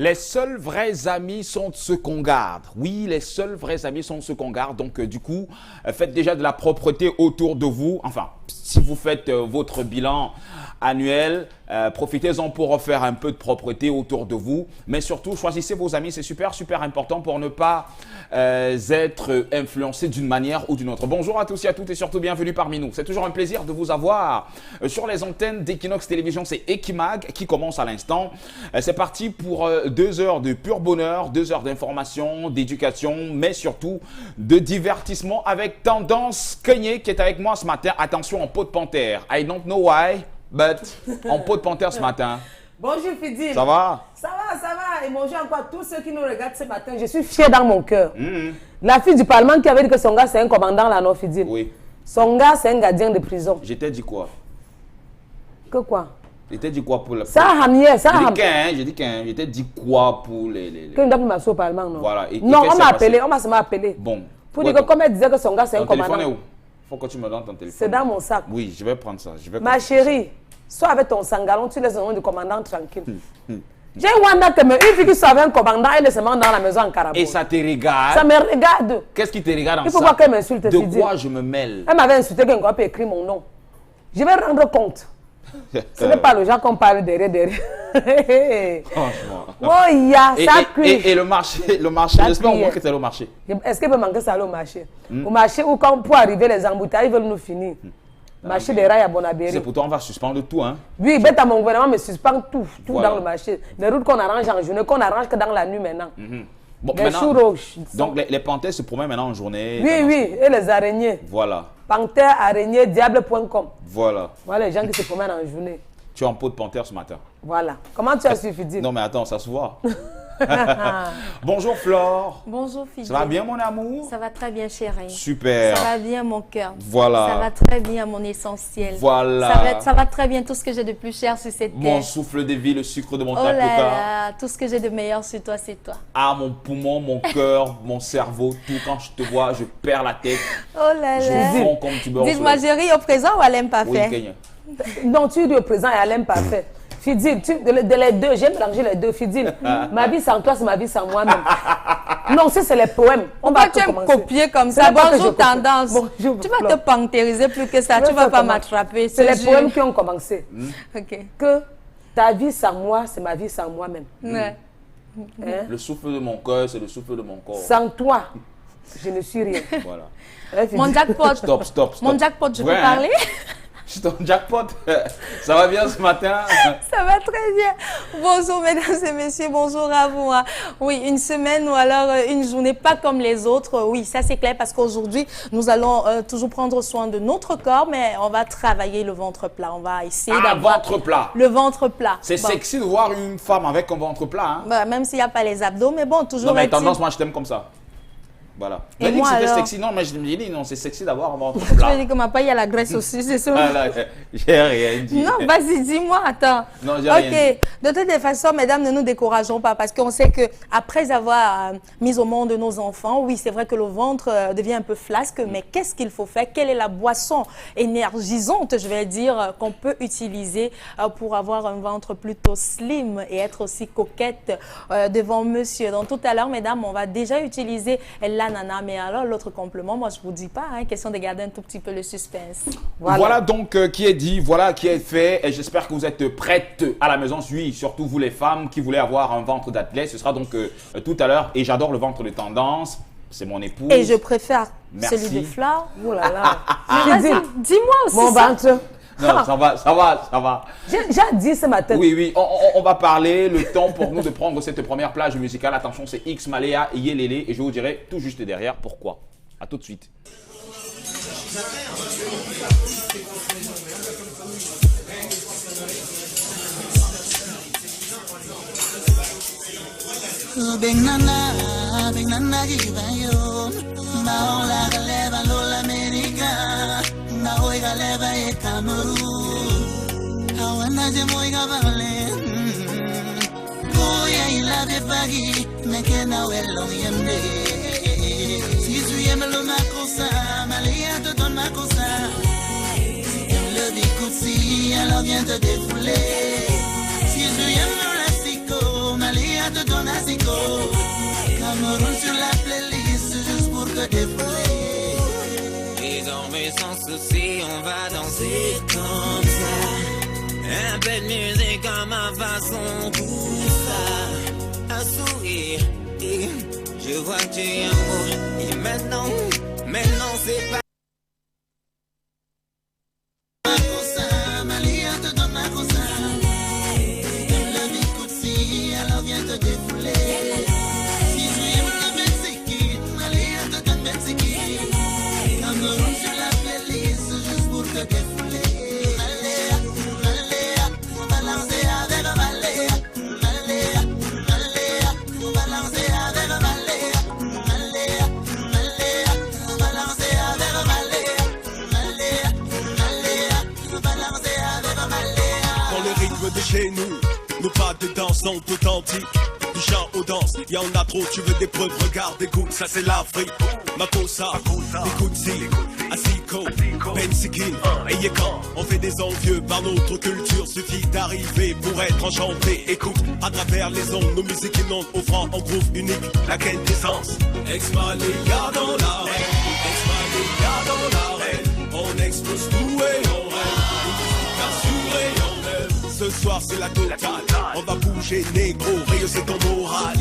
Les seuls vrais amis sont ceux qu'on garde. Oui, les seuls vrais amis sont ceux qu'on garde. Donc, du coup, faites déjà de la propreté autour de vous. Enfin, si vous faites votre bilan annuel, profitez-en pour refaire un peu de propreté autour de vous. Mais surtout, choisissez vos amis. C'est super, super important pour ne pas être influencé d'une manière ou d'une autre. Bonjour à tous et à toutes et surtout bienvenue parmi nous. C'est toujours un plaisir de vous avoir sur les antennes d'Equinox Télévision. C'est Equimag qui commence à l'instant. C'est parti pour 2 heures de pur bonheur, 2 heures d'information, d'éducation, mais surtout de divertissement avec Tendance Kenyé qui est avec moi ce matin. Attention, en peau de panthère. I don't know why, but en peau de panthère ce matin. Bonjour Fidil. Ça va? Ça va, ça va. Et bonjour encore à tous ceux qui nous regardent ce matin. Je suis fière dans mon cœur. La fille du Parlement qui avait dit que son gars c'est un commandant là, non Fidil? Oui. Son gars c'est un gardien de prison. Je t'ai dit quoi? Que quoi? Je t'ai dit quoi pour la... Ça a ramené, ça a ramené. J'ai dit qu'un. Je t'ai dit quoi pour les... Que nous avons massé au Parlement, non? Voilà. Et non, qu'est-ce on qui m'a s'est appelé, passé? on m'a seulement appelé. Bon. Pour dire que comme elle disait que son gars c'est un Ton téléphone est commandant. où? Faut que tu me donnes ton téléphone. C'est dans mon sac. Oui, je vais prendre ça. Je vais Ma chérie, sois avec ton sangalon, tu laisses le nom du commandant tranquille. J'ai un Wanda que une fille qui soit avec un commandant, elle se met dans la maison en Carabobo. Et ça te regarde? Ça me regarde. Qu'est-ce qui te regarde en ça? Il faut pas qu'elle m'insulte. De Fidil. quoi je me mêle? Elle m'avait insulté qu'un gars peut écrire mon nom. Je vais rendre compte. Ce n'est pas le genre qu'on parle derrière. Franchement. Oh, il y a ça et le marché, j'espère au moins que tu es au marché. Est-ce qu'il peut manquer ça au marché? Au marché où quand pour arriver les embouteillages, ils veulent nous finir. Marché des rails à Bonabéry. C'est pour toi, on va suspendre tout, hein? Oui, bête à mon gouvernement me suspend tout Voilà. dans le marché. Les routes qu'on arrange en journée, qu'on arrange que dans la nuit maintenant. Bon, Les maintenant, choux rouges. donc les panthères se promènent maintenant en journée. Oui, et les araignées. Voilà, Panthère, araignée, diable.com. voilà. Voilà les gens qui se promènent en journée. Tu es en peau de panthère ce matin. Voilà. Comment tu as su, Fidil? Non, mais attends, ça se voit. Bonjour Flore. Bonjour Fidil. Ça va bien mon amour? Ça va très bien chérie. Super. Ça va bien mon cœur. Voilà. Ça va très bien mon essentiel. Voilà. Ça va très bien tout ce que j'ai de plus cher sur cette Mon terre. souffle de vie, le sucre de mon Oh là tapioca. là, tout ce que j'ai de meilleur sur toi, c'est toi. Ah, mon poumon, mon cœur, mon cerveau, tout. Quand je te vois, je perds la tête. Oh là Je là. fonds comme tu beurre au Dites-moi soleil. chérie, au présent ou à l'imparfait? Oui, Kenya. Non, tu dis au présent et à l'imparfait. Fidil, de les deux, j'aime mélanger les deux. Fidil, ma vie sans toi, c'est ma vie sans moi-même. Non, c'est les poèmes. On Pourquoi va tu aimes commencer. copier comme C'est ça? pas que je Bonjour copie. tendance. Bonjour, Tu vas Flore. te pantériser plus que ça. Je Tu vais vas faire pas comment? m'attraper. C'est les je- poèmes qui ont commencé. Ok. Que ta vie sans moi, c'est ma vie sans moi-même. Ouais. Hein? Le souffle de mon cœur, c'est le souffle de mon corps. Sans toi, je ne suis rien. Voilà. Hein, Fidil? Mon jackpot. Stop. Mon jackpot, je peux Ouais, hein. parler? Je suis ton jackpot. Ça va bien ce matin? Ça va très bien. Bonjour mesdames et messieurs, bonjour à vous. Hein. Oui, une semaine ou alors une journée pas comme les autres. Oui, ça c'est clair parce qu'aujourd'hui, nous allons toujours prendre soin de notre corps, mais on va travailler le ventre plat. On va essayer Ah, d'avoir ventre plat. le ventre plat. C'est Bon. sexy de voir une femme avec un ventre plat. Hein? Bah, même s'il n'y a pas les abdos, mais bon, toujours Non, mais est-il- tendance, moi je t'aime comme ça. Voilà. Et Tu as dit que moi, c'était alors sexy. Non, mais je me dis, non, c'est sexy d'avoir un ventre Tu veux plat. dire que ma paille, il y a la graisse aussi, c'est ça? Ah, là, j'ai rien dit. Non, vas-y, dis-moi, attends. Non, j'ai rien dit. Ok, de toute façon, mesdames, ne nous décourageons pas parce qu'on sait que après avoir mis au monde nos enfants, oui, c'est vrai que le ventre devient un peu flasque, mais qu'est-ce qu'il faut faire? Quelle est la boisson énergisante, je vais dire, qu'on peut utiliser pour avoir un ventre plutôt slim et être aussi coquette devant monsieur? Donc tout à l'heure, mesdames, on va déjà utiliser l'ananas, mais alors l'autre complément, moi je vous dis pas, hein, question de garder un tout petit peu le suspense. Voilà, donc qui est dit, voilà qui est fait. Et j'espère que vous êtes prêtes à la maison. Oui, surtout vous les femmes qui voulez avoir un ventre d'athlète. Ce sera donc tout à l'heure. Et j'adore le ventre de tendance. C'est mon épouse. Et je préfère Merci. celui de Flore. Oh là là. Mais Fidil, vas-y, dis-moi aussi mon ça. ventre. Non, ça va. J'ai dit ce matin. Oui, on va parler. Le temps pour nous de prendre cette première plage musicale. Attention, c'est X Maléa et Yelele. Et je vous dirai tout juste derrière pourquoi. À tout de suite. Big Nana Givayo, Maola Galeva Lola America, Naoiga Leva e Cameroon, Hawana Jemoiga Vale, Goya Ilave Bagi, Mekena Wello Yemde, Sisu Yemelo Makosa, Malia de Don Makosa, le Bikutsi, alors vient te défouler, Sisu Yemelo Lassico, Malia te donne un zico. Cameroun sur la playlist juste pour te défouler. Désormais sans souci, on va danser comme ça. Un peu de musique à ma façon, tout ça. Un sourire, et je vois que tu es amoureux. Et maintenant c'est pas. Malia te donne un coussin. Le bicoute si, alors viens te défouler. Si tu aimes le Mexique, Malia te donne Mexique. Cameroun sur la playlist juste pour te défouler. Malia, Malia, balancer avec Malia. Malia, Malia, balancer avec Malia. Malia, Malia, balancer avec Malia. Malia, Malia, balancer avec Malia. Dans le rythme de chez nous, nos pas de danse sont authentiques. Du chant aux danses, y en a trop, tu veux des preuves, regarde, écoute, ça c'est l'Afrique. Makossa, Ikutsi, Asiko, Bensikin, et Yekan. On fait des envieux par notre culture, suffit d'arriver pour être enchanté. Écoute, à travers les ondes, nos musiques inondent, offrant en groove unique la quintessence. Ex-Maléa dans l'arène, ex-Maléa dans l'arène, on explose tout et on rêve, une musique assurée, on aime. Ce soir c'est la totale, on va bouger négro, rehausser ton moral.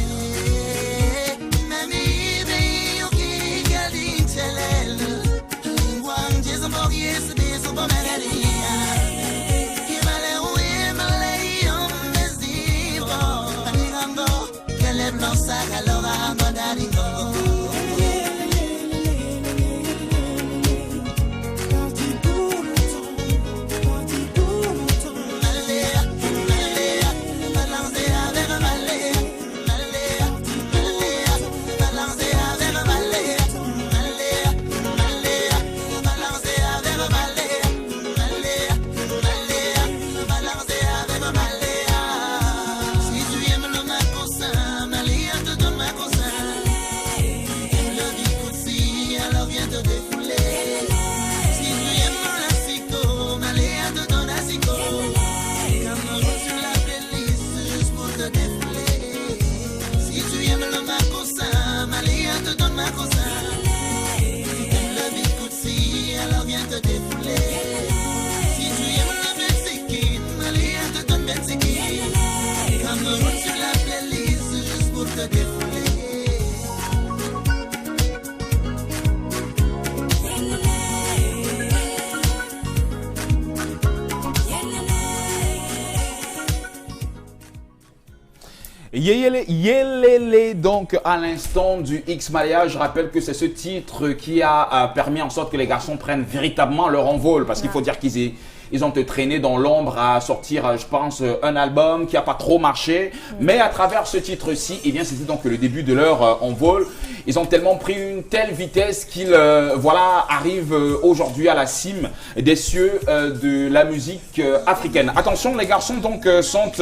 Yelele, donc à l'instant du X-Malia, je rappelle que c'est ce titre qui a permis en sorte que les garçons prennent véritablement leur envol, parce qu'il faut dire qu'ils ont traîné dans l'ombre à sortir, je pense, un album qui n'a pas trop marché. Mais à travers ce titre-ci, eh bien, c'était donc le début de leur envol. Ils ont tellement pris une telle vitesse qu'ils voilà, arrivent aujourd'hui à la cime des cieux de la musique africaine. Attention, les garçons donc sont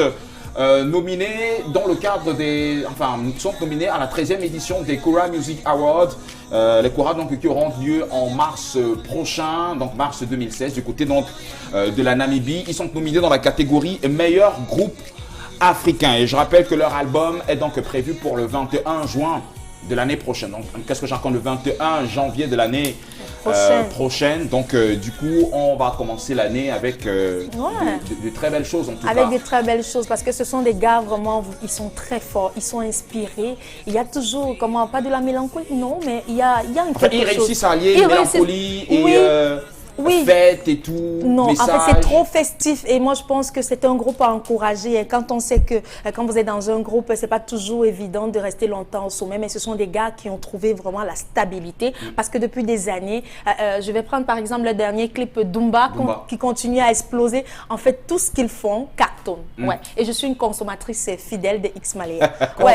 nominés dans le cadre des, sont nominés à la 13e édition des Kora Music Awards. Les Kora donc qui auront lieu en mars prochain, donc mars 2016, du côté donc de la Namibie. Ils sont nominés dans la catégorie meilleur groupe africain. Et je rappelle que leur album est donc prévu pour le 21 juin de l'année prochaine. Donc qu'est-ce que j'ai encore le 21 janvier de l'année prochaine. Donc du coup, on va commencer l'année avec de très belles choses en tout cas. Avec des très belles choses parce que ce sont des gars vraiment, ils sont très forts, ils sont inspirés. Il y a toujours, comment, pas de la mélancolie, non, mais il y a une quelque chose. Ils réussissent à allier mélancolie et fête et tout. Non, message. en fait, c'est trop festif et moi, je pense que c'est un groupe à encourager. Et quand on sait que quand vous êtes dans un groupe, c'est pas toujours évident de rester longtemps au sommet, mais ce sont des gars qui ont trouvé vraiment la stabilité parce que depuis des années, je vais prendre par exemple le dernier clip Dumba. Qui continue à exploser. En fait, tout ce qu'ils font cartonne. Et je suis une consommatrice fidèle de X-Malia. Bon,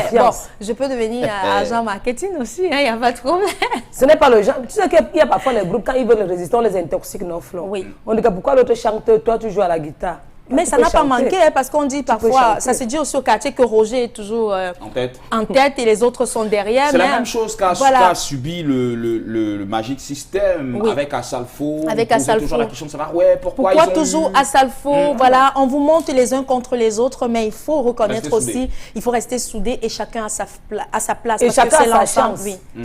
je peux devenir agent marketing aussi, il n'y a pas de problème. Ce n'est pas le genre. Tu sais qu'il y a parfois les groupes, quand ils veulent résister, on les intoxique, non, Flo. Oui. On dit que pourquoi l'autre chante, toi tu joues à la guitare. Mais Tu ça peux n'a pas chanter. manqué, hein, parce qu'on dit peux parfois, chanter. ça se dit aussi au quartier que Roger est toujours En tête. et les autres sont derrière. C'est la mais, même chose qu'a voilà. subi le Magic System Oui. avec Asalfo. Avec On posait Asalfo. toujours la question de savoir, ouais, pourquoi Pourquoi ils ont toujours eu- à Salfo, voilà, on vous monte les uns contre les autres, mais il faut reconnaître Rester soudés. aussi, il faut rester soudé et chacun à sa place. Et parce que chacun c'est a sa l'ensemble, chance. oui.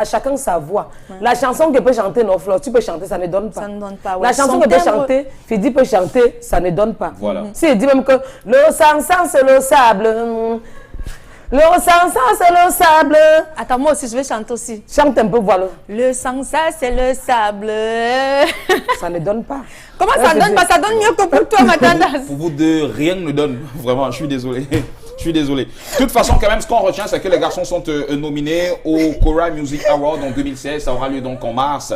Chacun sa voix. La chanson que peut chanter Noflo, tu peux chanter, ça ne donne pas. Ça ne donne pas, ouais. La chanson Son que peut timbre- chanter, Fidi peut chanter, ça ne donne pas. Voilà. Si il dit même que le sang c'est le sable. Le sang c'est le sable. Attends, moi aussi, je vais chanter aussi. Chante un peu, voilà. Le sang, ça, c'est le sable. Ça ne donne pas. Comment Ouais, ça je donne dis- pas? Ça donne mieux que pour toi, madame. Pour vous deux, rien ne donne. Vraiment, je suis désolé. Je suis désolé. De toute façon, quand même, ce qu'on retient, c'est que les garçons sont nominés au Kora Music Award en 2016. Ça aura lieu donc en mars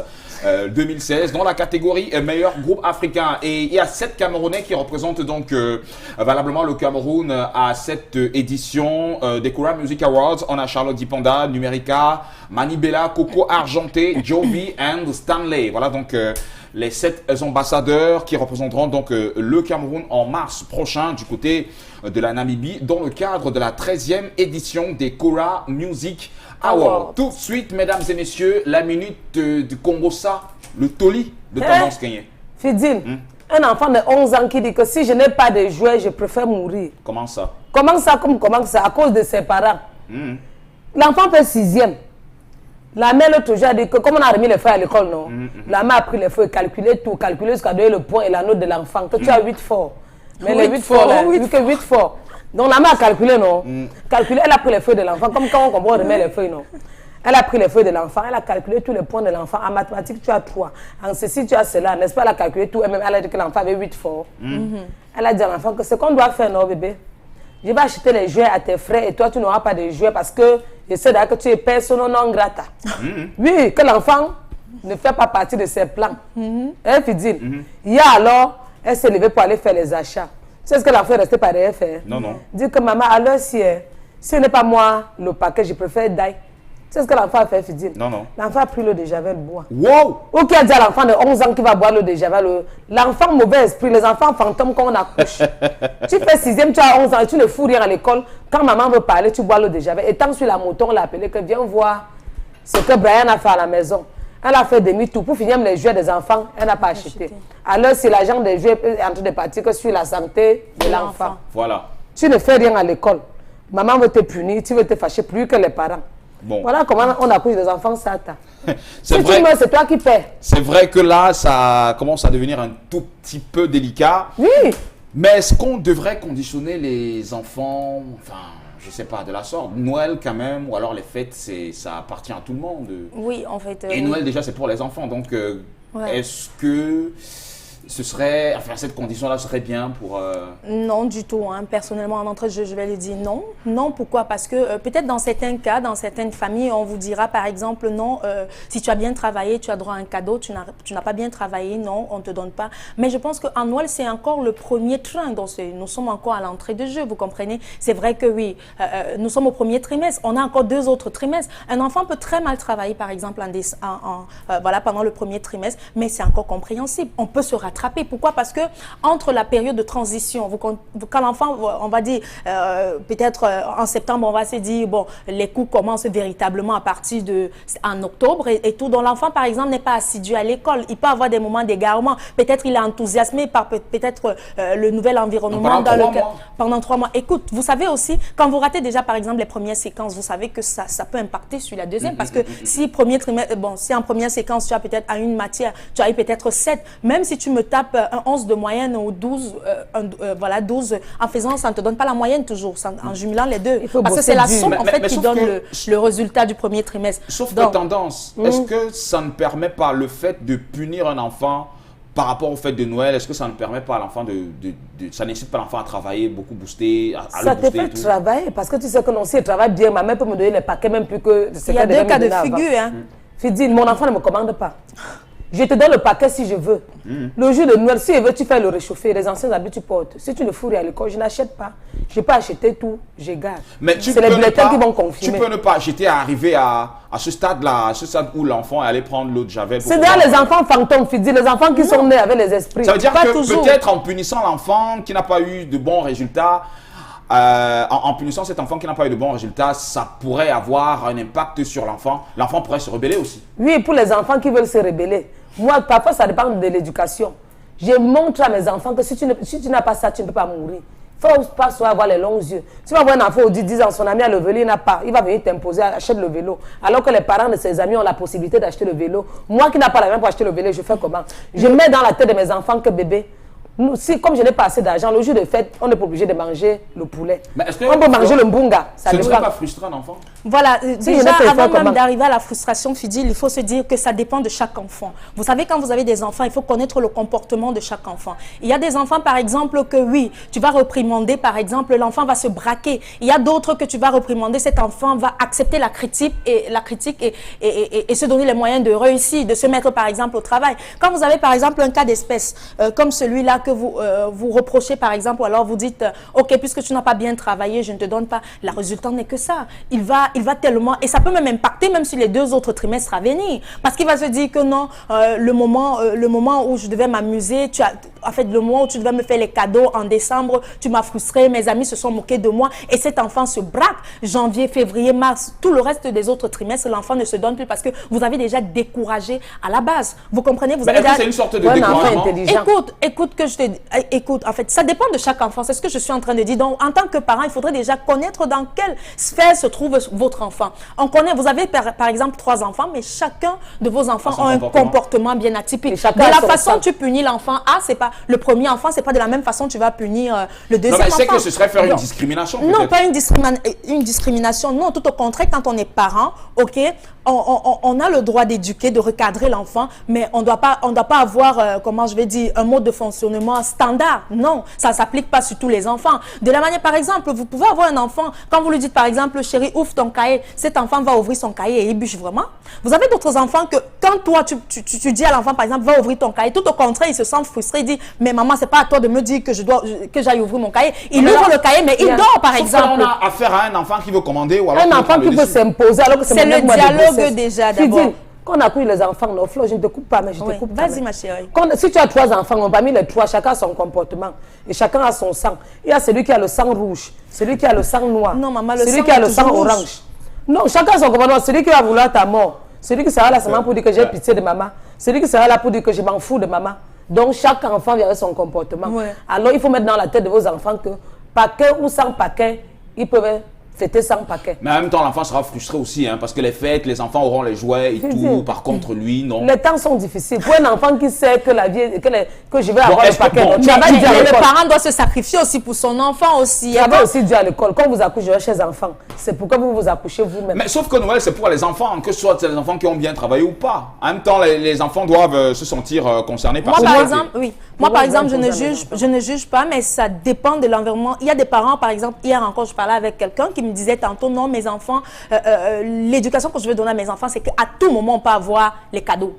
2016 dans la catégorie meilleur groupe africain. Et il y a 7 Camerounais qui représentent donc valablement le Cameroun à cette édition des Kora Music Awards. On a Charlotte Dipanda, Numerica, Manibela, Coco Argenté, Jovi and Stanley. Voilà donc les 7 ambassadeurs qui représenteront donc le Cameroun en mars prochain du côté de la Namibie dans le cadre de la 13e édition des Kora Music Awards. Tout de suite, mesdames et messieurs, la minute du Congo-Ça, le Toli de Tendance Kenya. Fidine, un enfant de 11 ans qui dit que si je n'ai pas de jouets, je préfère mourir. Comment ça? Comment ça, comment ça? À cause de ses parents. L'enfant fait 6e. La mère l'autre jour a dit que comme on a remis les feuilles à l'école, non? La mère a pris les feuilles, calculé tout, calculé jusqu'à donner le point et la note de l'enfant. Que tu as 8 forts. Mais les 8 forts, là, vu que 8 forts. Donc la mère a calculé, non? Calculé, elle a pris les feuilles de l'enfant. Comme quand on comprend, on remet les feuilles, non? Elle a pris les feuilles de l'enfant, elle a calculé tous les points de l'enfant. En mathématiques, tu as 3. En ceci, tu as cela. N'est-ce pas? Elle a calculé tout. Elle a dit que l'enfant avait 8 forts. Elle a dit à l'enfant que ce qu'on doit faire, non, bébé? Je vais acheter les jouets à tes frères et toi, tu n'auras pas de jouets parce que je sais d'ailleurs que tu es persona non grata. Oui, que l'enfant ne fait pas partie de ses plans. Hein, Fidine? Hier alors, elle s'est levée pour aller faire les achats. Tu sais ce que l'enfant est resté par derrière faire? Non, non. Dit que maman, alors si ce n'est pas moi le paquet, je préfère d'ail. Tu sais ce que l'enfant a fait, Fidine? Non, non. L'enfant a pris l'eau de Javel boire. Wow! Ou qui a dit à l'enfant de 11 ans qui va boire l'eau de Javel, l'enfant mauvais esprit, les enfants fantômes qu'on accouche. Tu fais 6e, tu as 11 ans et tu ne fous rien à l'école. Quand maman veut parler, tu bois l'eau de Javel. Et tant sur la moto, on l'a appelé que viens voir ce que Brian a fait à la maison. Elle a fait demi-tour pour finir les jouets des enfants, elle n'a pas acheté. Alors c'est l'agent des jouets est en train de partir que sur la santé de l'enfant. Voilà. Tu ne fais rien à l'école. Maman veut te punir, tu veux te fâcher plus que les parents. Bon. Voilà comment on accouche des enfants sata. C'est Si vrai. tu meurs, c'est toi qui perds. C'est vrai que là, ça commence à devenir un tout petit peu délicat. Oui. Mais est-ce qu'on devrait conditionner les enfants, enfin, je sais pas, de la sorte? Noël quand même, ou alors les fêtes, ça appartient à tout le monde. Oui, en fait. Et oui. Noël déjà, c'est pour les enfants. Donc, Ouais. est-ce que ce serait, enfin, cette condition-là serait bien pour... Non, du tout. Hein. Personnellement, en entrée de jeu, je vais lui dire non. Non, pourquoi? Parce que peut-être dans certains cas, dans certaines familles, on vous dira par exemple non, si tu as bien travaillé, tu as droit à un cadeau, tu n'as pas bien travaillé, non, on ne te donne pas. Mais je pense qu'en Noël, c'est encore le premier train. Donc nous sommes encore à l'entrée de jeu, vous comprenez? C'est vrai que oui, nous sommes au premier trimestre, on a encore 2 autres trimestres. Un enfant peut très mal travailler, par exemple, voilà, pendant le premier trimestre, mais c'est encore compréhensible. On peut se rattraper. Pourquoi? Parce que entre la période de transition, quand l'enfant, on va dire, peut-être en septembre, on va se dire, bon, les cours commencent véritablement à partir en octobre et tout. Donc l'enfant, par exemple, n'est pas assidu à l'école. Il peut avoir des moments d'égarement. Peut-être il est enthousiasmé par peut-être le nouvel environnement pendant 3 mois. Écoute, vous savez aussi, quand vous ratez déjà, par exemple, les premières séquences, vous savez que ça peut impacter sur la deuxième. Parce que si en première séquence, tu as peut-être à une matière, tu as eu peut-être 7, même si tu me tapes un 11 de moyenne ou 12, voilà, 12, en faisant, ça ne te donne pas la moyenne toujours, en jumelant les deux. Parce que c'est la somme, en fait, qui donne le résultat du premier trimestre. Sauf que tendance, est-ce que ça ne permet pas le fait de punir un enfant par rapport au fait de Noël, est-ce que ça ne permet pas à l'enfant ça n'incite pas l'enfant à travailler, beaucoup booster, à Ça le te booster fait et tout? travailler parce que tu sais que non, si elle travaille bien, ma mère peut me donner les paquets même plus que ce Il y a qu'elle devait 2 cas me de donner avant. figure. Hein. Fidine, mon enfant ne me commande pas. Je te donne le paquet si je veux. Le jour de Noël, si je veux, tu fais le réchauffer. Les anciens habits, tu portes. Si tu le fourres à l'école, je n'achète pas. Je peux acheter tout, je garde. Mais tu c'est les peux ne bulletins pas- qui vont confirmer. Tu peux ne pas. J'étais arrivé à ce stade-là, à ce stade où l'enfant allait prendre l'eau de Javel. pour C'est pouvoir- dans les enfants fantômes, Fidi, les enfants qui sont nés avec les esprits. Ça veut dire Pas que toujours. peut-être en punissant l'enfant qui n'a pas eu de bons résultats, en punissant cet enfant qui n'a pas eu de bons résultats, ça pourrait avoir un impact sur l'enfant. L'enfant pourrait se rebeller aussi. Oui, pour les enfants qui veulent se rebeller. Moi, parfois, ça dépend de l'éducation. Je montre à mes enfants que si tu n'as pas ça, tu ne peux pas mourir. Il ne faut pas soit avoir les longs yeux. Tu vas voir un enfant au 10 ans, son ami a le vélo, il n'a pas. Il va venir t'imposer, achète le vélo. Alors que les parents de ses amis ont la possibilité d'acheter le vélo. Moi qui n'ai pas l'argent pour acheter le vélo, je fais comment? Je mets dans la tête de mes enfants que bébé, nous, si, comme je n'ai pas assez d'argent, le jour de fête, on n'est pas obligé de manger le poulet. Mais est-ce que- On peut manger le mbunga. Ça Ce ne serait dépend. pas frustrant, l'enfant? Voilà, Si je déjà, n'ai pas avant fait comment? même d'arriver à la frustration, Fidil, il faut se dire que ça dépend de chaque enfant. Vous savez, quand vous avez des enfants, il faut connaître le comportement de chaque enfant. Il y a des enfants, par exemple, que oui, tu vas réprimander, par exemple, l'enfant va se braquer. Il y a d'autres que tu vas réprimander, cet enfant va accepter la critique et se donner les moyens de réussir, de se mettre, par exemple, au travail. Quand vous avez, par exemple, un cas d'espèce, comme celui-là que vous reprochez, par exemple, ou alors vous dites, OK, puisque tu n'as pas bien travaillé, je ne te donne pas, le résultat n'est que ça. Il va tellement, et ça peut même impacter même sur les 2 autres trimestres à venir. Parce qu'il va se dire que non, le moment où je devais m'amuser, en fait, le moment où tu devais me faire les cadeaux en décembre, tu m'as frustré, mes amis se sont moqués de moi, et cet enfant se braque. Janvier, février, mars, tout le reste des autres trimestres, l'enfant ne se donne plus parce que vous avez déjà découragé à la base. Vous comprenez? Vous Mais avez est-ce que déjà... c'est une sorte de Ouais, un enfant découragement? intelligent. Écoute, en fait, ça dépend de chaque enfant. C'est ce que je suis en train de dire. Donc, en tant que parent, il faudrait déjà connaître dans quelle sphère se trouve votre enfant. On connaît, vous avez par exemple 3 enfants, mais chacun de vos enfants son a un comportement. comportement bien atypique. Et De chacun a la son façon sang. tu punis l'enfant A, c'est pas le premier enfant, c'est pas de la même façon tu vas punir le Non, deuxième mais enfant. c'est que ce serait faire une Non. discrimination, Non, peut-être. pas une discrimination. Non, tout au contraire, quand on est parent, ok, on a le droit d'éduquer, de recadrer l'enfant, mais on doit pas avoir, comment je vais dire, un mode de fonctionnement standard. Non, ça ne s'applique pas sur tous les enfants. De la manière, par exemple, vous pouvez avoir un enfant, quand vous lui dites, par exemple, chérie, ouvre ton cahier, cet enfant va ouvrir son cahier et il bûche vraiment. Vous avez d'autres enfants que, quand toi, tu dis à l'enfant, par exemple, va ouvrir ton cahier, tout au contraire, il se sent frustré, il dit, mais maman, c'est pas à toi de me dire que j'aille ouvrir mon cahier. Il Mais ouvre là, le cahier, mais il a- dort, par Sauf que là, exemple. on a affaire à un enfant qui veut commander ou alors Un qui veut enfant prendre qui le peut dessus. s'imposer alors que C'est mon le mois de dialogue grossesse. déjà, Fidi, d'abord. quand on accouche les enfants, non, Flo, je ne te coupe pas, mais je Oui, te coupe. vas-y, quand même. ma chérie. Si tu as 3 enfants, parmi les 3, chacun a son comportement et chacun a son sang. Il y a celui qui a le sang rouge, celui qui a le sang noir, Non, maman, le celui sang qui a est le sang toujours rouge. orange. Non, chacun a son comportement. Celui qui va vouloir ta mort, celui qui sera là seulement pour dire que j'ai pitié de maman, celui qui sera là pour dire que je m'en fous de maman. Donc chaque enfant verra son comportement. Ouais. Alors il faut mettre dans la tête de vos enfants que paquet ou sans paquet, ils peuvent fêter sans paquet. Mais en même temps, l'enfant sera frustré aussi, hein, parce que les fêtes, les enfants auront les jouets et C'est tout. vrai. Par contre, lui, non. Les temps sont difficiles. Pour un enfant qui sait que la vie, que je vais avoir le est-ce que paquet, bon, donc, tu Mais, avais dit à le l'école. parent doit se sacrifier aussi pour son enfant aussi. Tu avais aussi dit à l'école, quand vous accouchez chez les enfants, c'est pourquoi vous vous accouchez vous-même. Mais sauf que Noël, c'est pour les enfants, que ce soit les enfants qui ont bien travaillé ou pas. En même temps, les enfants doivent se sentir concernés par Moi, ça. par exemple, oui. Moi, par exemple, je imposer à mes ne juge pas, mais ça dépend de l'environnement. Il y a des parents, par exemple, hier encore, je parlais avec quelqu'un qui me disait tantôt, non, mes enfants, l'éducation que je veux donner à mes enfants, c'est qu'à tout moment, on peut avoir les cadeaux.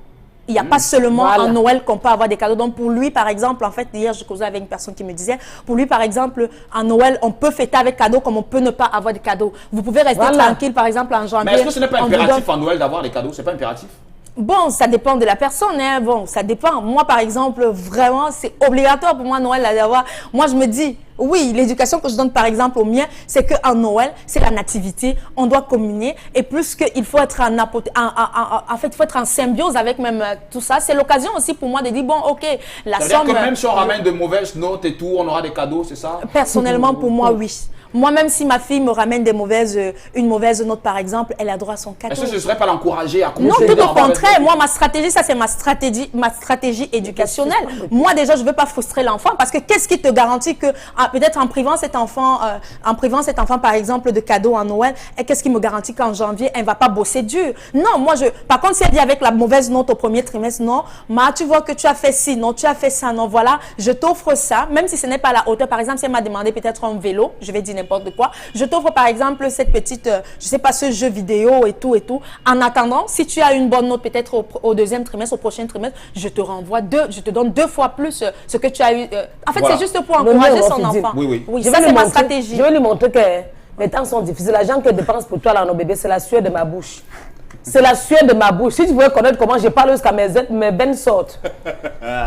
Il n'y a pas seulement Voilà. en Noël qu'on peut avoir des cadeaux. Donc, pour lui, par exemple, en fait, hier, je causais avec une personne qui me disait, pour lui, par exemple, en Noël, on peut fêter avec cadeaux comme on peut ne pas avoir de cadeaux. Vous pouvez rester Voilà. tranquille, par exemple, en janvier. Mais est-ce que ce n'est pas on vous donne- impératif en Noël d'avoir des cadeaux? C'est pas impératif? Bon, ça dépend de la personne, hein. Bon, ça dépend. Moi, par exemple, vraiment, c'est obligatoire pour moi, Noël, d'avoir. Moi, je me dis, oui, l'éducation que je donne, par exemple, au mien, c'est qu'en Noël, c'est la nativité, on doit communier. Et plus qu'il faut être en fait, il faut être en symbiose avec même tout ça. C'est l'occasion aussi pour moi de dire, bon, OK, la Ça veut dire somme. que même si on ramène de mauvaises notes et tout, on aura des cadeaux, c'est ça? Personnellement, pour moi, oui. Moi, même si ma fille me ramène une mauvaise note, par exemple, elle a droit à son cadeau. Est-ce que ce ne serait pas l'encourager à Non, continuer tout au d'avoir contraire. des- Moi, ma stratégie, ça, c'est ma stratégie éducationnelle. Moi, déjà, je ne veux pas frustrer l'enfant parce que qu'est-ce qui te garantit que, peut-être en privant cet enfant, par exemple, de cadeaux en Noël, et qu'est-ce qui me garantit qu'en janvier, elle ne va pas bosser dur? Non, moi, par contre, si elle dit avec la mauvaise note au premier trimestre, non, tu vois que tu as fait ci, non, tu as fait ça, non, voilà, je t'offre ça, même si ce n'est pas à la hauteur. Par exemple, si elle m'a demandé peut-être un vélo, je vais dire n'importe quoi. Je t'offre par exemple cette petite, je sais pas, ce jeu vidéo et tout. En attendant, si tu as une bonne note peut-être au deuxième trimestre, au prochain trimestre, je te donne 2 fois plus ce que tu as eu. En fait, Voilà. c'est juste pour Le encourager mien, son on enfant. Oui, oui. Oui, Je ça vais c'est lui ma montrer- stratégie. Je vais lui montrer que les temps sont difficiles. L'argent que je dépense pour toi, là, nos bébés, c'est la sueur de ma bouche. C'est la sueur de ma bouche. Si tu voulais connaître comment je parle jusqu'à mes veines sortent.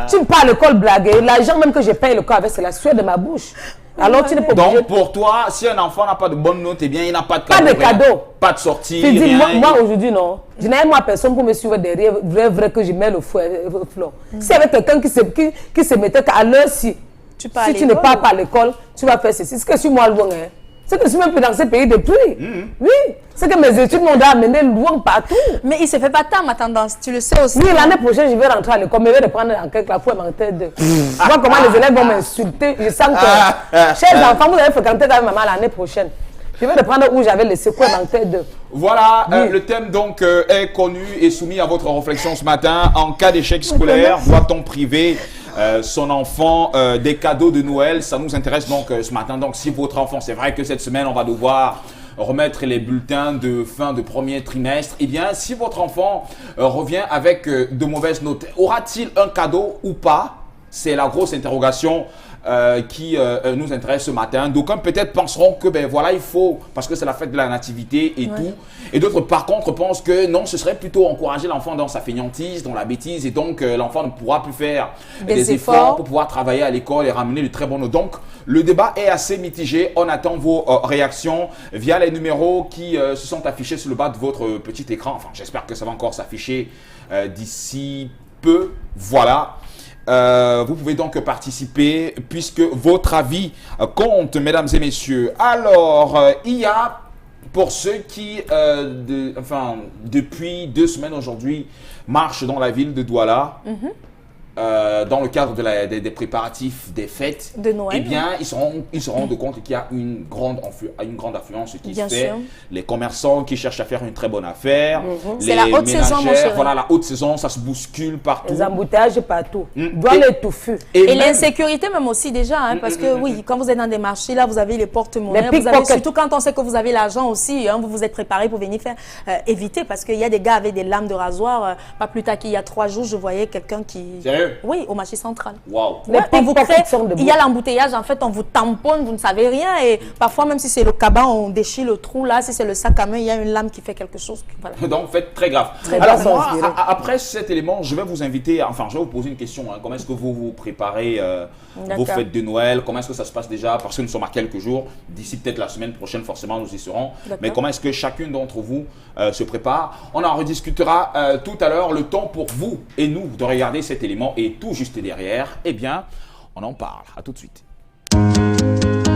Tu me parles le col blagué. L'argent même que je paye le corps avec, c'est la sueur de ma bouche. Alors tu n'es pas obligé. Donc, pour toi, si un enfant n'a pas de bonne note, eh bien, il n'a pas de Pas cadeau. de cadeau. Pas de sortie. Tu dis, rien. moi aujourd'hui, non. Je n'ai moi personne pour me suivre derrière, vrai que je mets le flot. S'il y avait quelqu'un qui se mettait à l'heure si pars à si tu ne l'école pars ou- pas à l'école, tu vas faire ceci. C'est que je suis moi loin. Hein. C'est que je suis même plus dans ce pays depuis. Oui. C'est que mes études m'ont amené loin partout. Mais il se fait pas tant ma tendance, tu le sais aussi. Oui, l'année prochaine, je vais rentrer à l'école, mais je vais reprendre en quelque la fois menteur de. Vois comment les élèves vont m'insulter. Je sens que, chers enfants, vous allez fréquenter quand même maman l'année prochaine. Je vais reprendre où j'avais laissé quoi menteur de. Voilà, le thème donc est connu et soumis à votre réflexion ce matin. En cas d'échec scolaire, doit-on priver son enfant des cadeaux de Noël? Ça nous intéresse donc ce matin. Donc si votre enfant, c'est vrai que cette semaine, on va devoir remettre les bulletins de fin de premier trimestre. Eh bien, si votre enfant revient avec de mauvaises notes, aura-t-il un cadeau ou pas? C'est la grosse interrogation qui nous intéresse ce matin. D'aucuns peut-être penseront que ben voilà, il faut, parce que c'est la fête de la nativité et tout. Et d'autres par contre pensent que non, ce serait plutôt encourager l'enfant dans sa fainéantise, dans la bêtise, et donc l'enfant ne pourra plus faire des efforts pour pouvoir travailler à l'école et ramener de très bonnes notes. Donc le débat est assez mitigé. On attend vos réactions via les numéros qui se sont affichés sur le bas de votre petit écran. Enfin, j'espère que ça va encore s'afficher d'ici peu. Voilà. Vous pouvez donc participer puisque votre avis compte, mesdames et messieurs. Alors, il y a pour ceux qui, depuis 2 semaines aujourd'hui, marchent dans la ville de Douala, dans le cadre des préparatifs des fêtes, De Noël, eh bien, ils se rendent compte qu'il y a une grande affluence qui Bien se fait. sûr. Les commerçants qui cherchent à faire une très bonne affaire. C'est la haute saison, mon ménagères, chéri. voilà, la haute saison, ça se bouscule partout. Les embouteillages partout. Doit Et- les touffu. Et même- l'insécurité même aussi déjà, hein, parce que oui, quand vous êtes dans des marchés, là, vous avez les porte-monnaies, Les vous avez, pickpockets. surtout quand on sait que vous avez l'argent aussi, hein, vous vous êtes préparé pour venir faire éviter, parce qu'il y a des gars avec des lames de rasoir. Pas plus tard qu'il y a 3 jours, je voyais quelqu'un qui... Sérieux? Oui, au marché central. Waouh. Les Ouais, on vous crée, pickpockets sont debout. il y a l'embouteillage, en fait, on vous tamponne, vous ne savez rien, et parfois même si c'est le caban, on déchire le trou, là, si c'est le sac à main, il y a une lame qui fait quelque chose. Voilà. Donc, faites très grave. Très Alors, bien, moi, ça, je dirais. après cet élément, je vais vous inviter, je vais vous poser une question. Hein. Comment est-ce que vous vous préparez vos D'accord. fêtes de Noël? Comment est-ce que ça se passe déjà? Parce que nous sommes à quelques jours. D'ici peut-être la semaine prochaine, forcément, nous y serons. D'accord. Mais comment est-ce que chacune d'entre vous se prépare? On en rediscutera tout à l'heure. Le temps pour vous et nous de regarder cet élément et tout juste derrière, eh bien, on en parle. À tout de suite.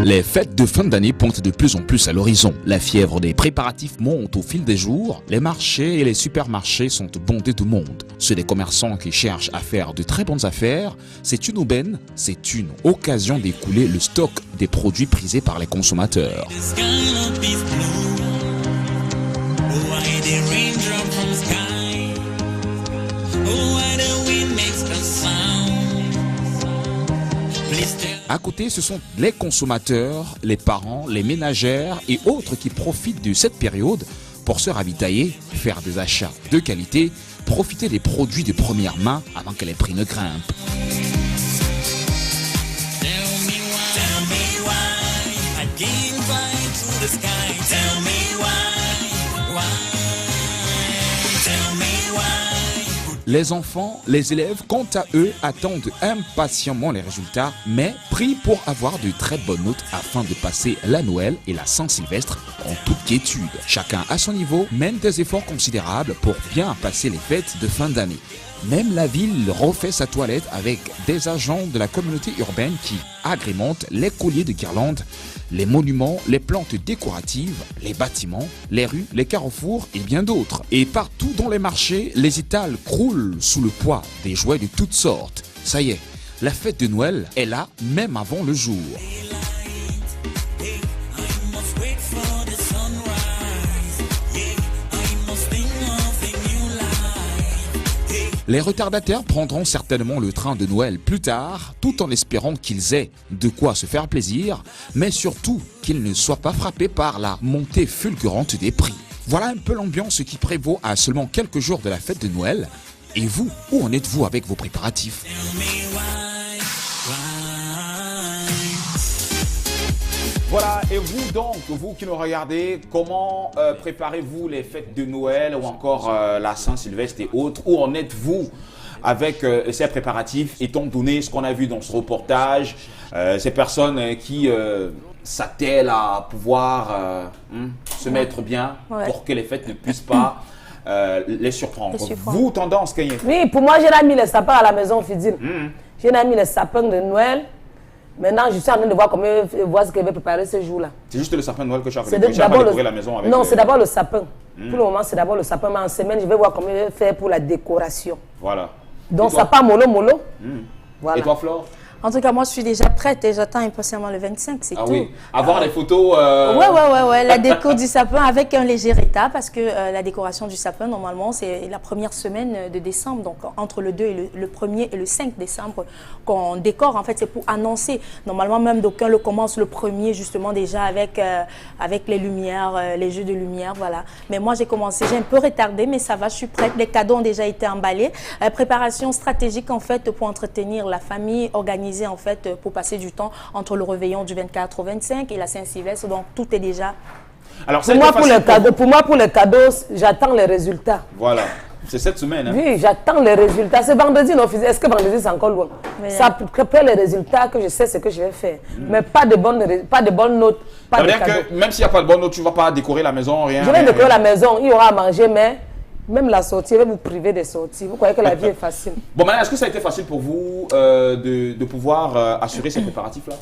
Les fêtes de fin d'année pointent de plus en plus à l'horizon. La fièvre des préparatifs monte au fil des jours. Les marchés et les supermarchés sont bondés de monde. Ceux des commerçants qui cherchent à faire de très bonnes affaires, c'est une aubaine, c'est une occasion d'écouler le stock des produits prisés par les consommateurs. The skyline is blue. Why the raindrop from sky? Why the wind makes a sound? Please tell À côté, ce sont les consommateurs, les parents, les ménagères et autres qui profitent de cette période pour se ravitailler, faire des achats de qualité, profiter des produits de première main avant que les prix ne grimpent. Tell me why I can't fly to the sky. Tell me why. Tell me why. Les enfants, les élèves, quant à eux, attendent impatiemment les résultats, mais prient pour avoir de très bonnes notes afin de passer la Noël et la Saint-Sylvestre en toute quiétude. Chacun à son niveau mène des efforts considérables pour bien passer les fêtes de fin d'année. Même la ville refait sa toilette avec des agents de la communauté urbaine qui agrémentent les colliers de guirlandes, les monuments, les plantes décoratives, les bâtiments, les rues, les carrefours et bien d'autres. Et partout dans les marchés, les étals croulent sous le poids des jouets de toutes sortes. Ça y est, la fête de Noël est là même avant le jour. I must wait for the sunrise. Yeah, I must think of a new life. Hey, Les retardataires prendront certainement le train de Noël plus tard, tout en espérant qu'ils aient de quoi se faire plaisir, mais surtout qu'ils ne soient pas frappés par la montée fulgurante des prix. Voilà un peu l'ambiance qui prévaut à seulement quelques jours de la fête de Noël. Et vous, où en êtes-vous avec vos préparatifs? Voilà, et vous donc, vous qui nous regardez, comment préparez-vous les fêtes de Noël ou encore la Saint-Sylvestre et autres? Où en êtes-vous avec ces préparatifs, étant donné ce qu'on a vu dans ce reportage, ces personnes qui s'attellent à pouvoir se mettre bien pour que les fêtes ne puissent pas les surprendre. Vous, tendance, Kanye? Oui, pour moi, j'ai mis les sapins à la maison, Fidil. J'ai mis les sapins de Noël. Maintenant, je suis en train de voir voir ce que je vais préparer ce jour-là. C'est juste le sapin de Noël que tu as C'est préparé. Tu n'as pas décoré la maison avec. Non, c'est d'abord le sapin. Pour le moment, c'est d'abord le sapin. Mais en semaine, je vais voir comment je vais faire pour la décoration. Voilà. Donc, sapin mollo. Voilà. Et toi, Flore? En tout cas, moi, je suis déjà prête et j'attends impatiemment le 25, c'est tout. Oui, avoir les photos. Ouais, la déco du sapin avec un léger état parce que la décoration du sapin, normalement, c'est la première semaine de décembre. Donc, entre le 2 et le 1er et le 5 décembre qu'on décore. En fait, c'est pour annoncer. Normalement, même d'aucuns le commencent le 1er, justement, déjà avec les lumières, les jeux de lumière, voilà. Mais moi, j'ai commencé, j'ai un peu retardé, mais ça va, je suis prête. Les cadeaux ont déjà été emballés. Préparation stratégique, en fait, pour entretenir la famille, organiser en fait pour passer du temps entre le réveillon du 24 au 25 et la Saint-Sylvestre. Donc tout est déjà. Alors pour moi, pour les cadeaux, j'attends les résultats. Voilà, c'est cette semaine. Hein? Oui, j'attends les résultats. C'est vendredi, non? Est-ce que vendredi c'est encore loin? Ça prépare les résultats que je sais ce que je vais faire. Mais pas de bonnes notes. Ça veut dire que même s'il n'y a pas de bonnes notes, tu ne vas pas décorer la maison, rien. Je vais décorer la maison, il y aura à manger, mais même la sortie, je vais vous priver des sorties. Vous croyez que la vie est facile? Bon, maintenant, est-ce que ça a été facile pour vous de pouvoir assurer ces préparatifs-là?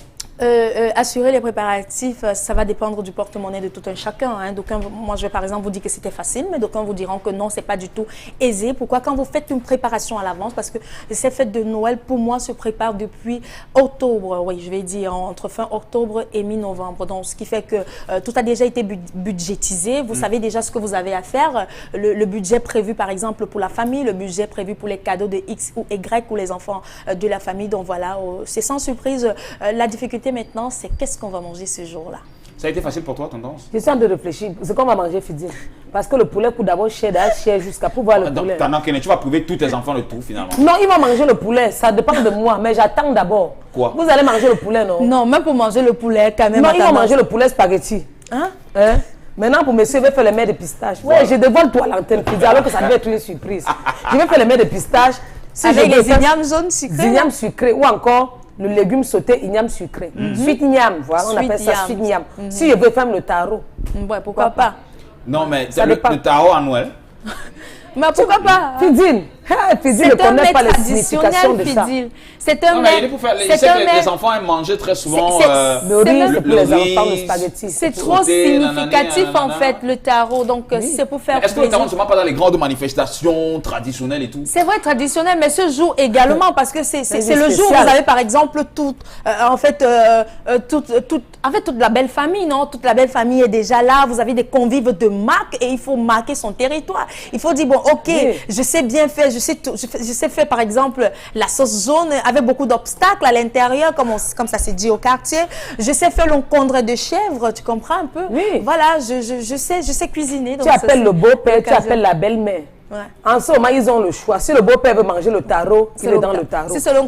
Assurer les préparatifs, ça va dépendre du porte-monnaie de tout un chacun. Hein. Moi, je vais par exemple vous dire que c'était facile, mais d'aucuns vous diront que non, c'est pas du tout aisé. Pourquoi? Quand vous faites une préparation à l'avance, parce que ces fêtes de Noël, pour moi, se préparent depuis octobre, oui, je vais dire entre fin octobre et mi-novembre. Donc, ce qui fait que tout a déjà été budgétisé. Vous savez déjà ce que vous avez à faire. Le budget prévu, par exemple, pour la famille, le budget prévu pour les cadeaux de X ou Y ou les enfants de la famille. Donc, voilà, c'est sans surprise. La difficulté maintenant, c'est qu'est-ce qu'on va manger ce jour-là. Ça a été facile pour toi, tendance? Je suis en train de réfléchir. C'est qu'on va manger, Fidji. Parce que le poulet coûte d'abord cher jusqu'à pouvoir le poulet. Donc, tu vas priver tous tes enfants de tout, finalement. Non, ils vont manger le poulet. Ça dépend de moi. Mais j'attends d'abord. Quoi? Vous allez manger le poulet, non? Non, même pour manger le poulet, quand même. Non, ils vont manger le poulet spaghetti. Hein? Maintenant, pour monsieur, je vais faire les mets de pistache. Ouais, je dévoile toi l'antenne, Fidji, alors que ça devait être une surprise. Je vais faire les mets de pistache. Avec les ignames jaunes sucrés. Ignames sucrés ou encore le légume sauté, igname sucré. Sweet igname, voilà, on appelle ça sweet igname. Si je veux faire le taro. Ouais, pourquoi pas? Non, mais le taro à Noël. Mais pourquoi pas? Fidine. Fidine ne connaît pas les significations de ça. C'est un mets. Les enfants aiment manger très souvent le riz, c'est pour les enfants, le spaghetti. C'est trop significatif en fait, le taro. Donc c'est pour faire plaisir. Est-ce que le taro ne se met pas dans les grandes manifestations traditionnelles et tout? C'est vrai, traditionnel, mais ce jour également, parce que c'est le jour où vous avez par exemple toute la belle famille, non? Toute la belle famille est déjà là. Vous avez des convives de marque et il faut marquer son territoire. Il faut dire, bon, ok, je sais bien faire, je sais faire par exemple la sauce jaune avec beaucoup d'obstacles à l'intérieur, comme ça s'est dit au quartier. Je sais faire l'encombre de chèvre, tu comprends un peu? Oui. Voilà, je sais cuisiner. Donc tu appelles le beau-père, tu appelles la belle-mère. Ouais. En ce moment, ils ont le choix. Si le beau-père veut manger le taro, il est dans le taro. Si c'est le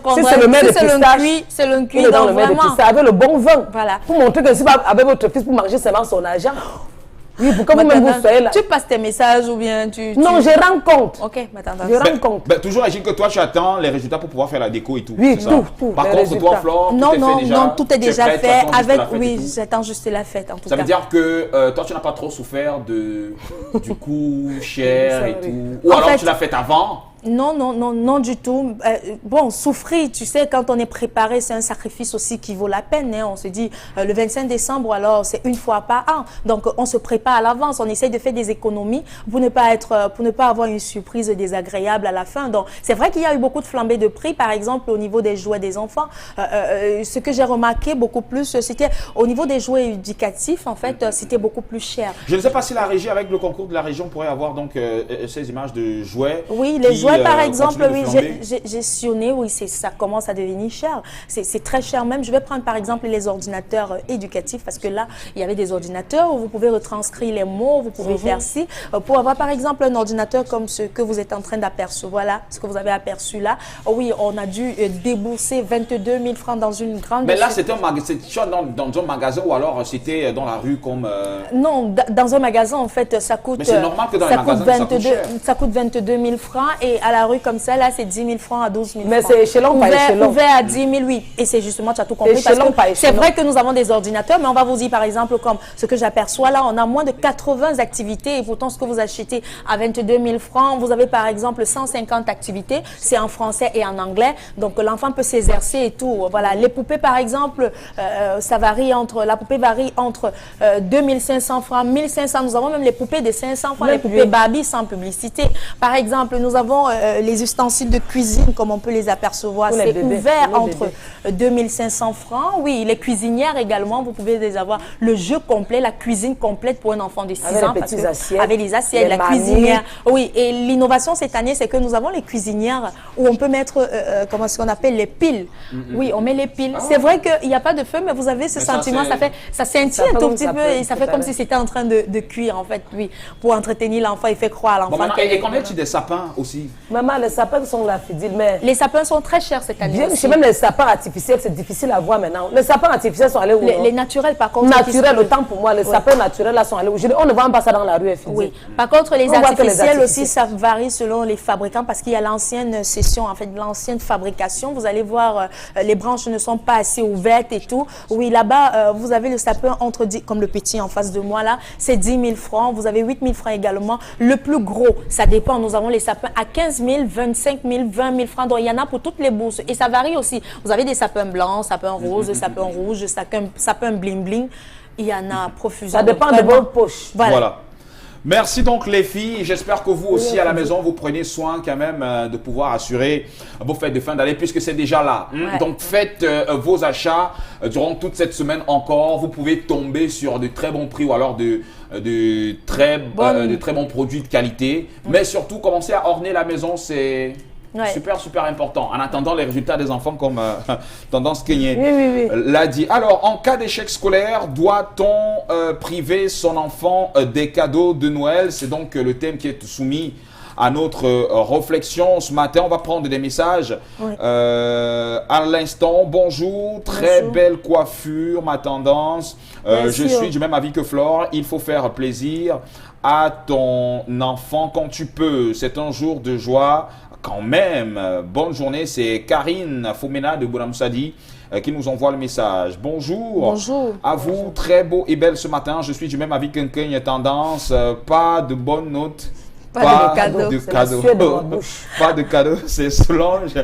mets de pistache, c'est le cuit, il est dans le mets de pistache avec le bon vin. Voilà. Pour montrer que si vous avez votre fils pour manger seulement son argent. Oui, pourquoi vous-même vous soyez là? Tu passes tes messages ou bien tu... Non, je rends compte. Ok, maintenant. Je rends compte. Toujours agir que toi, tu attends les résultats pour pouvoir faire la déco et tout. Oui, tout. Par contre, toi, Flore, tout est déjà fait. Oui, j'attends juste la fête en tout cas. Ça veut dire que toi, tu n'as pas trop souffert du coût cher et tout. Ou alors tu l'as fait avant? Non du tout. Bon, souffrir, tu sais, quand on est préparé, c'est un sacrifice aussi qui vaut la peine. Hein. On se dit, le 25 décembre, alors, c'est une fois par an. Donc, on se prépare à l'avance. On essaye de faire des économies pour ne pas avoir une surprise désagréable à la fin. Donc, c'est vrai qu'il y a eu beaucoup de flambées de prix, par exemple, au niveau des jouets des enfants. Ce que j'ai remarqué beaucoup plus, c'était au niveau des jouets éducatifs, en fait, c'était beaucoup plus cher. Je ne sais pas si la régie, avec le concours de la région, pourrait avoir donc ces images de jouets. Oui, les jouets Ouais, par exemple, continue de oui, flamber. gestionner, oui, ça commence à devenir cher. C'est très cher même. Je vais prendre par exemple les ordinateurs éducatifs parce que là, il y avait des ordinateurs où vous pouvez retranscrire les mots, vous pouvez faire ci. Pour avoir par exemple un ordinateur comme ce que vous êtes en train d'apercevoir là, ce que vous avez aperçu là, oui, on a dû débourser 22 000 francs dans une grande... Mais là, c'était dans un magasin ou alors c'était dans la rue comme... Non, dans un magasin, en fait, ça coûte... Mais c'est normal que dans les magasins, ça coûte cher. Ça coûte 22 000 francs et à la rue comme ça, là, c'est 10 000 francs à 12 000 Mais francs. c'est échelon par échelon. Ouvert à 10 000, oui. Et c'est justement, tu as tout compris. Échelon par C'est échelon. vrai que nous avons des ordinateurs, mais on va vous dire, par exemple, comme ce que j'aperçois là, on a moins de 80 activités et pourtant, ce que vous achetez à 22 000 francs, vous avez par exemple 150 activités, c'est en français et en anglais. Donc, l'enfant peut s'exercer et tout. Voilà. Les poupées, par exemple, la poupée varie entre 2 500 francs, 1 500. Nous avons même les poupées de 500 francs, les poupées Barbie sans publicité. Par exemple, nous avons les ustensiles de cuisine, comme on peut les apercevoir. Pour les C'est bébés, ouvert pour les entre 2 500 francs. Oui, les cuisinières également, vous pouvez les avoir. Le jeu complet, la cuisine complète pour un enfant de 6 Avec ans. les petites assiettes, avec les assiettes, les la marmites. cuisinière. Oui, et l'innovation cette année, c'est que nous avons les cuisinières où on peut mettre, comment ce qu'on appelle les piles. Oui, on met les piles. C'est vrai qu'il n'y a pas de feu, mais vous avez ce Mais ça, sentiment, c'est- ça scintille Ça fait un tout comme petit ça peu peut- et ça fait tout à comme l'heure. si c'était en train de cuire, en fait, oui, pour entretenir l'enfant et faire croire à Bon, l'enfant. maintenant, et qu'en est-il des sapins aussi? Maman, les sapins sont là, Fidil, mais Les sapins sont très chers cette année bien, aussi. chez même les sapins artificiels, c'est difficile à voir maintenant. Les sapins artificiels sont allés où? non? Les naturels, par contre. Naturels, qui- autant pour moi, les sapins naturels là sont allés où? On ne vend pas ça dans la rue, Fidil. Oui. Par contre, les On voit que les artificiels aussi, artificiels. ça varie selon les fabricants parce qu'il y a l'ancienne session, en fait, l'ancienne fabrication. Vous allez voir, les branches ne sont pas assez ouvertes et tout. Oui, là-bas, vous avez le sapin entre 10, comme le petit en face de moi là, c'est 10 000 francs. Vous avez 8 000 francs également. Le plus gros, ça dépend. Nous avons les sapins à 15 000, 25 000, 20 000 francs. Donc, il y en a pour toutes les bourses. Et ça varie aussi. Vous avez des sapins blancs, sapins roses, sapins rouges, sapins bling-bling. Il y en a profusément. Ça dépend de Vraiment. vos poches. Voilà. Merci donc les filles. J'espère que vous aussi à la maison, vous prenez soin quand même de pouvoir assurer vos fêtes de fin d'année puisque c'est déjà là. Ouais. Donc faites vos achats durant toute cette semaine encore. Vous pouvez tomber sur de très bons prix ou alors de très bons produits de qualité. Mais surtout, commencez à orner la maison, c'est... Ouais. Super important. En attendant les résultats des enfants comme Tendance Kenyé Oui. l'a dit. Alors, en cas d'échec scolaire, doit-on priver son enfant des cadeaux de Noël? C'est donc le thème qui est soumis à notre réflexion ce matin. On va prendre des messages à l'instant. Bonjour, très belle coiffure, ma Tendance. Je suis du même avis que Flore. Il faut faire plaisir à ton enfant quand tu peux. C'est un jour de joie. Quand même, bonne journée, c'est Karine Foumena de Bouramoussadi qui nous envoie le message. Bonjour. Bonjour. À vous, très beau et belle ce matin. Je suis du même avis qu'un Tendance. Pas de bonnes notes. Pas de cadeaux. de C'est la sueur de ma bouche. Pas de cadeaux. C'est Solange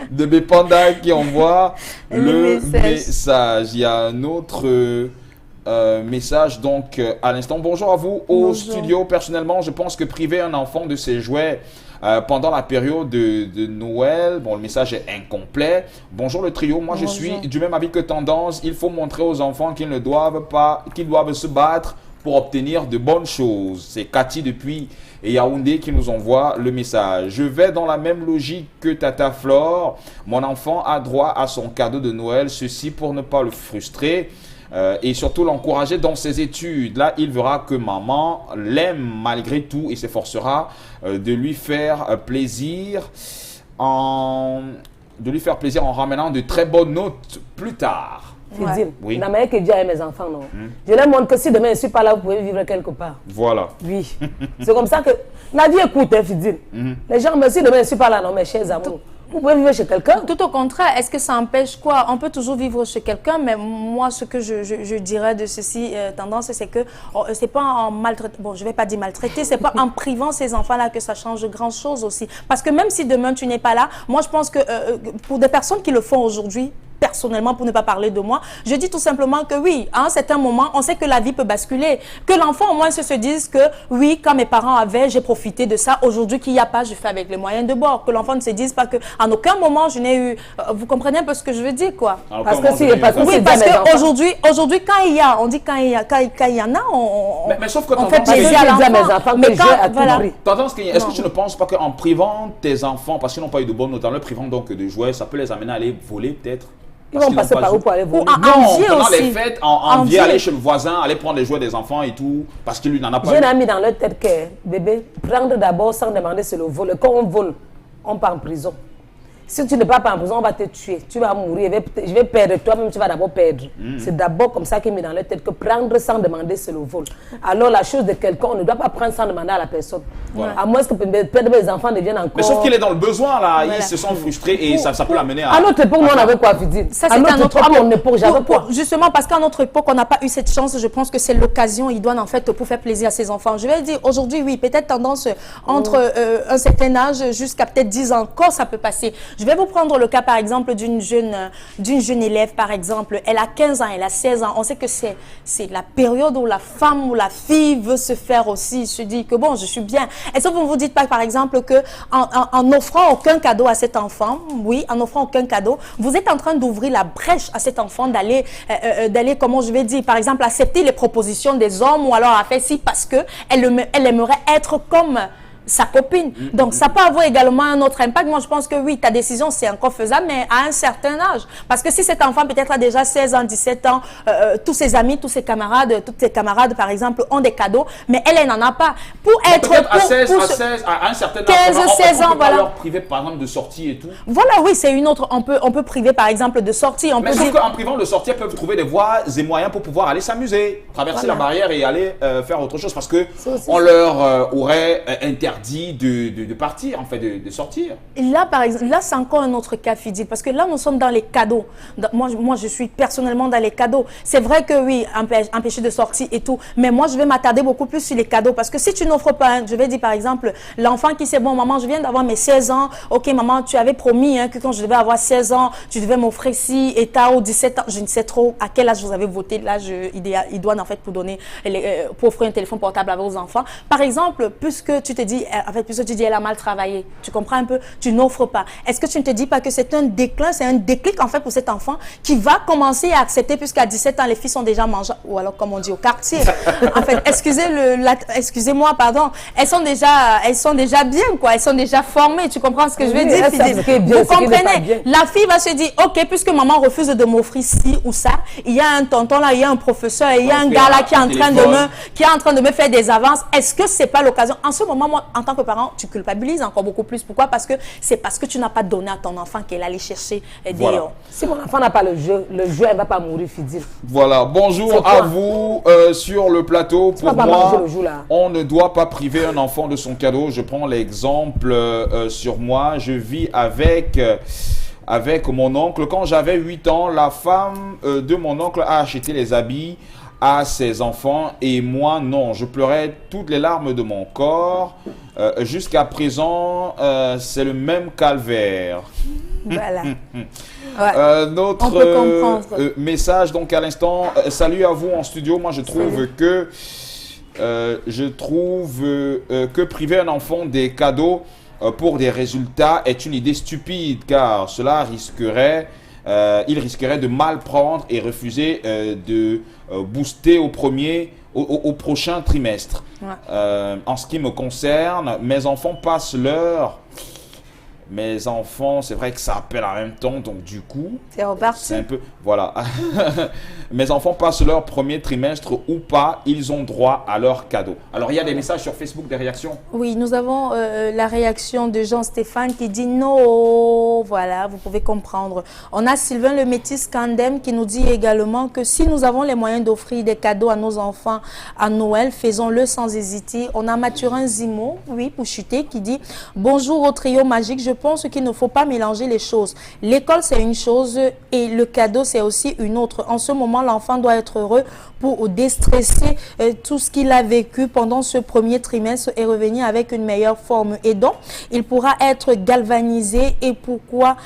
de Bépanda qui envoie le message. Il y a un autre message donc à l'instant. Bonjour à vous au studio. Personnellement, je pense que priver un enfant de ses jouets pendant la période de Noël, bon, le message est incomplet. Bonjour le trio, moi je suis du même avis que Tendance. Il faut montrer aux enfants qu'ils ne doivent pas, qu'ils doivent se battre pour obtenir de bonnes choses. C'est Cathy depuis Yaoundé qui nous envoie le message. Je vais dans la même logique que Tata Flore. Mon enfant a droit à son cadeau de Noël, ceci pour ne pas le frustrer. Et surtout l'encourager dans ses études. Là, il verra que maman l'aime malgré tout et s'efforcera de lui faire plaisir en ramenant de très bonnes notes plus tard. Fidil, Oui. la manière que Dieu aime mes enfants, non. Je leur montre que si demain je ne suis pas là, vous pouvez vivre quelque part. Voilà. Oui. C'est comme ça que la vie est courte, hein, Fidil. Les gens me disent, si demain je ne suis pas là, non, mes chers amours. Vous pouvez vivre chez quelqu'un. Tout au contraire, est-ce que ça empêche quoi? On peut toujours vivre chez quelqu'un, mais moi, ce que je dirais de ceci, Tendance, c'est que c'est pas en maltraitant, bon, je vais pas dire maltraiter, c'est pas en privant ces enfants-là que ça change grand-chose aussi. Parce que même si demain tu n'es pas là, moi je pense que pour des personnes qui le font aujourd'hui, personnellement, pour ne pas parler de moi, je dis tout simplement que oui, à un certain moment, on sait que la vie peut basculer. Que l'enfant au moins se dise que oui, quand mes parents avaient, j'ai profité de ça. Aujourd'hui, qu'il n'y a pas, je fais avec les moyens de bord. Que l'enfant ne se dise pas que en aucun moment je n'ai eu... vous comprenez un peu ce que je veux dire, quoi? Parce que si, parce que oui, parce qu'aujourd'hui, quand il y a, on dit quand il y en a, mais sauf que on fait Parce que plaisir à je dis à mes l'enfant. enfants Mais que j'ai à tout prix. Tendance, est-ce que tu ne penses pas qu'en privant tes enfants, parce qu'ils n'ont pas eu de bonnes notes, en leur privant donc de jouets, ça peut les amener à aller voler peut-être? Ils vont passer par où pour aller voler? Non, pendant les fêtes, envier, aller chez le voisin, aller prendre les jouets des enfants et tout, parce qu'il lui n'en a pas eu. J'ai mis dans leur tête que, bébé, prendre d'abord sans demander, c'est le vol. Quand on vole, on part en prison. Si tu ne pars pas en prison, on va te tuer. Tu vas mourir. Je vais perdre toi-même, tu vas d'abord perdre. C'est d'abord comme ça qu'il met dans leur tête que prendre sans demander, c'est le vol. Alors, la chose de quelqu'un, on ne doit pas prendre sans demander à la personne. Voilà. À moins que peut-être mes enfants deviennent encore... Mais sauf qu'il est dans le besoin, là. Ils se sont frustrés et ça peut l'amener à... À notre époque, nous, on avait quoi, Fidil? Ça, à notre époque, mon époque, j'avais quoi? Justement, parce qu'à notre époque, on n'a pas eu cette chance. Je pense que c'est l'occasion idoine, en fait, pour faire plaisir à ses enfants. Je vais dire, aujourd'hui, oui, peut-être tendance entre un certain âge jusqu'à peut-être 10 ans encore, ça peut passer. Je vais vous prendre le cas, par exemple, d'une jeune élève, par exemple. Elle a 15 ans, elle a 16 ans. On sait que c'est la période où la femme ou la fille veut se faire aussi, se dit que bon, je suis bien. Est-ce que vous ne vous dites pas, par exemple, que en n'offrant aucun cadeau à cet enfant, oui, en n'offrant aucun cadeau, vous êtes en train d'ouvrir la brèche à cet enfant d'aller, comment je vais dire, par exemple, accepter les propositions des hommes ou alors à faire ci parce que elle aimerait être comme sa copine. Donc, ça peut avoir également un autre impact. Moi, je pense que oui, ta décision, c'est encore faisable, mais à un certain âge. Parce que si cet enfant, peut-être, a déjà 16 ans, 17 ans, tous ses amis, tous ses camarades, toutes ses camarades, par exemple, ont des cadeaux, mais elle n'en a pas. Pour être... à un certain âge, 15, 16 ans, voilà. leur priver, par exemple, de sortie et tout. Voilà, oui, c'est une autre... On peut priver, par exemple, de sortie. Mais sauf qu'en privant de sortie, elles peuvent trouver des voies et moyens pour pouvoir aller s'amuser, traverser la barrière et aller faire autre chose. Parce que on leur aurait interdit de partir, en fait, de sortir. Et là, par exemple, là, c'est encore un autre cas, Fidil, parce que là, nous sommes dans les cadeaux. Moi, je suis personnellement dans les cadeaux. C'est vrai que oui, empêcher de sortir et tout, mais moi, je vais m'attarder beaucoup plus sur les cadeaux, parce que si tu n'offres pas, je vais dire, par exemple, l'enfant qui sait, bon, maman, je viens d'avoir mes 16 ans, ok, maman, tu avais promis que quand je devais avoir 16 ans, tu devais m'offrir ci, et t'as ou 17 ans, je ne sais trop à quel âge vous avez voté, l'âge idoine, en fait, pour offrir un téléphone portable à vos enfants. Par exemple, puisque tu te dis, en fait, puisque tu dis elle a mal travaillé, tu comprends un peu, tu n'offres pas. Est-ce que tu ne te dis pas que c'est un déclin, c'est un déclic en fait pour cet enfant qui va commencer à accepter, puisqu'à 17 ans, les filles sont déjà mangeables, ou alors comme on dit au quartier. En fait, excusez-moi, pardon, elles sont déjà bien, quoi, elles sont déjà formées, tu comprends ce que je veux dire? Vous comprenez? La fille va se dire, ok, puisque maman refuse de m'offrir ci ou ça, il y a un tonton là, il y a un professeur, il y a un gars là qui est en train de me faire des avances. Est-ce que c'est pas l'occasion? En ce moment, moi, en tant que parent, tu culpabilises encore beaucoup plus. Pourquoi? Parce que c'est parce que tu n'as pas donné à ton enfant qu'elle allait chercher des... Voilà. Si mon enfant n'a pas le jeu, elle ne va pas mourir, Fidil. Voilà, bonjour à vous sur le plateau. Pour moi, on ne doit pas priver un enfant de son cadeau. Je prends l'exemple sur moi. Je vis avec mon oncle. Quand j'avais 8 ans, la femme de mon oncle a acheté les habits à ses enfants et moi non, je pleurais toutes les larmes de mon corps. Jusqu'à présent, c'est le même calvaire. Voilà. Notre message donc à l'instant, salut à vous en studio. Moi je trouve que priver un enfant des cadeaux pour des résultats est une idée stupide, car cela risquerait il risquerait de mal prendre et refuser de booster au prochain trimestre. Ouais. En ce qui me concerne, mes enfants passent leur... Mes enfants, c'est vrai que ça appelle en même temps, donc du coup... C'est reparti. C'est un peu... Voilà. Mes enfants passent leur premier trimestre ou pas, ils ont droit à leur cadeau. Alors, il y a des messages sur Facebook, des réactions? Oui, nous avons la réaction de Jean-Stéphane qui dit non. Voilà, vous pouvez comprendre. On a Sylvain le Métis Candem qui nous dit également que si nous avons les moyens d'offrir des cadeaux à nos enfants à Noël, faisons-le sans hésiter. On a Mathurin Zimo, oui, pour chuter, qui dit bonjour au trio magique. Je pense qu'il ne faut pas mélanger les choses. L'école, c'est une chose et le cadeau, c'est aussi une autre. En ce moment, l'enfant doit être heureux pour déstresser tout ce qu'il a vécu pendant ce premier trimestre et revenir avec une meilleure forme. Et donc, il pourra être galvanisé et pourquoi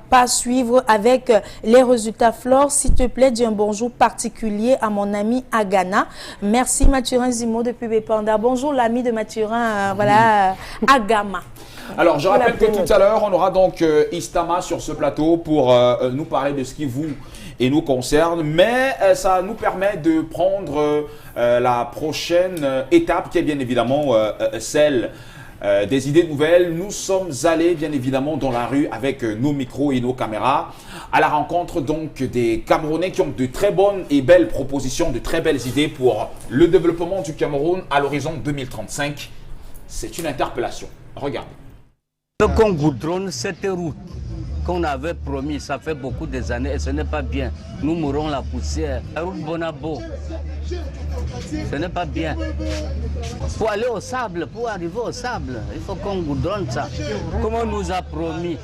pas suivre avec les résultats. Flore, s'il te plaît, dis un bonjour particulier à mon ami Agana. Merci Mathurin Zimo depuis Bépanda. Bonjour l'ami de Mathurin, voilà, Agama. Alors, je rappelle que tout à l'heure, on aura donc Istama sur ce plateau pour nous parler de ce qui vous et nous concerne. Mais ça nous permet de prendre la prochaine étape qui est bien évidemment celle des idées nouvelles. Nous sommes allés bien évidemment dans la rue avec nos micros et nos caméras à la rencontre donc des Camerounais qui ont de très bonnes et belles propositions, de très belles idées pour le développement du Cameroun à l'horizon 2035. C'est une interpellation. Regardez. Qu'on goudronne cette route qu'on avait promis, ça fait beaucoup des années et ce n'est pas bien. Nous mourrons la poussière. La route Bonabo, ce n'est pas bien. Pour aller au sable, pour arriver au sable, il faut qu'on goudronne ça. Comme on nous a promis.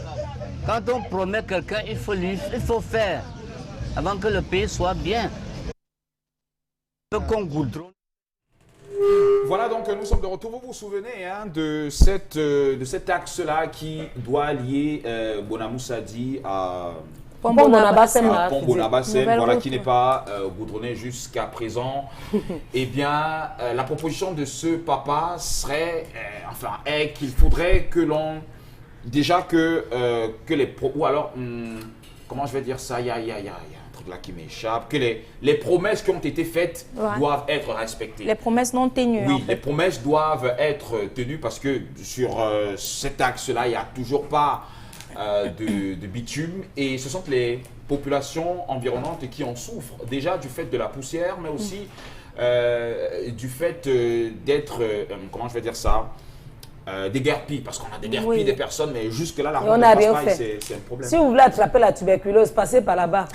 Quand on promet quelqu'un, il faut faire avant que le pays soit bien. Qu'on goudronne. Voilà, donc nous sommes de retour. Vous vous souvenez hein, de cet axe-là qui doit lier Bonamoussadi à Pont-Bonabassem, voilà, qui n'est pas goudronné jusqu'à présent. Eh bien, la proposition de ce papa serait, est qu'il faudrait que l'on, déjà que les ou alors, comment je vais dire ça, il y a un truc là qui m'échappe, que les promesses qui ont été faites doivent être respectées. Les promesses non tenues. Oui, en fait. les promesses doivent être tenues parce que sur cet axe-là, il n'y a toujours pas de bitume et ce sont les populations environnantes qui en souffrent déjà du fait de la poussière, mais aussi du fait d'être, comment je vais dire ça, déguerpis, parce qu'on a déguerpi des personnes, mais jusque-là, la route ne passe pas et c'est un problème. Si vous voulez attraper la tuberculose, passez par là-bas.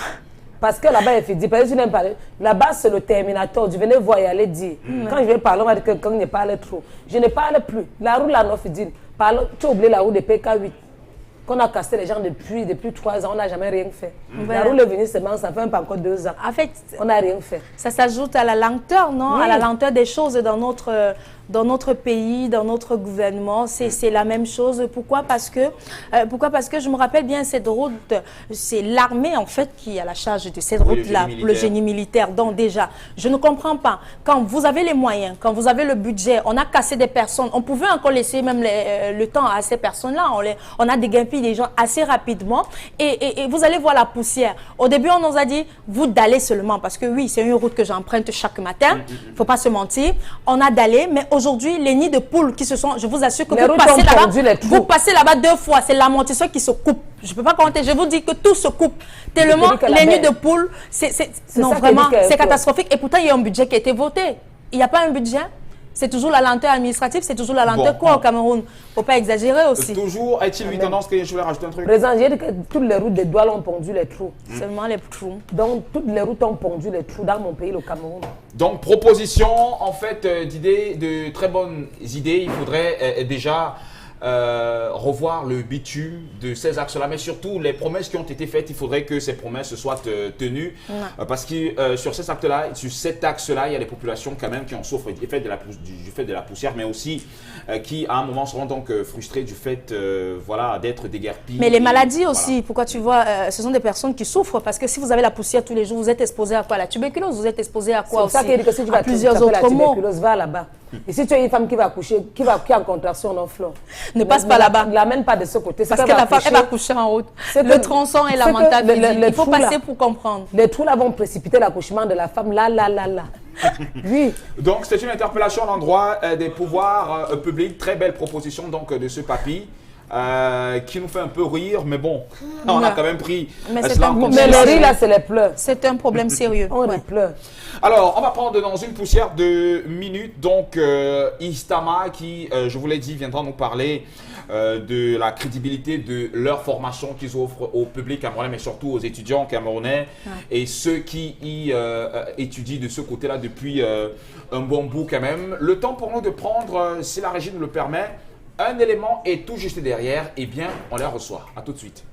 Parce que là-bas, il fait dire, parce que tu n'aimes pas. Là-bas, c'est le terminator. Je venais voir y aller dire. Quand je vais parler, on va dire que quelqu'un ne parle trop. Je ne parle plus. La route là, non, dit, tu as oublié la route de PK8. Qu'on a cassé les gens depuis 3 ans, on n'a jamais rien fait. La route est venue seulement, ça fait même pas encore 2 ans. En fait, on n'a rien fait. Ça s'ajoute à la lenteur, non? À la lenteur des choses dans notre pays, dans notre gouvernement. C'est la même chose. Pourquoi? Parce que je me rappelle bien cette route, c'est l'armée en fait qui a la charge de cette route-là, le génie militaire. Donc déjà, je ne comprends pas. Quand vous avez les moyens, quand vous avez le budget, on a cassé des personnes, on pouvait encore laisser même le temps à ces personnes-là. On a déguerpi des gens assez rapidement et vous allez voir la poussière. Au début, on nous a dit, vous d'aller seulement, parce que oui, c'est une route que j'emprunte chaque matin, il ne faut pas se mentir. On a d'aller, mais aujourd'hui, les nids de poules qui se sont, je vous assure que vous passez là-bas 2 fois, c'est l'amortisseur qui se coupe. Je ne peux pas compter, je vous dis que tout se coupe. Tellement les nids de poules, non, vraiment, c'est catastrophique. Et pourtant, il y a un budget qui a été voté. Il n'y a pas un budget. C'est toujours la lenteur administrative, c'est toujours la lenteur au Cameroun. Il ne faut pas exagérer aussi. Toujours, est-il une tendance que je voulais rajouter un truc? Président, j'ai dit que toutes les routes de Douala ont pondu les trous. Seulement les trous. Donc, toutes les routes ont pondu les trous dans mon pays, le Cameroun. Donc, proposition, en fait, d'idées, de très bonnes idées. Il faudrait déjà revoir le bitume de ces axes-là, mais surtout les promesses qui ont été faites, il faudrait que ces promesses soient tenues, parce que sur cet axe-là, il y a des populations quand même qui en souffrent du fait de la poussière, mais aussi qui à un moment seront donc frustrées du fait voilà, d'être déguerpis. Mais les maladies aussi, pourquoi tu vois, ce sont des personnes qui souffrent, parce que si vous avez la poussière tous les jours, vous êtes exposé à quoi? La tuberculose, vous êtes exposé à quoi aussi? C'est ça qui dit que si tu vas plusieurs autres la mots. tuberculose, va là-bas. Et si tu as une femme qui va accoucher, qui est en contraction, non, Flore, ne passe pas là-bas. Ne l'amène pas de ce côté. Parce que la femme, elle va coucher en haut. Le tronçon est lamentable. Il faut passer pour comprendre. Les trous là vont précipiter l'accouchement de la femme. Là. Oui. Donc, c'est une interpellation à l'endroit des pouvoirs publics. Très belle proposition donc de ce papy. Qui nous fait un peu rire, mais bon, on a quand même pris cela en compte. Mais le rire là, c'est les pleurs. C'est un problème sérieux. On les pleure. Alors, on va prendre dans une poussière de minutes, donc Istama qui, je vous l'ai dit, viendra nous parler de la crédibilité de leur formation qu'ils offrent au public camerounais, mais surtout aux étudiants camerounais et ceux qui y étudient de ce côté-là depuis un bon bout quand même. Le temps pour nous de prendre, si la régie nous le permet, Un élément est tout juste derrière. Eh bien, on la reçoit. À tout de suite.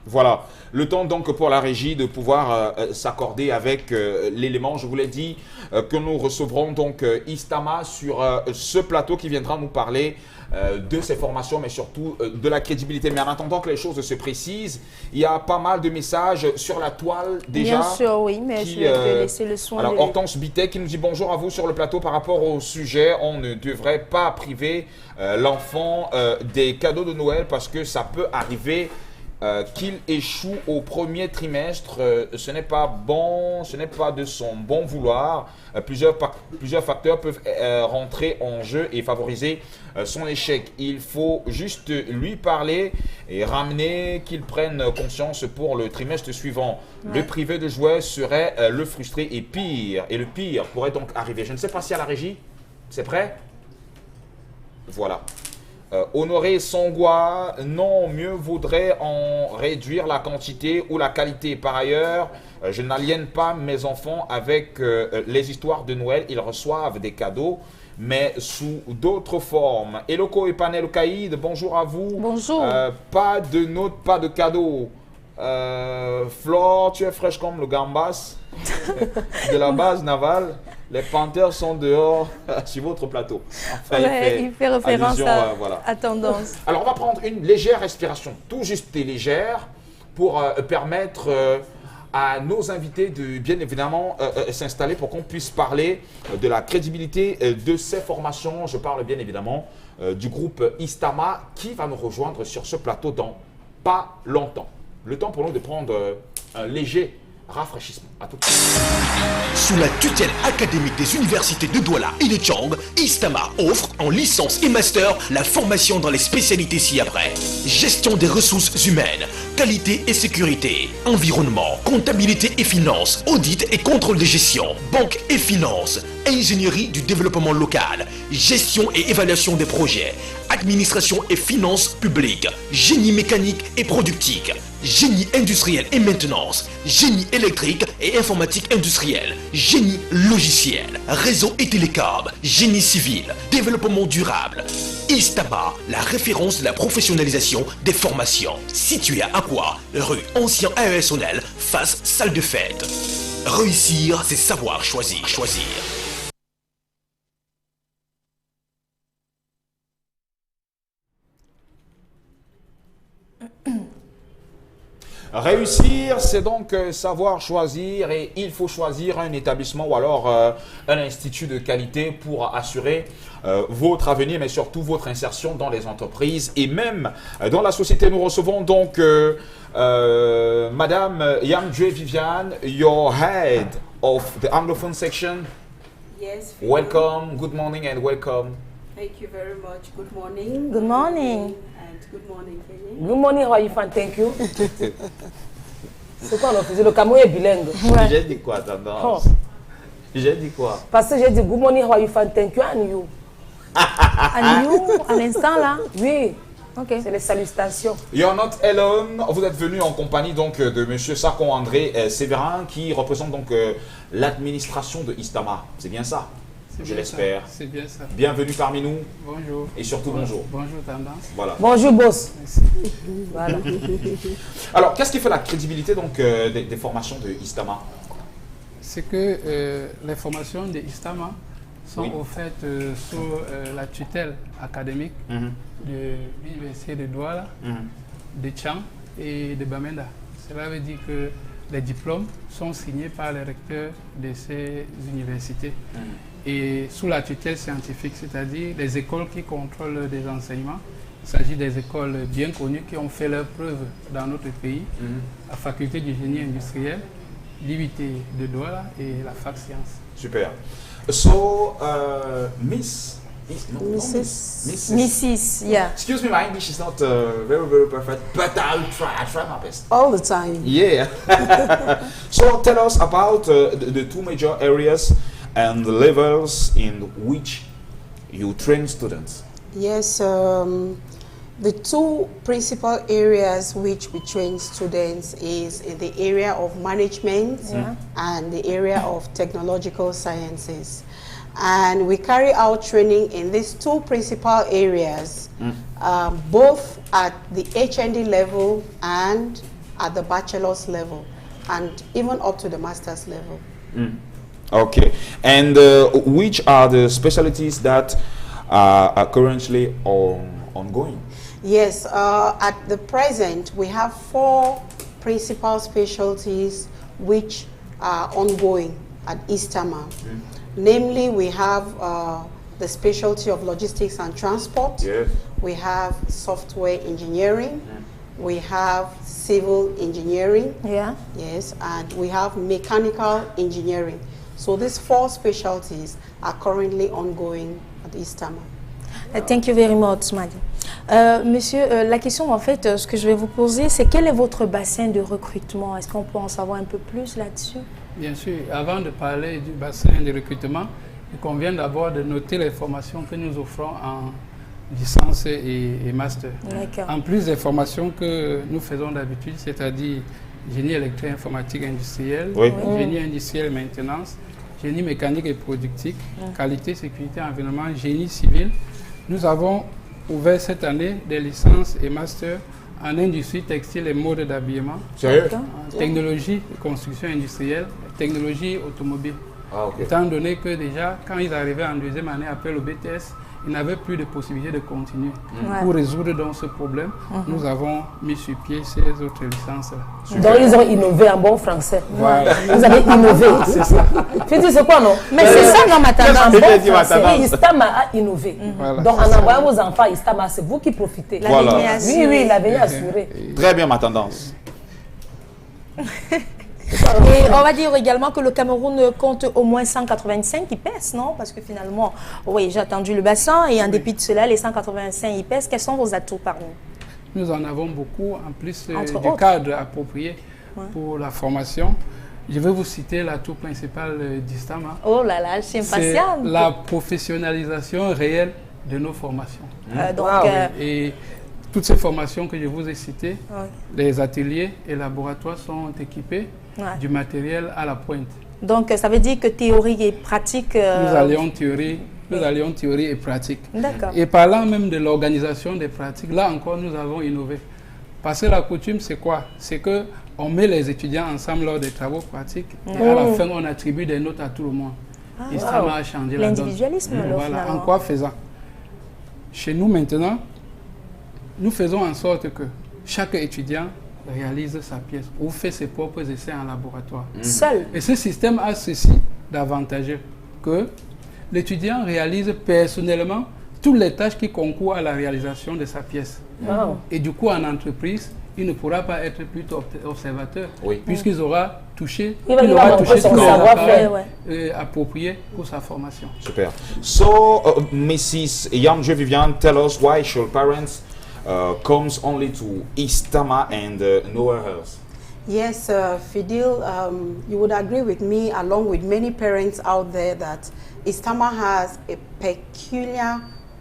Voilà, le temps donc pour la régie de pouvoir s'accorder avec l'élément. Je vous l'ai dit que nous recevrons donc Istama sur ce plateau qui viendra nous parler de ses formations, mais surtout de la crédibilité. Mais en attendant que les choses se précisent, il y a pas mal de messages sur la toile déjà. Bien sûr, oui, mais je vais te laisser le soin. Alors, Hortense Bittet qui nous dit bonjour à vous sur le plateau par rapport au sujet. On ne devrait pas priver l'enfant des cadeaux de Noël parce que ça peut arriver. Qu'il échoue au premier trimestre, ce n'est pas bon, ce n'est pas de son bon vouloir. Plusieurs facteurs peuvent rentrer en jeu et favoriser son échec. Il faut juste lui parler et ramener qu'il prenne conscience pour le trimestre suivant. Ouais. Le privé de jouets serait le frustré et pire. Et le pire pourrait donc arriver. Je ne sais pas si à la régie, c'est prêt? Voilà. Honorer Songwa, non, mieux vaudrait en réduire la quantité ou la qualité. Par ailleurs, je n'aliène pas mes enfants avec les histoires de Noël. Ils reçoivent des cadeaux, mais sous d'autres formes. Eloko et Panel Kaïd, bonjour à vous. Bonjour. Pas de notes, pas de cadeaux. Flore, tu es fraîche comme le gambas de la base navale. Les panthères sont dehors sur votre plateau. Enfin, ouais, il fait référence à tendance. Alors, on va prendre une légère respiration, tout juste et légère, pour permettre à nos invités de bien évidemment s'installer pour qu'on puisse parler de la crédibilité de ces formations. Je parle bien évidemment du groupe Istama qui va nous rejoindre sur ce plateau dans pas longtemps. Le temps pour nous de prendre un léger rafraîchissement. À tout de suite. Sous la tutelle académique des universités de Douala et de Chang, Istama offre en licence et master la formation dans les spécialités ci-après. Gestion des ressources humaines, qualité et sécurité, environnement, comptabilité et finances, audit et contrôle de gestion, banque et finances, ingénierie du développement local, gestion et évaluation des projets, administration et finances publiques, génie mécanique et productique, génie industriel et maintenance, génie électrique et informatique industrielle, génie logiciel, réseau et télécom, génie civil, développement durable. Istama, la référence de la professionnalisation des formations. Située à Akwa, rue Ancien AESONEL, face salle de fête. Réussir, c'est savoir choisir. Réussir, c'est donc savoir choisir et il faut choisir un établissement ou alors un institut de qualité pour assurer votre avenir, mais surtout votre insertion dans les entreprises et même dans la société. Nous recevons donc Madame Yamjue Viviane, your head of the Anglophone section. Yes. Welcome, good morning and welcome. Thank you very much. Good morning. Good morning. And good morning, Kenny. Good morning, how are you fine? Thank you. C'est quoi, on faisait le Cameroun est bilingue. Ouais. J'ai dit quoi, tendance? J'ai dit quoi? Parce que j'ai dit good morning, how are you fine? Thank you, and you. And you, à l'instant là? Oui. Ok. C'est les salutations. You're not alone. Vous êtes venu en compagnie donc de Monsieur Sarkon André Sévérin qui représente donc l'administration de Istama. C'est bien ça? Je l'espère. C'est bien ça. Bienvenue parmi nous. Bonjour. Et surtout bonjour. Bonjour Tendance. Voilà. Bonjour boss. Merci. Voilà. Alors, qu'est-ce qui fait la crédibilité donc des formations de Istama? C'est que les formations de Istama sont offertes sous la tutelle académique de l'université de Douala, de Chang et de Bamenda. Cela veut dire que les diplômes sont signés par les recteurs de ces universités. Et sous la tutelle scientifique, c'est-à-dire les écoles qui contrôlent des enseignements. Il s'agit des écoles bien connues qui ont fait leurs preuves dans notre pays, la faculté du génie industriel, l'IUT de Douala et la fac Sciences. Super. So, Mrs. Yeah. Excuse me, my English is not very, very perfect, but I try my best. All the time. Yeah. So tell us about the two major areas and the levels in which you train students. Yes, The two principal areas which we train students is in the area of management and the area of technological sciences. And we carry out training in these two principal areas, both at the HND level and at the bachelor's level, and even up to the master's level. Okay. And which are the specialties that are currently ongoing? Yes, at the present, we have 4 principal specialties which are ongoing at ISTAMA. Namely, we have the specialty of logistics and transport. Yes. We have software engineering. We have civil engineering. Yes, and we have mechanical engineering. So these 4 specialties are currently ongoing at ISTAMA. Thank you very much, Madi. Monsieur, la question, en fait, ce que je vais vous poser, c'est quel est votre bassin de recrutement? Est-ce qu'on peut en savoir un peu plus là-dessus? Bien sûr, avant de parler du bassin de recrutement, il convient d'abord de noter les formations que nous offrons en licence et master. En plus des formations que nous faisons d'habitude, c'est-à-dire génie électrique, informatique, industriel, génie industriel, maintenance, génie mécanique et productique, qualité, sécurité, environnement, génie civil. Nous avons ouvert cette année des licences et masters en industrie textile et mode d'habillement, en technologie de construction industrielle, technologie automobile. Étant donné que déjà, quand ils arrivaient en deuxième année après le BTS, ils n'avaient plus de possibilité de continuer. Pour résoudre donc ce problème, nous avons mis sur pied ces autres licences-là. Donc ils ont innové en bon français. Voilà. Vous avez innové. C'est ça. Tu dis c'est quoi non? Mais c'est ça dans ma tendance. En bon français, ISTAMA a innové. Voilà, donc en envoyant vos enfants à ISTAMA, c'est vous qui profitez. Voilà. Oui, l'avenir assuré. Très bien ma tendance. Et on va dire également que le Cameroun compte au moins 185 IPES, non? Parce que finalement, oui, j'ai attendu le bassin et en dépit de cela, les 185 IPES, quels sont vos atouts parmi nous? Nous en avons beaucoup, en plus du cadre approprié pour la formation. Je vais vous citer l'atout principal d'ISTAMA. Oh là là, je suis impatiente. C'est la professionnalisation réelle de nos formations. Et toutes ces formations que je vous ai citées, les ateliers et laboratoires sont équipés du matériel à la pointe. Donc, ça veut dire que théorie et pratique... Nous allions théorie et pratique. D'accord. Et parlant même de l'organisation des pratiques, là encore, nous avons innové. Parce que la coutume, c'est quoi? C'est qu'on met les étudiants ensemble lors des travaux pratiques et à la fin, on attribue des notes à tout le monde. Et ça m'a changé la donne. L'individualisme, voilà. En quoi faisant? Chez nous, maintenant, nous faisons en sorte que chaque étudiant réalise sa pièce ou fait ses propres essais en laboratoire. Seul. Et ce système a ceci d'avantageux que l'étudiant réalise personnellement toutes les tâches qui concourent à la réalisation de sa pièce. Et du coup, en entreprise, il ne pourra pas être plutôt observateur, puisqu'il aura touché, il aura touché tout le approprié pour sa formation. Super. So, Mrs. Yamje Vivian, tell us why should parents comes only to ISTAMA and nowhere else? Yes, Fidel, you would agree with me, along with many parents out there, that ISTAMA has a peculiar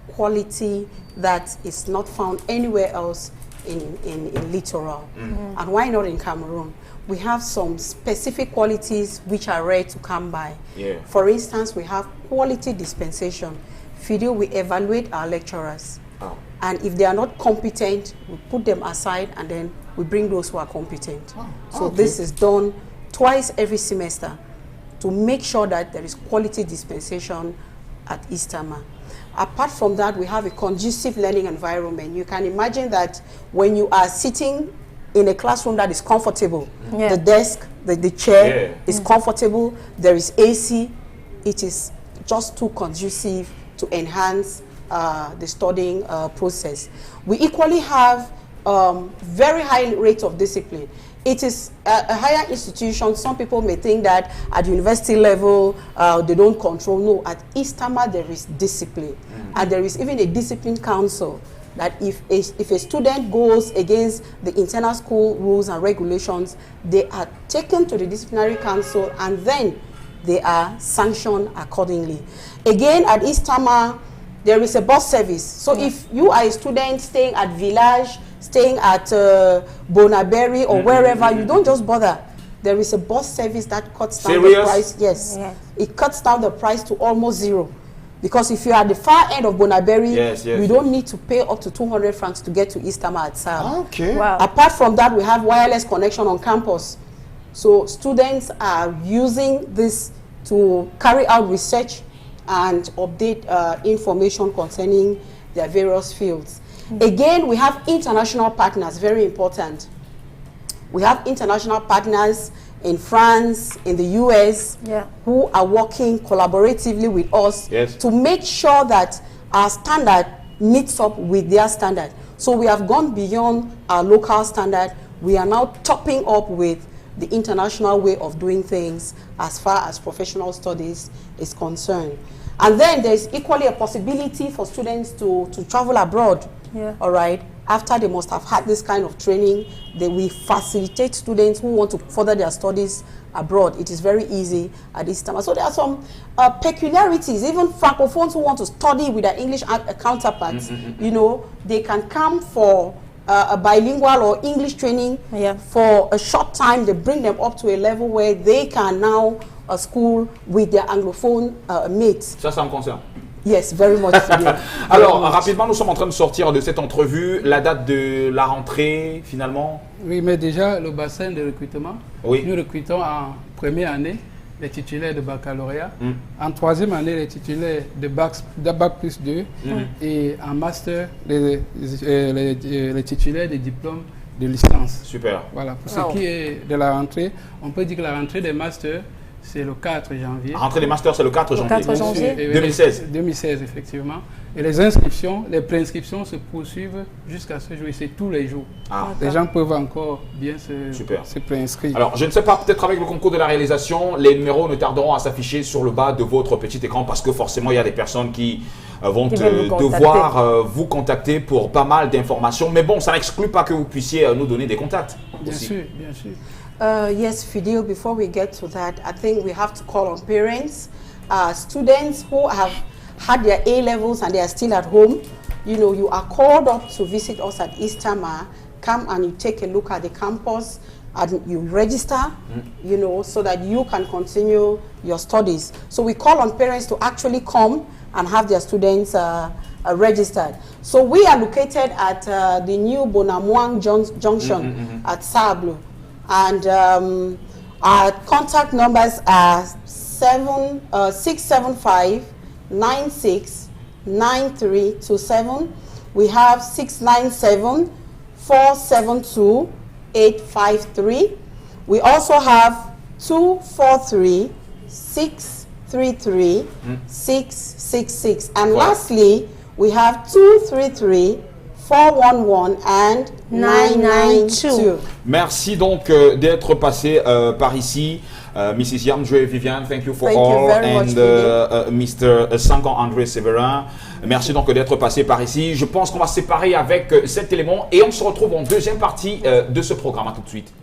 quality that is not found anywhere else in Littoral. And why not in Cameroon? We have some specific qualities which are rare to come by. For instance, we have quality dispensation. Fidel, we evaluate our lecturers. And if they are not competent, we put them aside and then we bring those who are competent. So this is done twice every semester to make sure that there is quality dispensation at ISTAMA. Apart from that, we have a conducive learning environment. You can imagine that when you are sitting in a classroom that is comfortable, the desk, the chair is comfortable, there is AC, it is just too conducive to enhance the studying process. We equally have very high rate of discipline. It is a higher institution. Some people may think that at university level they don't control. No, at ISTAMA there is discipline. And there is even a discipline council that if a student goes against the internal school rules and regulations, they are taken to the disciplinary council and then they are sanctioned accordingly. Again, at ISTAMA, there is a bus service. So if you are a student staying at Village, staying at Bonaberry or wherever, you don't just bother. There is a bus service that cuts down the price. Yes. It cuts down the price to almost zero. Because if you are at the far end of Bonaberry, you don't need to pay up to 200 francs to get to Eastama at SAB. Okay. Wow. Apart from that, we have wireless connection on campus. So students are using this to carry out research and update information concerning their various fields. Again, we have international partners, very important. We have international partners in France, in the US, who are working collaboratively with us to make sure that our standard meets up with their standard. So we have gone beyond our local standard. We are now topping up with the international way of doing things as far as professional studies is concerned. And then there's equally a possibility for students to travel abroad, all right? After they must have had this kind of training, we facilitate students who want to further their studies abroad. It is very easy at this time. So there are some peculiarities. Even Francophones who want to study with their English counterparts, you know, they can come for a bilingual or English training for a short time. They bring them up to a level where they can now school with their anglophone mates. Ça me concerne. Yes, very much. Alors, rapidement, nous sommes en train de sortir de cette entrevue. La date de la rentrée, finalement? Oui, mais déjà, le bassin de recrutement, nous recrutons en première année les titulaires de baccalauréat, en troisième année les titulaires de bac plus 2 et en master les titulaires des diplômes de licence. Super. Voilà, pour ce qui est de la rentrée, on peut dire que la rentrée des masters, c'est le 4 janvier. La rentrée des masters, c'est le 4 janvier. 4 janvier. 2016. 2016, effectivement. Et les inscriptions, les préinscriptions se poursuivent jusqu'à ce jour. Et c'est tous les jours. Les gens peuvent encore bien se préinscrire. Alors, je ne sais pas, peut-être avec le concours de la réalisation, les numéros ne tarderont à s'afficher sur le bas de votre petit écran parce que forcément, il y a des personnes qui vont devoir vous contacter pour pas mal d'informations. Mais bon, ça n'exclut pas que vous puissiez nous donner des contacts. Bien sûr, bien sûr. Yes, Fidel, before we get to that, I think we have to call on parents, students who have had their A-levels and they are still at home. You know, you are called up to visit us at Eastama. Come and you take a look at the campus and you register, you know, so that you can continue your studies. So we call on parents to actually come and have their students registered. So we are located at the new Bonamuang Junction at Sable. And our contact numbers are 675-969327. We have 697-472-853. We also have 243-633-666. And lastly, we have 233-411 and 992. Merci donc d'être passé par ici. Mrs. Yamdre Viviane, thank you for all. And Mr. Sankan André Séverin, merci donc d'être passé par ici. Je pense qu'on va se séparer avec cet élément et on se retrouve en deuxième partie de ce programme. À tout de suite.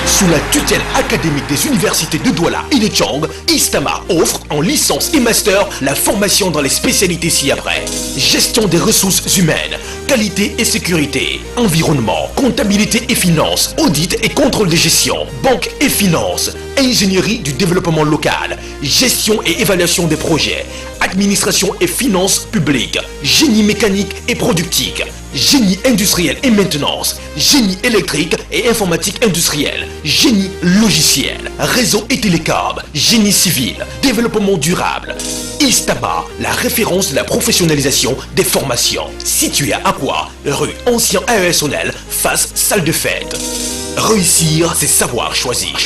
Sous la tutelle académique des universités de Douala et de Tchang, Istama offre en licence et master la formation dans les spécialités ci-après. Gestion des ressources humaines, qualité et sécurité, environnement, comptabilité et finances, audit et contrôle de gestion, banque et finances, ingénierie du développement local, gestion et évaluation des projets, administration et finances publiques, génie mécanique et productique, génie industriel et maintenance, génie électrique et informatique industrielle, génie logiciel, réseau et télécom, génie civil, développement durable. Istama, la référence de la professionnalisation des formations. Situé à Aqua, rue Ancien AESonnel, face salle de fête. Réussir, c'est savoir choisir.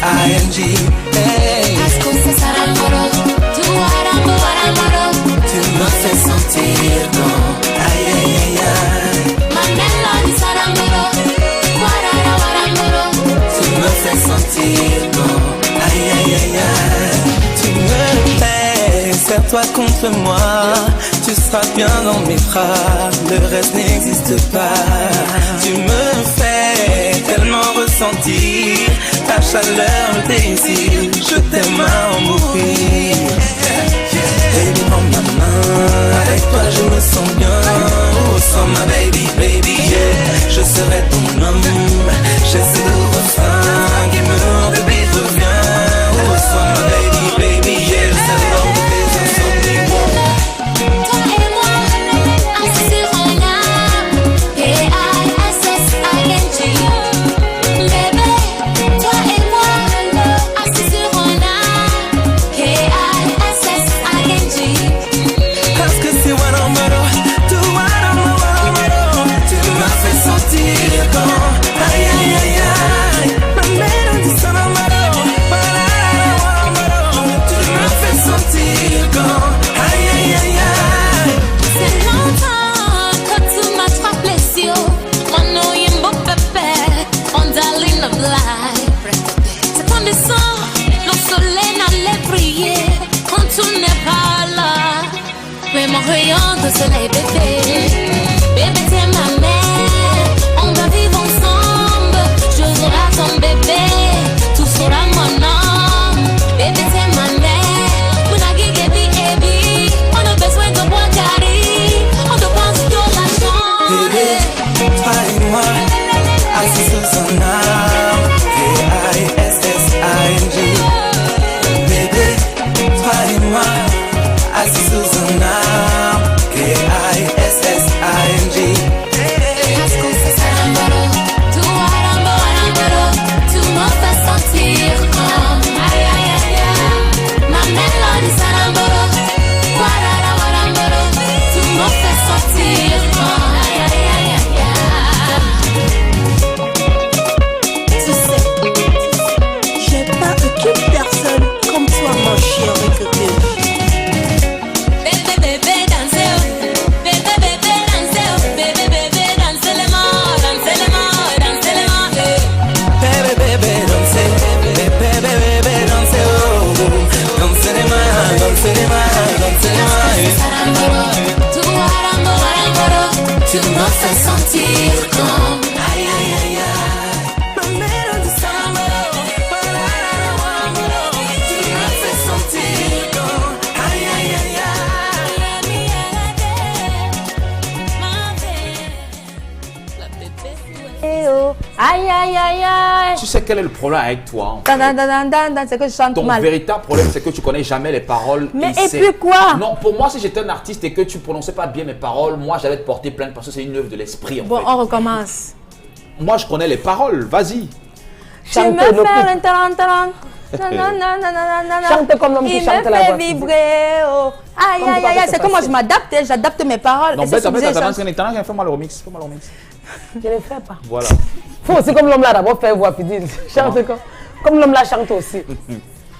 Hey. Tu me fais sentir bon. Aïe aïe aïe aïe. Tu me fais sentir bon. Aïe aïe aïe aïe. Tu me fais, serre-toi contre moi. Tu seras bien dans mes bras. Le reste n'existe pas. Tu me fais tellement ressentir ta chaleur, le désir. Je t'aime à en mourir. Baby, prends ma main, avec toi je me sens bien. Oh, sans ma baby, baby, yeah. Je serai ton homme. J'essaie de refrain qui meurt, bébé, reviens. Oh, sans ma baby, baby, yeah. Je sais l'homme de tes insomnies. Toi et moi, assis sur un arbre, P-I-S-S-I-N-G. Bébé, toi et moi, assis sur un arbre, P-I-S-S-I-N-G. Parce que c'est Wanamaro, tu Wanamaro. Tu m'as fait sentir quand, aïe aïe aïe aïe. Ma mélodie sonne en maro, Wanamaro. Tu m'as fait sentir quand, aïe aïe aïe aïe. C'est longtemps que tu m'as frappé les yeux. Moi, non, il me pépé, mon darling of life. C'est ton descend, le soleil n'allait briller quand tu n'es pas là. Mais mon rayon de soleil, bébé, bébé, t'es ma mère. On va vivre ensemble, je serai ton bébé, tout sera mon nom. Bébé, t'es ma mère, mon agui, baby, on a besoin de boire carré, on te pense sur la chambre. Bébé, toi et moi, assis sous un arbre, P-I-S-S-I-N-G. Bébé, toi et moi, assis sous un arbre, P-I-S-S-I-N-G. Tu me fais sentir comme aïe aïe aïe aïe. Ma mélodie Saramboro, Warara. Tu me fais sentir comme aïe aïe aïe aïe. Tu sais, j'ai pas aucune personne comme toi, mon chien recruté. Bébé bébé dansez, bébé bébé dansez, bébé bébé dansez les mains, dansez les mains, dansez les mains. Bébé, bébé, dansez, bébé, bébé, dansez, oh, oh. Dansez les mains, dansez les mains, dansez les mains. Saramboro, tu Waramboro. Tu me fais sentir comme aïe aïe aïe aïe. Ma mélodie Saramboro, Waramboro. Tu me fais sentir comme aïe aïe aïe aïe. Eh oh, aïe aïe aïe aïe. Tu sais quel est le problème avec toi en fait? Dan, dan, dan, dan, dan, c'est que je chante Ton mal. véritable problème, c'est que tu connais jamais les paroles. Mais et et c'est- puis quoi? Non, pour moi, si j'étais un artiste et que tu prononçais pas bien mes paroles, moi, j'allais te porter plainte parce que c'est une œuvre de l'esprit. En Bon, fait. on recommence. Moi, je connais les paroles. Vas-y. Tu me fais un talent. Chante comme l'homme qui chante la voix. Il me fait vibrer. Oh. Aïe, Comme aïe, tu aïe, vas aïe. C'est te comme moi, passer. je m'adapte. J'adapte mes paroles. Non, Et c'est ce que je chante. fais-moi le remix. Fais-moi le remix. Je ne fais pas. Voilà. Faut aussi comme l'homme là d'abord faire voix fidèle. Chante comme l'homme là chante aussi.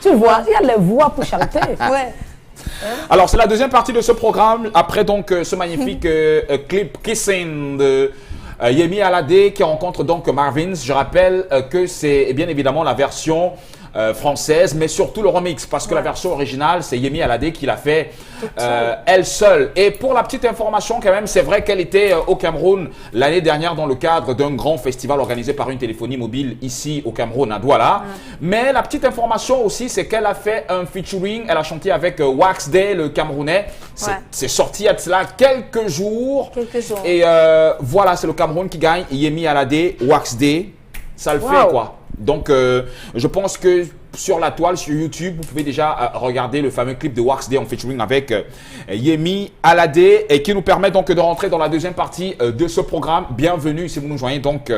Tu vois, il y a les voix pour chanter. Ouais. Alors, c'est la deuxième partie de ce programme. Après donc ce magnifique clip Kissing de Yemi Alade qui rencontre donc Marvins. Je rappelle que c'est bien évidemment la version française, mais surtout le remix, parce que la version originale, c'est Yemi Alade qui l'a fait elle seule. Et pour la petite information quand même, c'est vrai qu'elle était au Cameroun l'année dernière dans le cadre d'un grand festival organisé par une téléphonie mobile ici au Cameroun, à Douala. Mais la petite information aussi, c'est qu'elle a fait un featuring, elle a chanté avec Wax Day, le Camerounais. C'est Ouais. c'est sorti il y a de cela quelques jours. Quelques jours. Et voilà, c'est le Cameroun qui gagne. Yemi Alade, Wax Day, ça le fait Wow. quoi. Donc, je pense que sur la toile, sur YouTube, vous pouvez déjà regarder le fameux clip de Wax Day en featuring avec Yemi Alade et qui nous permet donc de rentrer dans la deuxième partie de ce programme. Bienvenue si vous nous joignez donc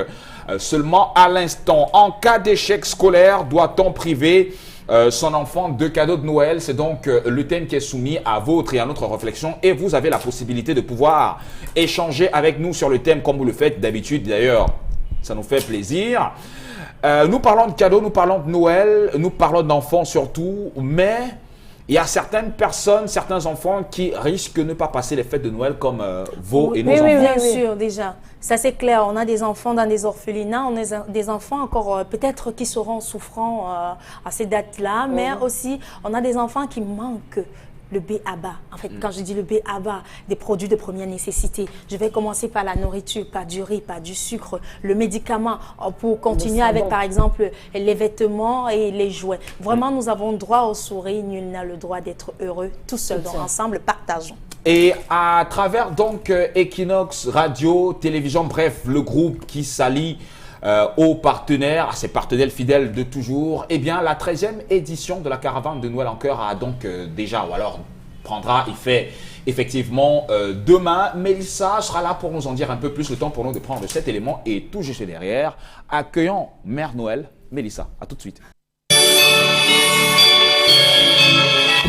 seulement à l'instant. En cas d'échec scolaire, doit-on priver son enfant de cadeaux de Noël? C'est donc le thème qui est soumis à votre et à notre réflexion et vous avez la possibilité de pouvoir échanger avec nous sur le thème comme vous le faites d'habitude. D'ailleurs, ça nous fait plaisir. Nous parlons de cadeaux, nous parlons de Noël, nous parlons d'enfants surtout, mais il y a certaines personnes, certains enfants qui risquent de ne pas passer les fêtes de Noël comme vos et nos enfants. Oui, bien sûr, déjà. Ça, c'est clair. On a des enfants dans des orphelinats, on a des enfants encore peut-être qui seront souffrants à ces dates-là, mais aussi, on a des enfants qui manquent le B.A.B.A. En fait, quand je dis le B.A.B.A., des produits de première nécessité, je vais commencer par la nourriture, par du riz, par du sucre, le médicament, pour continuer avec, par exemple, les vêtements et les jouets. Vraiment, nous avons droit au sourire, nul n'a le droit d'être heureux tout seul. Donc, ensemble, partageons. Et à travers donc Equinox Radio, télévision, bref, le groupe qui s'allie aux partenaires, à ses partenaires fidèles de toujours, eh bien la 13e édition de la caravane de Noël en Cœur a donc déjà, ou alors prendra effet effectivement demain. Mélissa sera là pour nous en dire un peu plus, le temps pour nous de prendre cet élément et tout juste derrière. Accueillons Mère Noël, Mélissa. À tout de suite.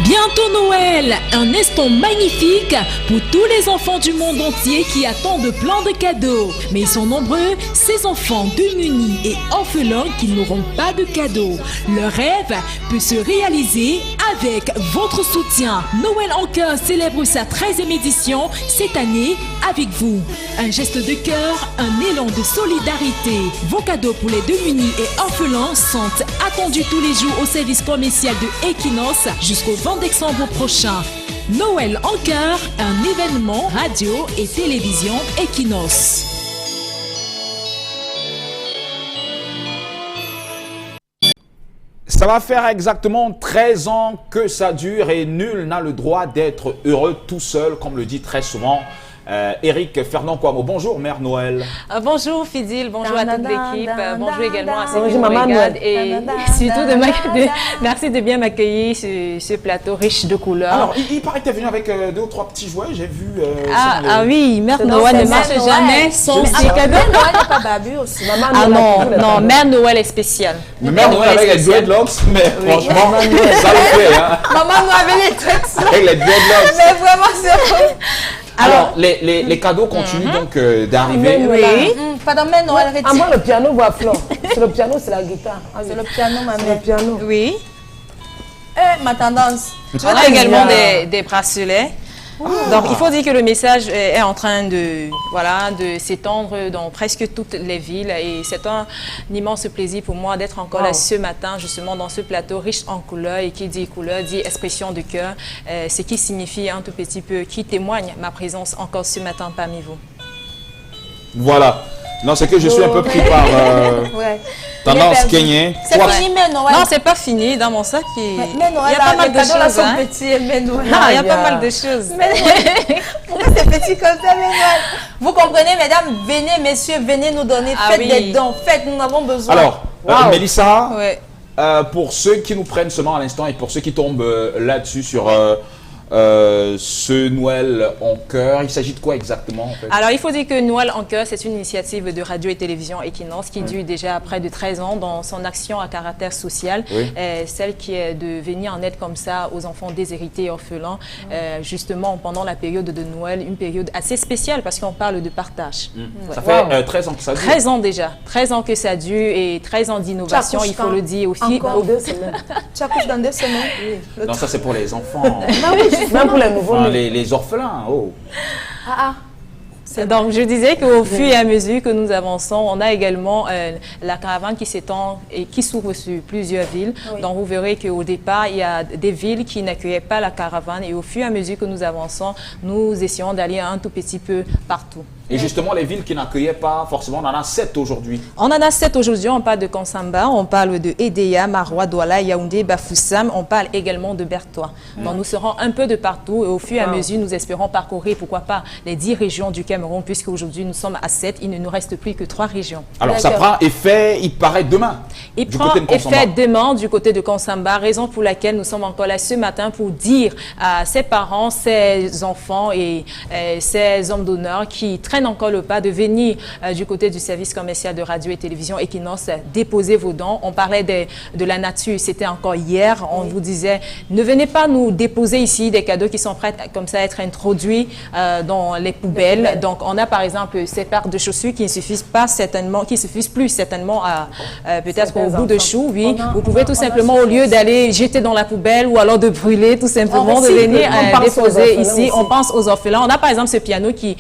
Bientôt Noël, un instant magnifique pour tous les enfants du monde entier qui attendent plein de cadeaux. Mais ils sont nombreux, ces enfants démunis et orphelins qui n'auront pas de cadeaux. Leur rêve peut se réaliser avec votre soutien. Noël en Cœur célèbre sa 13e édition cette année avec vous. Un geste de cœur, un élan de solidarité. Vos cadeaux pour les démunis et orphelins sont attendus tous les jours au service commercial de Equinox jusqu'au 20 décembre prochain. Noël en Cœur, un événement radio et télévision Equinox. Ça va faire exactement 13 ans que ça dure et nul n'a le droit d'être heureux tout seul, comme le dit très souvent Eric Fernand Kouamo. Bonjour Mère Noël. Bonjour Fidil, bonjour à toute l'équipe, bonjour également à ceux qui Bonjour, nous Maman regardent Noël. et surtout merci de bien m'accueillir sur ce plateau riche de couleurs. Alors, il paraît que tu es venu avec 2 ou 3 petits jouets, j'ai vu. Oui, Mère Noël ne marche jamais sans ses cadeaux. Mère Noël n'est pas babu aussi. Non, Mère Noël est spéciale. Mère Noël avec les dreadlocks, mais franchement, ça le fait. Hein. Maman Noël avec les dreadlocks. Avec les dreadlocks. Mais vraiment, c'est... Alors, les cadeaux continuent donc d'arriver. Oui. Pendant Mère Noël, Ah, moi, le piano voit Flore. C'est le piano, c'est la guitare. C'est le piano, ma C'est mère. le piano. Oui. Ma tendance. On a également des bracelets. Donc, il faut dire que le message est en train de s'étendre dans presque toutes les villes et c'est un immense plaisir pour moi d'être encore là ce matin, justement dans ce plateau riche en couleurs et qui dit couleur, dit expression de cœur, ce qui signifie un tout petit peu, qui témoigne ma présence encore ce matin parmi vous. Voilà. Non, c'est que je suis un peu pris par tendance kenyenne. C'est fini, Mère Noël. Non, c'est pas fini. Dans mon sac, il y Mère Noël, a pas mal de choses. là sont petits, Mère Noël. Non, il y a pas mal de choses. Pourquoi c'est petit comme ça, Mère Noël? Vous comprenez, mesdames, venez, messieurs, venez nous donner, faites des dons, faites, nous avons besoin. Alors, Mélissa, Ouais. pour ceux qui nous prennent seulement à l'instant et pour ceux qui tombent là-dessus sur ce Noël en Cœur, il s'agit de quoi exactement en fait? Alors, il faut dire que Noël en Cœur, c'est une initiative de radio et télévision Equinox qui dure déjà près de 13 ans dans son action à caractère social, celle qui est de venir en aide comme ça aux enfants déshérités et orphelins, justement pendant la période de Noël, une période assez spéciale parce qu'on parle de partage. Ça fait 13 ans que ça dure. 13 ans déjà, 13 ans que ça dure et 13 ans d'innovation, il faut le dire aussi. Encore 2 semaines. Tu accouches dans 2 semaines? Oui. Non, ça c'est pour les enfants. Même pour les nouveaux. Enfin, les orphelins, Donc, je disais qu'au fur et à mesure que nous avançons, on a également la caravane qui s'étend et qui s'ouvre sur plusieurs villes. Donc, vous verrez qu'au départ, il y a des villes qui n'accueillaient pas la caravane et au fur et à mesure que nous avançons, nous essayons d'aller un tout petit peu partout. Et justement, les villes qui n'accueillaient pas, forcément, on en a 7 aujourd'hui. On en a 7 aujourd'hui. On parle de Konsamba, on parle de Edea, Maroua, Douala, Yaoundé, Bafoussam. On parle également de Bertois. Donc, nous serons un peu de partout et au fur et à mesure, nous espérons parcourir, pourquoi pas, les 10 régions du Cameroun, puisque aujourd'hui, nous sommes à 7. Il ne nous reste plus que 3 régions. Alors, ça prend effet, il paraît demain. Il prend effet demain du côté de Konsamba, raison pour laquelle nous sommes encore là ce matin pour dire à ses parents, ses enfants et ses hommes d'honneur qui traînent prennent encore le pas, de venir du côté du service commercial de radio et télévision Equinox, déposer vos dons. On parlait de la nature, c'était encore hier. On vous disait, ne venez pas nous déposer ici des cadeaux qui sont prêts comme ça à être introduits dans les poubelles. Donc, on a par exemple ces paires de chaussures qui ne suffisent plus certainement à peut-être au bout de chou. Oui, vous pouvez tout simplement, au lieu d'aller jeter dans la poubelle ou alors de brûler, tout simplement, de venir déposer ici. On pense aux orphelins. On a par exemple ce piano qui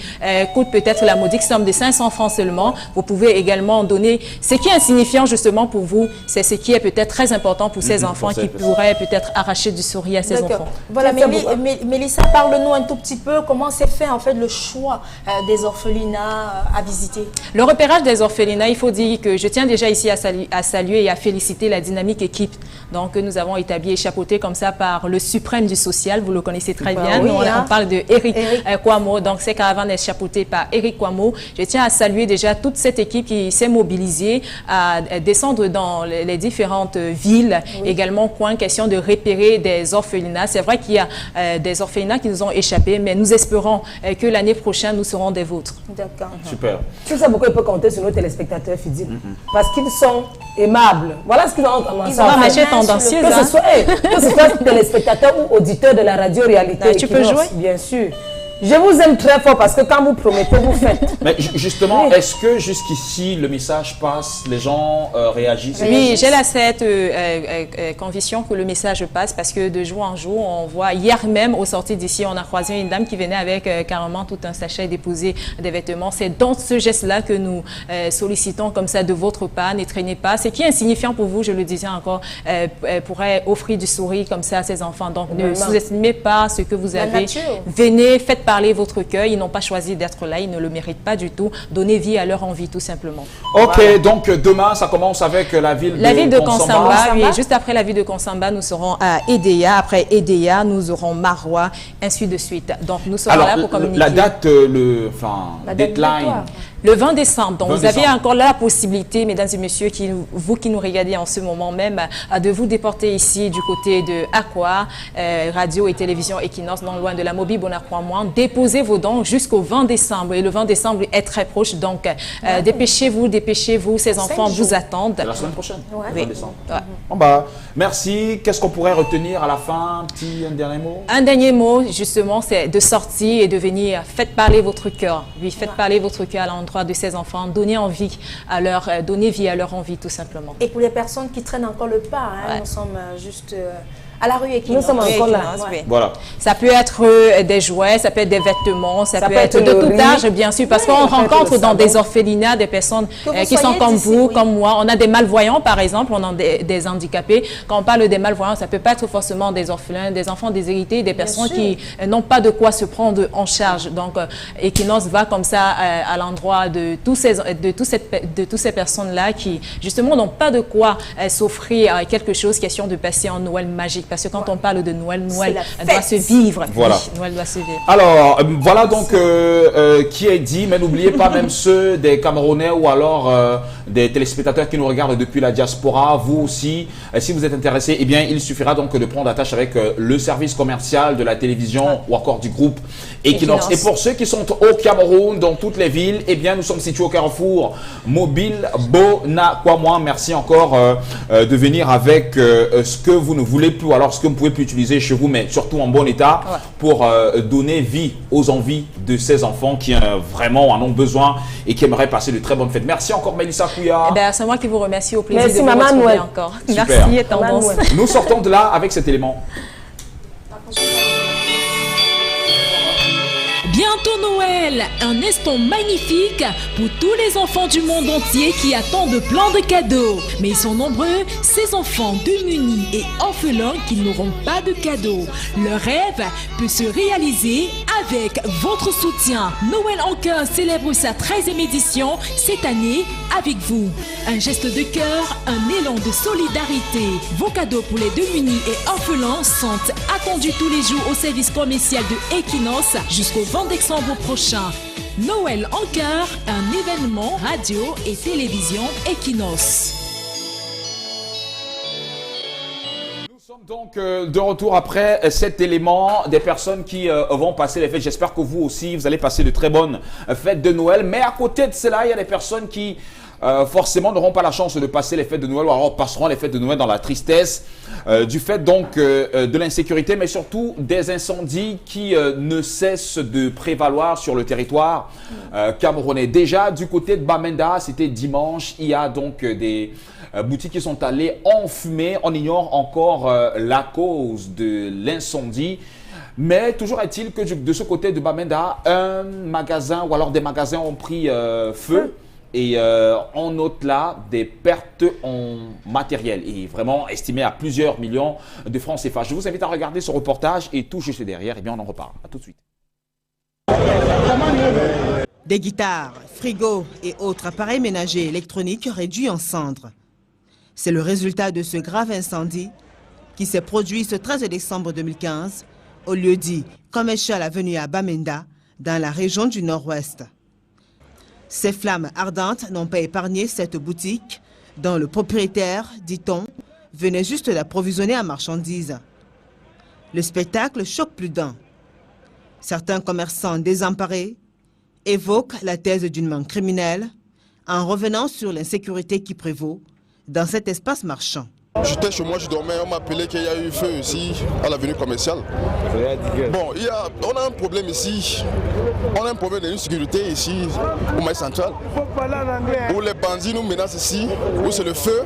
coûte peut-être la modique somme de 500 francs seulement. Vous pouvez également donner ce qui est insignifiant justement pour vous, c'est ce qui est peut-être très important pour ces enfants qui pourraient peut-être arracher du sourire à ces enfants. Voilà, Mélissa, parle-nous un tout petit peu comment s'est fait en fait le choix des orphelinats à visiter. Le repérage des orphelinats, il faut dire que je tiens déjà ici à saluer et à féliciter la dynamique équipe donc, que nous avons établie et chapeautée comme ça par le suprême du social, vous le connaissez très bien. Oui, on parle de Eric Kwamo, donc cette caravane est chapeautée par Eric Kwamo. Je tiens à saluer déjà toute cette équipe qui s'est mobilisée à descendre dans les différentes villes, également coins, question de repérer des orphelinats. C'est vrai qu'il y a des orphelinats qui nous ont échappé, mais nous espérons que l'année prochaine, nous serons des vôtres. D'accord. Super. Tout ça, beaucoup peut compter sur nos téléspectateurs fidèles. Parce qu'ils sont aimables. Voilà ce qu'ils ont commencé à faire. Tendancieuse, que ce soit téléspectateur ou auditeur de la radio-réalité. Tu peux jouer? Bien sûr. Je vous aime très fort parce que quand vous promettez, vous faites. Mais justement, est-ce que jusqu'ici, le message passe, les gens réagissent? Oui, j'ai cette conviction que le message passe parce que de jour en jour, on voit, hier même, au sorti d'ici, on a croisé une dame qui venait avec carrément tout un sachet déposé des vêtements. C'est dans ce geste-là que nous sollicitons comme ça de votre part, ne traînez pas. Ce qui est insignifiant pour vous, je le disais encore, pourrait offrir du sourire comme ça à ces enfants. Donc, ne sous-estimez pas ce que vous avez. Venez, faites parler votre cœur. Ils n'ont pas choisi d'être là, ils ne le méritent pas du tout. Donnez vie à leur envie, tout simplement. Ok, voilà. Donc demain, ça commence avec la ville de Konsamba. Oui, juste après la ville de Konsamba, nous serons à Edea. Après Edea, nous aurons Marois, ainsi de suite. Donc, nous serons là pour communiquer. La date, la deadline. Le 20 décembre. Donc, vous avez encore la possibilité, mesdames et messieurs, vous qui nous regardez en ce moment même, de vous déporter ici du côté de Aqua, radio et télévision Equinox, non loin de la Mobile Bonacroix-Moins. Déposez vos dons jusqu'au 20 décembre. Et le 20 décembre est très proche. Donc, dépêchez-vous. Ces enfants vous attendent. C'est la semaine prochaine, oui. 20 décembre. Bon, bah, merci. Qu'est-ce qu'on pourrait retenir à la fin? Un dernier mot? Un dernier mot, justement, c'est de sortir et de venir. Faites parler votre cœur. Oui, faites parler votre cœur à l'endroit de ces enfants, donner vie à leur envie, tout simplement. Et pour les personnes qui traînent encore le pas, nous sommes juste à la rue Equinox. Nous sommes encore là. Voilà. Ça peut être des jouets, ça peut être des vêtements, ça peut être de tout âge, bien sûr, parce qu'on rencontre dans des orphelinats des personnes qui sont comme vous, comme moi. On a des malvoyants, par exemple, on a des handicapés. Quand on parle des malvoyants, ça ne peut pas être forcément des orphelins, des enfants déshérités, des personnes qui n'ont pas de quoi se prendre en charge. Donc, Equinox va comme ça à l'endroit de toutes ces personnes-là qui, justement, n'ont pas de quoi s'offrir quelque chose, question de passer en Noël magique. Parce que quand on parle de Noël, Noël doit se vivre. Voilà. Oui, Noël doit se vivre. Alors, voilà donc qui est dit, mais n'oubliez pas même ceux des Camerounais ou alors des téléspectateurs qui nous regardent depuis la diaspora. Vous aussi, si vous êtes intéressés, eh bien, il suffira donc de prendre attache avec le service commercial de la télévision ou encore du groupe Equinox. Et pour ceux qui sont au Cameroun, dans toutes les villes, eh bien, nous sommes situés au carrefour Mobile Bonacroix-Moins. Merci encore de venir avec ce que vous ne voulez plus, alors ce que vous ne pouvez plus utiliser chez vous, mais surtout en bon état, pour donner vie aux envies de ces enfants qui vraiment en ont besoin et qui aimeraient passer de très bonnes fêtes. Merci encore Mélissa Couillard. C'est moi qui vous remercie, au plaisir de vous retrouver encore. Super. Merci et tendance. Nous sortons de là avec cet élément. Bientôt Noël, un instant magnifique pour tous les enfants du monde entier qui attendent plein de cadeaux. Mais ils sont nombreux, ces enfants démunis et orphelins qui n'auront pas de cadeaux. Leur rêve peut se réaliser avec votre soutien. Noël en cœur célèbre sa 13e édition cette année avec vous. Un geste de cœur, un élan de solidarité. Vos cadeaux pour les démunis et orphelins sont attendus tous les jours au service commercial de Equinox jusqu'au 20 décembre prochain. Noël en cœur, un événement radio et télévision Equinox. sommes donc de retour après cet élément des personnes qui vont passer les fêtes. J'espère que vous aussi, vous allez passer de très bonnes fêtes de Noël. Mais à côté de cela, il y a des personnes qui forcément n'auront pas la chance de passer les fêtes de Noël ou alors passeront les fêtes de Noël dans la tristesse du fait donc de l'insécurité, mais surtout des incendies qui ne cessent de prévaloir sur le territoire camerounais. Déjà du côté de Bamenda, c'était dimanche, il y a donc des boutiques qui sont allées enfumer. On ignore encore la cause de l'incendie. Mais toujours est-il que de ce côté de Bamenda, un magasin ou alors des magasins ont pris feu. Et on note là des pertes en matériel et vraiment estimées à plusieurs millions de francs CFA. Je vous invite à regarder ce reportage et tout juste derrière, et bien on en reparle. À tout de suite. Des guitares, frigos et autres appareils ménagers électroniques réduits en cendres. C'est le résultat de ce grave incendie qui s'est produit ce 13 décembre 2015 au lieu-dit Commercial Avenue à Bamenda, dans la région du Nord-Ouest. Ces flammes ardentes n'ont pas épargné cette boutique dont le propriétaire, dit-on, venait juste d'approvisionner en marchandises. Le spectacle choque plus d'un. Certains commerçants désemparés évoquent la thèse d'une main criminelle en revenant sur l'insécurité qui prévaut dans cet espace marchand. J'étais chez moi, je dormais, on m'a appelé qu'il y a eu feu ici à l'avenue commerciale. Bon, on a un problème ici. On a un problème d'insécurité ici au Maïs central. Où les bandits nous menacent ici, où c'est le feu.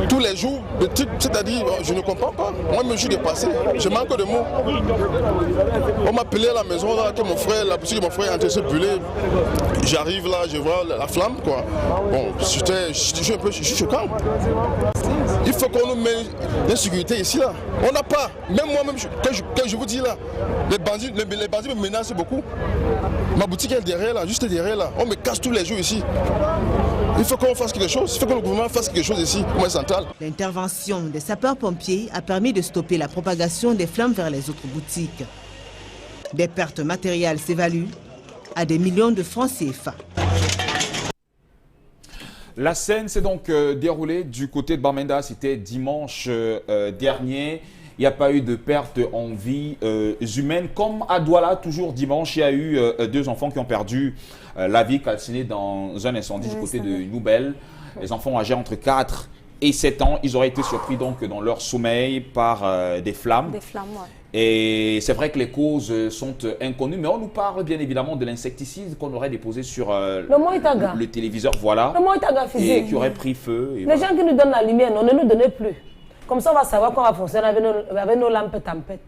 Tous les jours, c'est-à-dire, je ne comprends pas. Moi-même, je suis dépassé. Je manque de mots. On m'a appelé à la maison, là, que mon frère, la boutique de mon frère est en train de se brûler. J'arrive là, je vois la flamme, quoi. Bon, je suis choquant. Il faut qu'on nous mette l'insécurité ici, là. On n'a pas. Même moi-même, quand je vous dis là, les bandits me menacent beaucoup. Ma boutique est derrière là, juste derrière là. On me casse tous les jours ici. Il faut qu'on fasse quelque chose. Il faut que le gouvernement fasse quelque chose ici, au central. L'intervention des sapeurs-pompiers a permis de stopper la propagation des flammes vers les autres boutiques. Des pertes matérielles s'évaluent à des millions de francs CFA. La scène s'est donc déroulée du côté de Bamenda, c'était dimanche dernier. Il n'y a pas eu de perte en vie humaine. Comme à Douala, toujours dimanche, il y a eu 2 enfants qui ont perdu la vie calcinés dans un incendie du côté de Noubel. Les enfants âgés entre 4 et 7 ans, ils auraient été surpris donc dans leur sommeil par des flammes. Des flammes, ouais. Et c'est vrai que les causes sont inconnues, mais on nous parle bien évidemment de l'insecticide qu'on aurait déposé sur le téléviseur, voilà, et qui aurait pris feu. Les gens qui nous donnent la lumière, on ne nous donnait plus. Comme ça, on va savoir comment va fonctionner avec nos lampes tempêtes.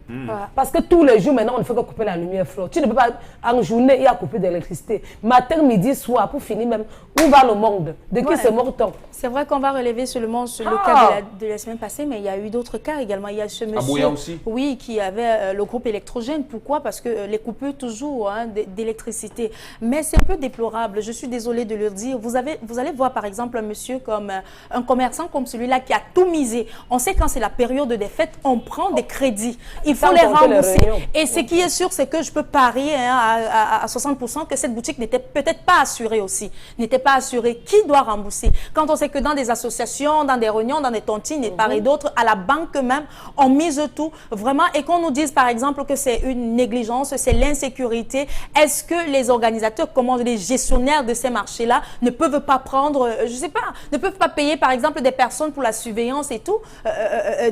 Parce que tous les jours, maintenant, on ne fait que couper la lumière flotte. Tu ne peux pas, en journée, il y a coupé d'électricité. Matin, midi, soir, pour finir même, où va le monde? De qui c'est mort-on? C'est vrai qu'on va relever seulement sur le cas de la semaine passée, mais il y a eu d'autres cas également. Il y a ce monsieur oui, qui avait le groupe électrogène. Pourquoi? Parce que les coupures toujours d'électricité. Mais c'est un peu déplorable. Je suis désolée de le dire. Vous allez voir par exemple un monsieur comme un commerçant comme celui-là qui a tout misé. On sait quand c'est la période des fêtes, on prend des crédits. Il faut les rembourser. Et ce qui est sûr, c'est que je peux parier à 60% que cette boutique n'était peut-être pas assurée aussi. N'était pas assurée. Qui doit rembourser? Quand on sait que dans des associations, dans des réunions, dans des tontines et part et d'autres, à la banque même, on mise tout vraiment et qu'on nous dise par exemple que c'est une négligence, c'est l'insécurité. Est-ce que les organisateurs, comment les gestionnaires de ces marchés-là ne peuvent pas prendre, je sais pas, ne peuvent pas payer par exemple des personnes pour la surveillance et tout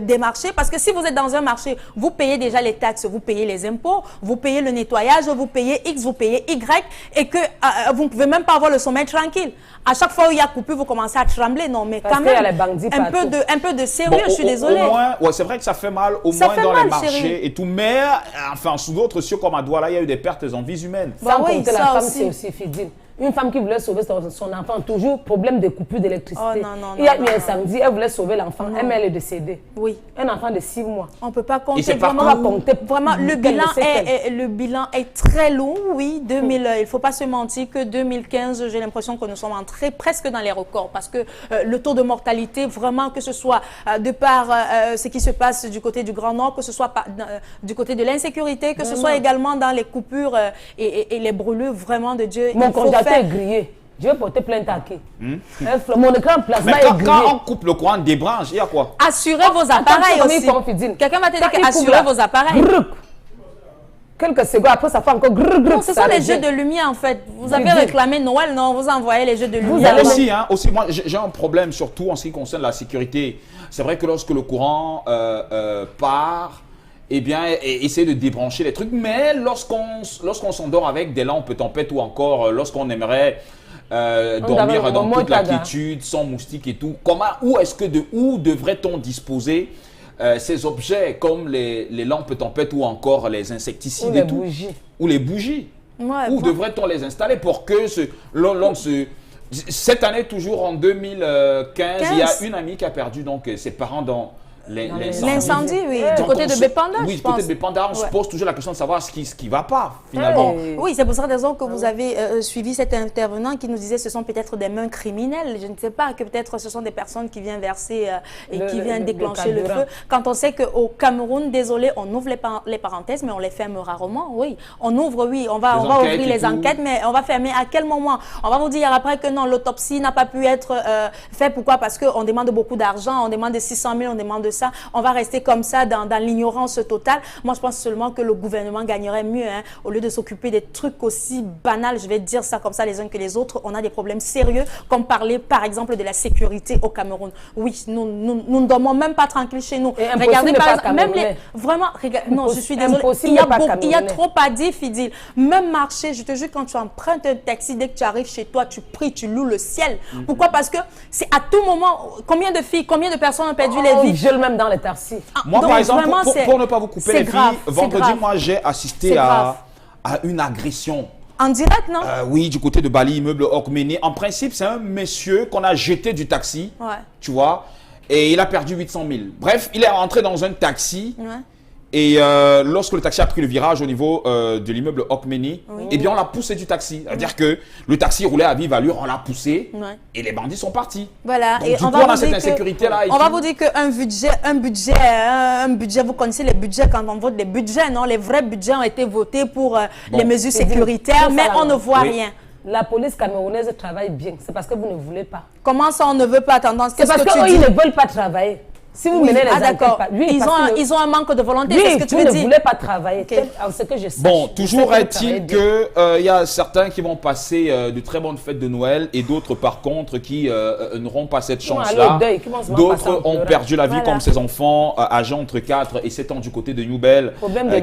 des marchés? Parce que si vous êtes dans un marché, vous payez déjà les taxes, vous payez les impôts, vous payez le nettoyage, vous payez X, vous payez Y et que vous ne pouvez même pas avoir le sommeil tranquille. À chaque fois où il y a coupure, vous commencez à trembler. Non, mais parce quand même, un peu de sérieux, je suis désolée. C'est vrai que ça fait mal, au moins dans les marchés et tout. Mais, enfin, sous d'autres cieux comme à Douala, il y a eu des pertes en vies humaines. Sans compter la femme, c'est aussi fidèle. Une femme qui voulait sauver son enfant, toujours problème de coupure d'électricité. Il y a eu un samedi, elle voulait sauver l'enfant, elle est décédée. Oui. Un enfant de 6 mois. On ne peut pas compter. Vraiment, le bilan est très long, oui. Il ne faut pas se mentir que 2015, j'ai l'impression que nous sommes entrés presque dans les records parce que le taux de mortalité, vraiment, que ce soit de par ce qui se passe du côté du Grand Nord, que ce soit du côté de l'insécurité, que ce soit également dans les coupures et les brûlures, vraiment de Dieu. Mon congélateur est grillé. Je vais porter plainte à qui? Mon écran plasma Mais est grillé. quand on coupe le courant, débranche, il y a quoi? Assurez vos appareils aussi. Quelqu'un va te dire qu'assurez vos appareils. Quelques secondes après, ça fait encore Non, ce sont les jeux de lumière en fait. Vous avez réclamé Noël, non? Vous envoyez les jeux de lumière. Aussi, moi j'ai un problème surtout en ce qui concerne la sécurité. C'est vrai que lorsque le courant part, eh bien, essayer de débrancher les trucs. Mais lorsqu'on s'endort avec des lampes tempêtes ou encore lorsqu'on aimerait dormir dans toute la quiétude, sans moustiques et tout, où devrait-on disposer ces objets comme les lampes tempêtes ou encore les insecticides et tout, ou les bougies. Où devrait-on les installer pour que cette année, toujours en 2015, il y a une amie qui a perdu donc ses parents dans l'incendie, oui, du côté de Bépanda. Oui, du côté de Bépanda, on se pose toujours la question de savoir ce qui va pas, finalement. Oui, c'est pour cette raison que vous avez suivi cet intervenant qui nous disait que ce sont peut-être des mains criminelles. Je ne sais pas, que peut-être ce sont des personnes qui viennent verser et qui viennent déclencher le feu. Quand on sait qu'au Cameroun, désolé, on ouvre les parenthèses, mais on les ferme rarement. Oui, on ouvre, oui, on va ouvrir les enquêtes, mais on va fermer à quel moment? On va vous dire après que non, l'autopsie n'a pas pu être faite. Pourquoi? Parce qu'on demande beaucoup d'argent, on demande 600 000, on demande ça. On va rester comme ça dans l'ignorance totale. Moi, je pense seulement que le gouvernement gagnerait mieux, hein, au lieu de s'occuper des trucs aussi banals, je vais dire ça comme ça les uns que les autres. On a des problèmes sérieux, comme parler par exemple de la sécurité au Cameroun. Oui, nous ne dormons même pas tranquille chez nous. Regardez par exemple, même les... Vraiment, non, je suis désolée. Il y a trop à dire, Fidil. Même marché, je te jure, quand tu empruntes un taxi, dès que tu arrives chez toi, tu pries, tu loues le ciel. Pourquoi? Parce que c'est à tout moment, combien de filles, combien de personnes ont perdu les vies? Je même dans les taxis. Moi, par exemple, pour ne pas vous couper les filles, vendredi, moi, j'ai assisté à une agression. En direct, non? Oui, du côté de Bali, immeuble Okmeni. En principe, c'est un monsieur qu'on a jeté du taxi, tu vois, et il a perdu 800 000. Bref, il est rentré dans un taxi. Et lorsque le taxi a pris le virage au niveau de l'immeuble Okmeni, eh bien on l'a poussé du taxi. C'est-à-dire que le taxi roulait à vive allure, on l'a poussé et les bandits sont partis. Voilà. Donc, et du coup, on a cette insécurité-là. On va vous dire qu'un budget, vous connaissez les budgets quand on vote les budgets, non? Les vrais budgets ont été votés pour les mesures sécuritaires, mais on ne voit rien. La police camerounaise travaille bien. C'est parce que vous ne voulez pas. Comment ça, on ne veut pas? C'est parce qu'ils ne veulent pas travailler. Si vous menez les enquêtes, ils ont un manque de volonté, oui, c'est ce que tu ne veux dire. voulez pas travailler, ce que je sache. Bon, toujours est-il qu'il y a certains qui vont passer de très bonnes fêtes de Noël et d'autres par contre qui n'auront pas cette chance-là. D'autres ont perdu la vie comme ces enfants âgés entre 4 et 7 ans du côté de Newbel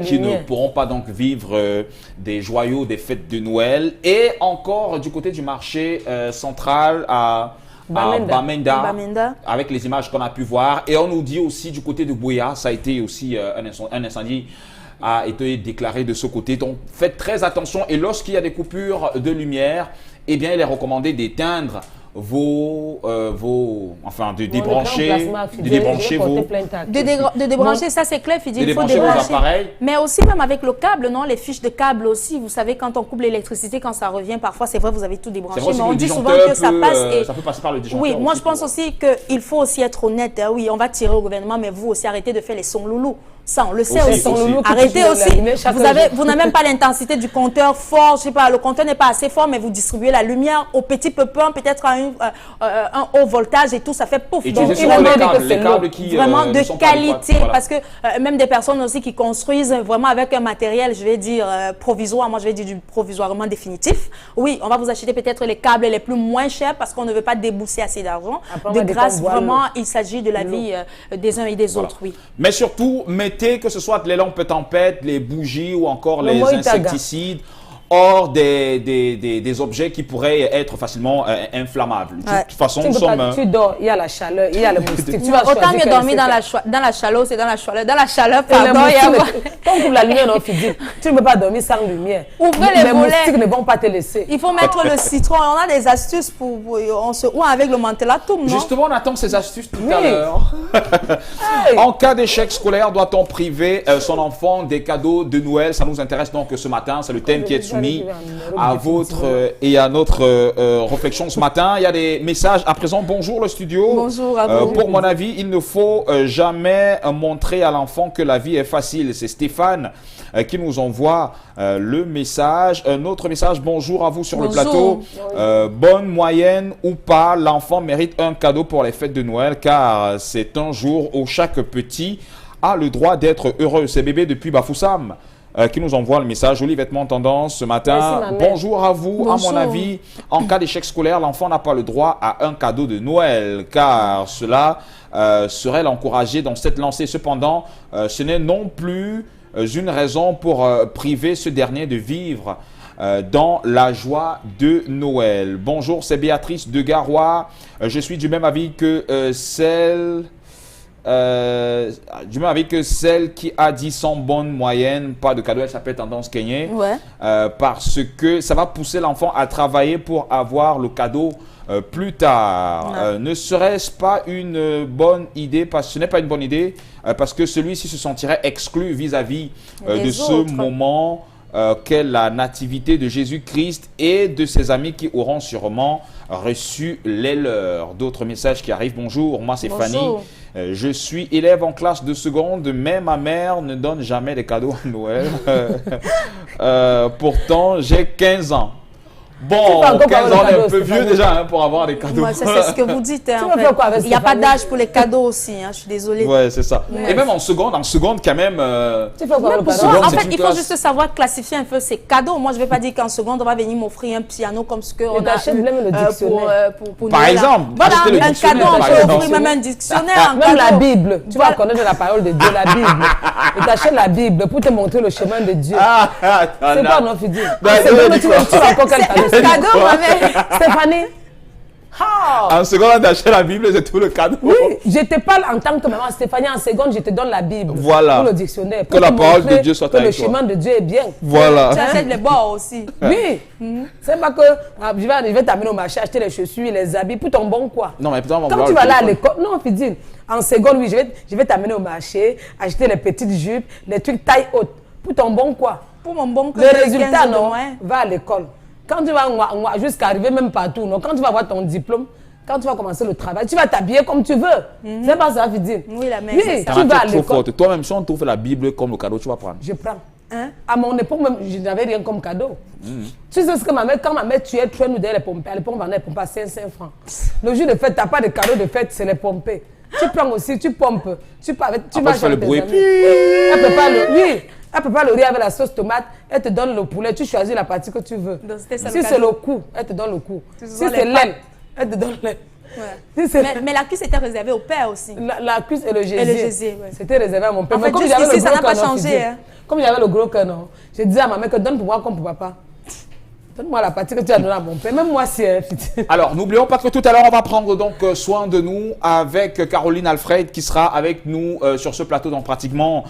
qui ne pourront pas donc vivre des joyaux des fêtes de Noël. Et encore du côté du marché central à Bamenda, avec les images qu'on a pu voir. Et on nous dit aussi du côté de Bouya, ça a été aussi un incendie a été déclaré de ce côté. Donc faites très attention et lorsqu'il y a des coupures de lumière, eh bien il est recommandé d'éteindre de débrancher ça c'est clair, Fidji, il faut débrancher. Mais aussi même avec le câble, non, les fiches de câble aussi, vous savez quand on coupe l'électricité, quand ça revient parfois, c'est vrai vous avez tout débranché, mais on dit souvent que ça passe et ça peut passer par le disjoncteur. Oui, moi je pense aussi qu'il faut aussi être honnête, hein, oui, on va tirer au gouvernement, mais vous aussi arrêtez de faire les sons loulous. Ça, on le sait aussi. Arrêtez aussi. Vous n'avez même pas l'intensité du compteur fort. Je sais pas, le compteur n'est pas assez fort, mais vous distribuez la lumière au petit peu, peut-être à un haut voltage et tout, ça fait pouf. Et donc, il les câbles qui vraiment de qualité. Voilà. Parce que même des personnes aussi qui construisent vraiment avec un matériel, je vais dire provisoire, moi je vais dire du provisoirement définitif. Oui, on va vous acheter peut-être les câbles les plus moins chers parce qu'on ne veut pas débourser assez d'argent. De grâce, vraiment, il s'agit de la vie des uns et des autres. Oui. Mais surtout, que ce soit les lampes tempêtes, les bougies ou encore les insecticides, hors des objets qui pourraient être facilement inflammables. De toute façon, tu dors, il y a la chaleur, il y a le moustique. Autant mieux dormir dans la chaleur, c'est dans la chaleur. Dans la chaleur, pardon, quand on ouvre la lumière, tu ne peux pas dormir sans lumière. Ouvrez les volets. Moustiques ne vont pas te laisser. Il faut mettre le citron. On a des astuces on se ouvre avec le mantellatum, non? Justement, on attend ces astuces tout à l'heure. En cas d'échec scolaire, doit-on priver son enfant des cadeaux de Noël? Ça nous intéresse donc ce matin. C'est le thème qui est soumis soumis à votre et à notre réflexion ce matin. Il y a des messages à présent. Bonjour le studio. Bonjour à vous. Pour mon avis, il ne faut jamais montrer à l'enfant que la vie est facile. C'est Stéphane qui nous envoie le message. Un autre message, bonjour à vous sur le plateau. Bonne, moyenne ou pas, l'enfant mérite un cadeau pour les fêtes de Noël car c'est un jour où chaque petit a le droit d'être heureux. C'est Bébé depuis Bafoussam qui nous envoie le message. Olivette-Mon Tendance ce matin. Merci, bonjour à vous. Bonjour. À mon avis, en cas d'échec scolaire, l'enfant n'a pas le droit à un cadeau de Noël car cela serait l'encourager dans cette lancée. Cependant, ce n'est non plus une raison pour priver ce dernier de vivre dans la joie de Noël. Bonjour, c'est Béatrice de Garoua. Je suis du même avis que celle qui a dit sans bonne moyenne, pas de cadeau, elle s'appelle Tendance Kenyé. Ouais. Parce que ça va pousser l'enfant à travailler pour avoir le cadeau plus tard. Ne serait-ce pas une bonne idée, parce que ce n'est pas une bonne idée, parce que celui-ci se sentirait exclu vis-à-vis de ce moment qu'est la nativité de Jésus-Christ et de ses amis qui auront sûrement reçu les leurs. D'autres messages qui arrivent. Bonjour, moi c'est Fanny. Je suis élève en classe de seconde, mais ma mère ne donne jamais de cadeaux à Noël. Pourtant, j'ai 15 ans. Bon, 15 ans, on est un peu vieux déjà hein, pour avoir des cadeaux. Ouais, c'est ce que vous dites. Hein, en fait. Il n'y a pas d'âge pour les cadeaux aussi. Hein, je suis désolée. Ouais, c'est ça. Ouais. Et même en seconde quand même. Tu fais quoi, en fait, il faut juste savoir classifier un peu ces cadeaux. Moi, je ne vais pas dire qu'en seconde, on va venir m'offrir un piano comme ce qu'on a pour par exemple, voilà, un cadeau, on peut offrir même un dictionnaire. Même la Bible. Tu vas connaître la parole de Dieu, la Bible. Et t'achètes la Bible pour te montrer le chemin de Dieu. C'est pas non, Fidi. Tu vas encore quel cadeau? Cadeau, ma mère. Stéphanie. En seconde, on t'achète la Bible, c'est tout le cadeau. Oui, je te parle en tant que maman. Stéphanie, en seconde, je te donne la Bible. Voilà. Pour le dictionnaire. Pour que la parole de Dieu soit avec toi. Que le chemin de Dieu est bien. Voilà. Tu achètes les bords aussi. Oui. C'est pas que je vais t'amener au marché, acheter les chaussures, les habits pour ton bon quoi. Non, mais putain, quand tu vas là à l'école, non, Fidine. En seconde, oui, je vais t'amener au marché, acheter les petites jupes, les trucs taille haute. Pour ton bon quoi. Pour mon bon quoi. Le résultat, non, va à l'école. Quand tu vas jusqu'à arriver même partout, non, quand tu vas avoir ton diplôme, quand tu vas commencer le travail, tu vas t'habiller comme tu veux. C'est pas ça, Fidine. Oui, la mère. Oui, tu vas à l'école. Toi-même, si on t'offre la Bible comme le cadeau, tu vas prendre. Je prends. Hein? À mon époque, même, je n'avais rien comme cadeau. Tu sais ce que quand ma mère tuait, nous donnait les pompes. À l'époque, on vendait les pompes à 5 francs. Le jour de fête, tu n'as pas de cadeau de fête, c'est les pompes. Tu prends aussi, tu pompes. Tu vas faire le bruit. Elle prépare le riz avec la sauce tomate, elle te donne le poulet, tu choisis la partie que tu veux. Si c'est le cou, elle te donne le cou. Si c'est l'aile, elle te donne l'aile. Ouais. Mais la cuisse était réservée au père aussi. La cuisse et le gésier. Ouais. C'était réservé à mon père. En fait, jusqu'ici, ça n'a pas changé. Hein. Comme j'avais le gros cœur, non, je disais à ma mère que donne pour moi comme pour papa. Donne-moi la partie que tu as donnée à mon père. Même moi, c'est... Alors, n'oublions pas que tout à l'heure, on va prendre donc soin de nous avec Caroline Alfred qui sera avec nous sur ce plateau dans pratiquement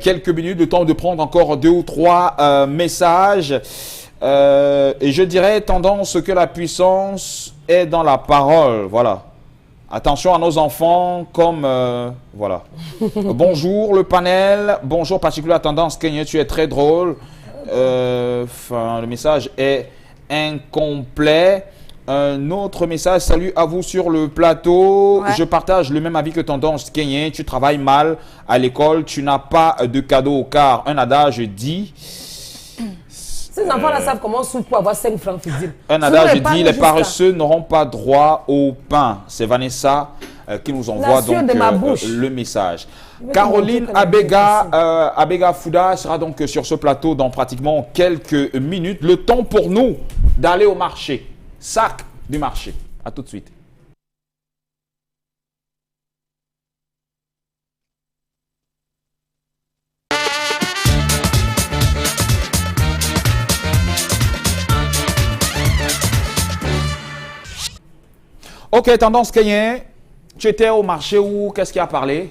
quelques minutes. Le temps de prendre encore 2 ou 3 messages. Et je dirais tendance que la puissance est dans la parole. Voilà. Attention à nos enfants comme... voilà. Bonjour le panel. Bonjour particulière tendance Kenya, tu es très drôle. Le message est incomplet. Un autre message, salut à vous sur le plateau. Ouais. Je partage le même avis que tendance Kenya. Tu travailles mal à l'école, tu n'as pas de cadeau car un adage dit... Ces enfants-là savent comment on souffre pour avoir 5 francs, Fidil. Un adage dit, les paresseux n'auront pas droit au pain. C'est Vanessa qui nous envoie donc le message. Caroline Abega Fouda sera donc sur ce plateau dans pratiquement quelques minutes. Le temps pour nous d'aller au marché. Sac du marché. À tout de suite. Ok, tendance Kenyen, tu étais au marché où, qu'est-ce qui a parlé?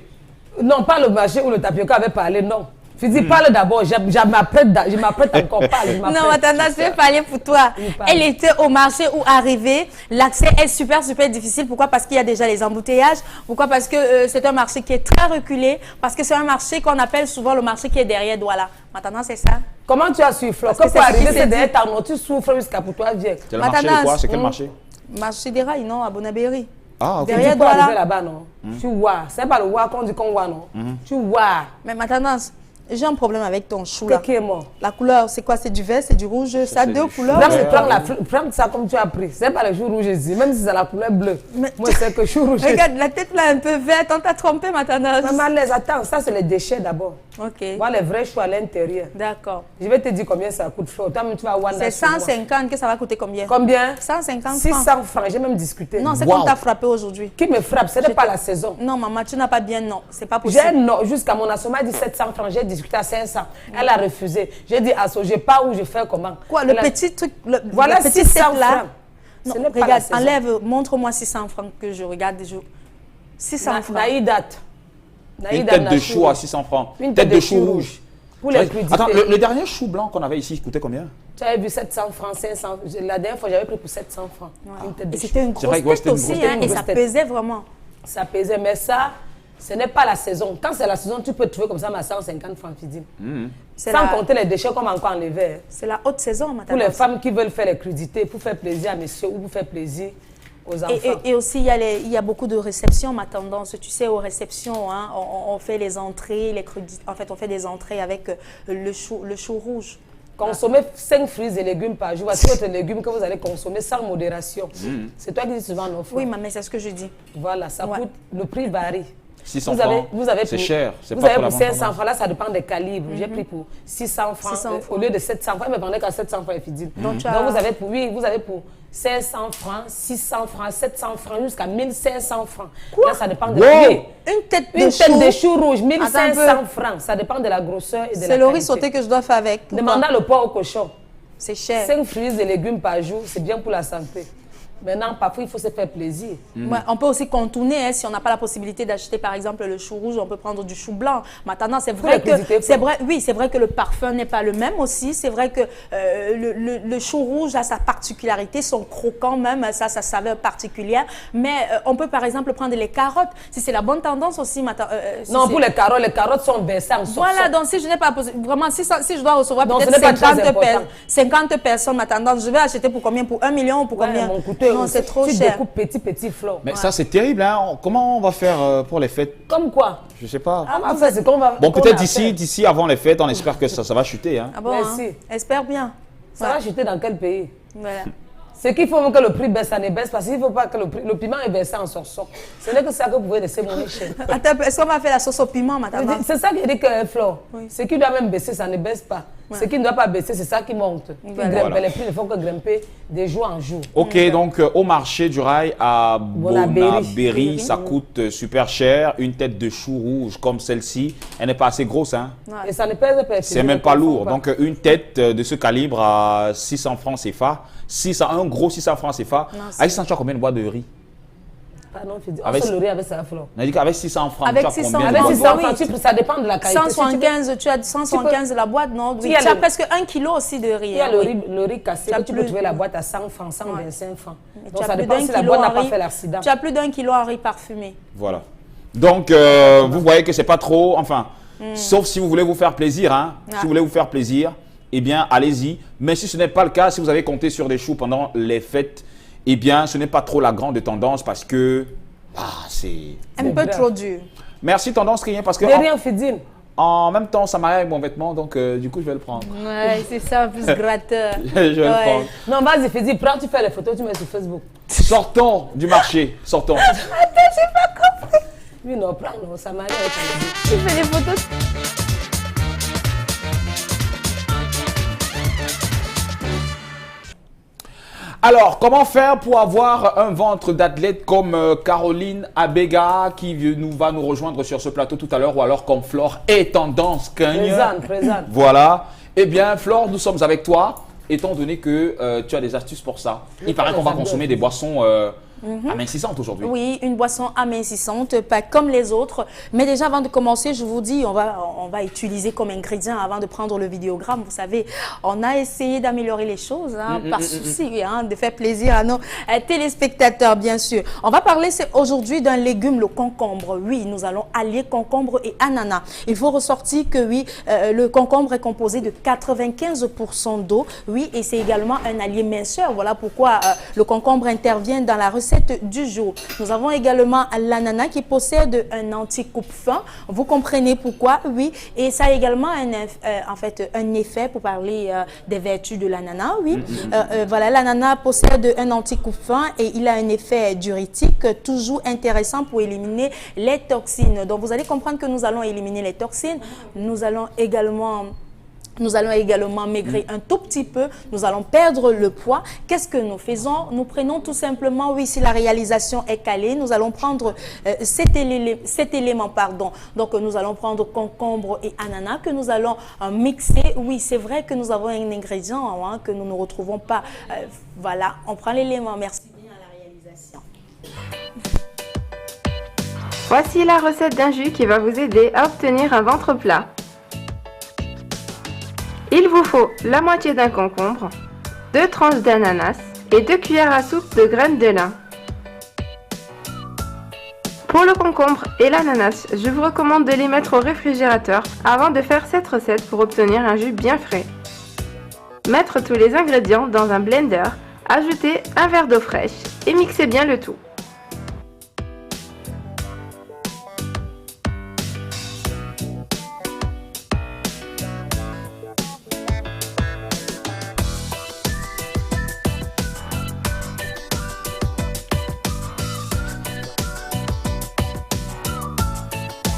Non, pas le marché où le tapioca avait parlé, non. Fidi, parle d'abord, je m'apprête encore, parle. Non, attends, je vais parler pour toi. Elle était au marché où arriver, l'accès est super difficile. Pourquoi? Parce qu'il y a déjà les embouteillages. Pourquoi? Parce que c'est un marché qui est très reculé. Parce que c'est un marché qu'on appelle souvent le marché qui est derrière Douala. Maintenant, c'est ça. Comment tu as su, Flo? Parce que Quand c'est pour ce qui arriver, s'est c'est dit. derrière ta main, tu souffres jusqu'à pour toi, viens. C'est le marché de quoi? C'est quel marché? Marché des rails, non, à Bonabéry. Ah, ok. Derrière Tu peux Douala. arriver là-bas, non? Tu vois. C'est pas le voir qu'on dit qu'on voit, non? Tu vois. Mais ma tendance, j'ai un problème avec ton chou là. Qu'est-ce qui est mort? La couleur, c'est quoi? C'est du vert, c'est du rouge, ça a deux couleurs. Prends ça comme tu as pris. C'est pas le chou rouge ici, même si c'est la couleur bleue. Moi, c'est que chou rouge. Regarde, la tête là un peu verte, on t'a trompé ma tendance. Maman, laisse, attends, ça c'est les déchets d'abord. Ok. Voir les vrais choux à l'intérieur. D'accord. Je vais te dire combien ça coûte, Flo. Toi, tu vas voir. C'est 150 que ça va coûter combien? Combien? 150 francs. 600 francs, j'ai même discuté. Non, c'est comme t'as frappé aujourd'hui. Qui me frappe? Ce n'est pas la saison. Non, maman, tu n'as pas bien non. C'est pas possible. J'ai non, jusqu'à mon assommage dit 700 francs. J'ai discuté à 500. Elle a refusé. J'ai dit à je pas où je fais comment. Quoi, le petit truc, voilà, le petit 600 set là. francs. Non, Ce n'est pas la regarde, saison. enlève, montre-moi 600 francs que je regarde. 600 francs. Naïdat. Une tête de chou à 600 francs. Une Tête de chou rouge. Pour les crudités. Attends, le dernier chou blanc qu'on avait ici, il coûtait combien? Tu avais vu 700 francs, 500. La dernière fois, j'avais pris pour 700 francs. Une tête de Et c'était une C'est vrai grosse que tête c'était une aussi, grosse hein, tête. et ça pesait vraiment. Ça pesait, mais ça, ce n'est pas la saison. Quand c'est la saison, tu peux trouver comme ça, mais à 150 francs, Fidine. Sans compter les déchets qu'on m'a encore enlevés. C'est la haute saison, ma Pour les tendance. femmes qui veulent faire les crudités, pour faire plaisir à messieurs ou pour faire plaisir aux enfants. Et aussi, il y a beaucoup de réceptions, ma tendance. Tu sais, aux réceptions, hein, on fait les entrées, les crudités. En fait, on fait des entrées avec le chou rouge. Consommez 5 fruits et légumes par jour. Voici votre légume que vous allez consommer sans modération. C'est toi qui dis souvent non. Oui, maman, c'est ce que je dis. Voilà, ça coûte. Le prix varie. 600 francs. C'est cher. Vous avez pour 500 francs, là ça dépend des calibres. J'ai pris pour 600 francs. Au lieu de 700 francs, mais vendait qu'à 700 francs, Fidine. Donc vous avez pour, oui, vous avez pour 500 francs, 600 francs, 700 francs, jusqu'à 1500 francs. Là, ça dépend de Une tête de chou rouge, 1500 francs. Ça dépend de la grosseur et de la qualité. C'est le riz sauté que je dois faire avec. Demandez le porc au cochon. C'est cher. 5 fruits et légumes par jour, c'est bien pour la santé. Maintenant, parfois, il faut se faire plaisir. Ouais, on peut aussi contourner, hein, si on n'a pas la possibilité d'acheter par exemple le chou rouge, on peut prendre du chou blanc. Maintenant, c'est vrai que c'est vrai que le parfum n'est pas le même aussi. C'est vrai que le chou rouge a sa particularité, son croquant même, ça sa saveur particulière. Mais on peut par exemple prendre les carottes, si c'est la bonne tendance aussi. Non, pour les carottes sont baissées en source. Voilà, donc si je n'ai pas vraiment, si je dois recevoir donc, peut-être 50 personnes, ma tendance, je vais acheter pour combien? Pour 1 million ou pour combien? Mon couteau, non, c'est trop tu cher. découpes petit flot. Mais ça, c'est terrible, hein. Comment on va faire pour les fêtes? Comme quoi? Je sais pas. On va faire ce qu'on va. Bon, peut-être d'ici, avant les fêtes, on espère que ça va chuter, hein. Ah bon, hein? Espère bien. Ça va chuter dans quel pays? Voilà. Ce qu'il faut que le prix baisse, ça ne baisse pas. S'il ne faut pas que le piment est baissé en sortant. Ce n'est que ça que vous pouvez laisser mourir chez. Attends, est-ce qu'on va faire la sauce au piment, madame? C'est ça que dit que Flo. Ce qui doit même baisser, ça ne baisse pas. Ouais. Ce qui ne doit pas baisser, c'est ça qui monte. Voilà. Les prix ne font que grimper de jour en jour. Ok, donc au marché du rail à Bonabéry, ça coûte super cher. Une tête de chou rouge comme celle-ci, elle n'est pas assez grosse, hein? Et ça ne pèse pas. C'est même pas lourd. Donc une tête de ce calibre à 600 francs CFA. Un gros 600 francs CFA. Avec 600, tu as combien de boîtes de riz? Pardon, avec le riz avec ça, Flo. On a dit qu'avec 600 francs, avec tu as 600 combien de avec 600 francs, ça dépend de la qualité. 175, tu as 175 de la boîte, non? Oui, tu as presque 1 kilo aussi de riz. Il y a le riz cassé, tu peux trouver la boîte à 100 francs, 125 francs. Donc ça dépend si la boîte n'a pas fait l'accident. Tu as plus d'1 kilo en riz parfumé. Voilà. Donc, vous voyez que c'est pas trop, enfin, sauf si vous voulez vous faire plaisir, hein. Si vous voulez vous faire plaisir, eh bien, allez-y. Mais si ce n'est pas le cas, si vous avez compté sur des choux pendant les fêtes, eh bien, ce n'est pas trop la grande tendance parce que c'est un peu trop dur. Merci Tendance Rien parce que rien Fidine. En même temps, ça m'arrive avec mon vêtement, donc du coup, je vais le prendre. Ouais, c'est ça, plus gratteur. Je vais le prendre. Non, vas-y, Fidine, prends, tu fais les photos, tu mets sur Facebook. Sortons du marché, sortons. Attends, j'ai pas compris. Oui, non, prends, non, ça m'arrive avec tu fais des photos. Alors, comment faire pour avoir un ventre d'athlète comme Caroline Abega qui va nous rejoindre sur ce plateau tout à l'heure ou alors comme Flore et Tendance Cagne. Présente. Voilà. Eh bien, Flore, nous sommes avec toi, étant donné que tu as des astuces pour ça. Il paraît qu'on va consommer des boissons amincissante aujourd'hui. Oui, une boisson amincissante, pas comme les autres. Mais déjà, avant de commencer, je vous dis, on va utiliser comme ingrédient avant de prendre le vidéogramme. Vous savez, on a essayé d'améliorer les choses, par souci, de faire plaisir à nos téléspectateurs, bien sûr. On va parler aujourd'hui d'un légume, le concombre. Oui, nous allons allier concombre et ananas. Il faut ressortir que oui, le concombre est composé de 95% d'eau. Oui, et c'est également un allié minceur. Voilà pourquoi le concombre intervient dans la recette du jour. Nous avons également l'ananas qui possède un anti-coupe-faim. Vous comprenez pourquoi? Oui, et ça a également un effet pour parler des vertus de l'ananas. Oui, voilà, l'ananas possède un anti-coupe-faim et il a un effet diurétique toujours intéressant pour éliminer les toxines. Donc vous allez comprendre que nous allons éliminer les toxines. Nous allons également maigrir un tout petit peu, nous allons perdre le poids. Qu'est-ce que nous faisons? Nous prenons tout simplement, oui, si la réalisation est calée, nous allons prendre cet élément, pardon. Donc nous allons prendre concombre et ananas que nous allons mixer. Oui, c'est vrai que nous avons un ingrédient que nous ne retrouvons pas. Voilà, on prend l'élément. Merci bien à la réalisation. Voici la recette d'un jus qui va vous aider à obtenir un ventre plat. Il vous faut la moitié d'un concombre, 2 tranches d'ananas et 2 cuillères à soupe de graines de lin. Pour le concombre et l'ananas, je vous recommande de les mettre au réfrigérateur avant de faire cette recette pour obtenir un jus bien frais. Mettre tous les ingrédients dans un blender, ajouter un verre d'eau fraîche et mixer bien le tout.